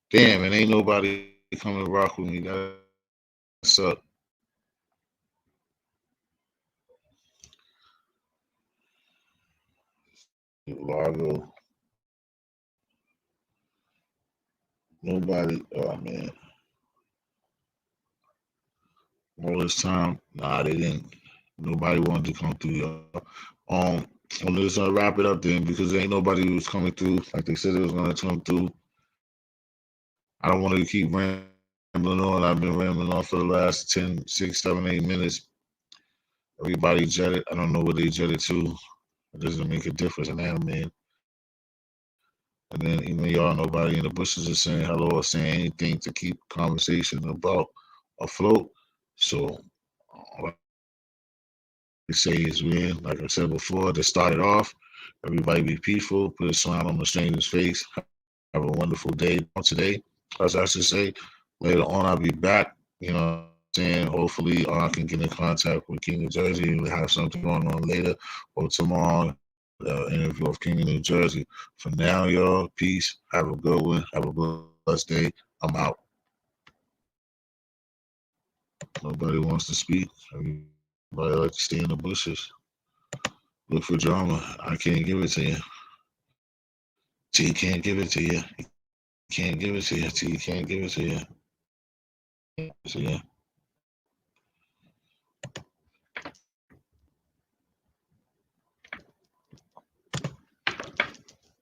Damn, and ain't nobody coming to rock with me. That suck. Largo. Nobody. Oh man. All this time, nah, they didn't. Nobody wanted to come through, y'all. I'm just gonna wrap it up then because ain't nobody was coming through like they said it was gonna come through. I don't want to keep rambling on. I've been rambling on for the last 10, 6, 7, 8 minutes. Everybody jetted. I don't know what they jetted to. It doesn't make a difference in that, man. And then even y'all, nobody in the bushes is saying hello or saying anything to keep conversation about afloat. So all I say is, man, like I said before, to start it off, everybody be peaceful, put a smile on the stranger's face. Have a wonderful day today. As I should say, later on I'll be back. You know what I'm saying? Hopefully I can get in contact with King of Jersey and we'll have something going on later or tomorrow. Interview of King of New Jersey. For now, y'all, peace. Have a good one. Have a blessed day. I'm out. Nobody wants to speak. Everybody like to stay in the bushes. Look for drama. I can't give it to you. T can't give it to you. Can't give it to you. T can't give it to you. So yeah.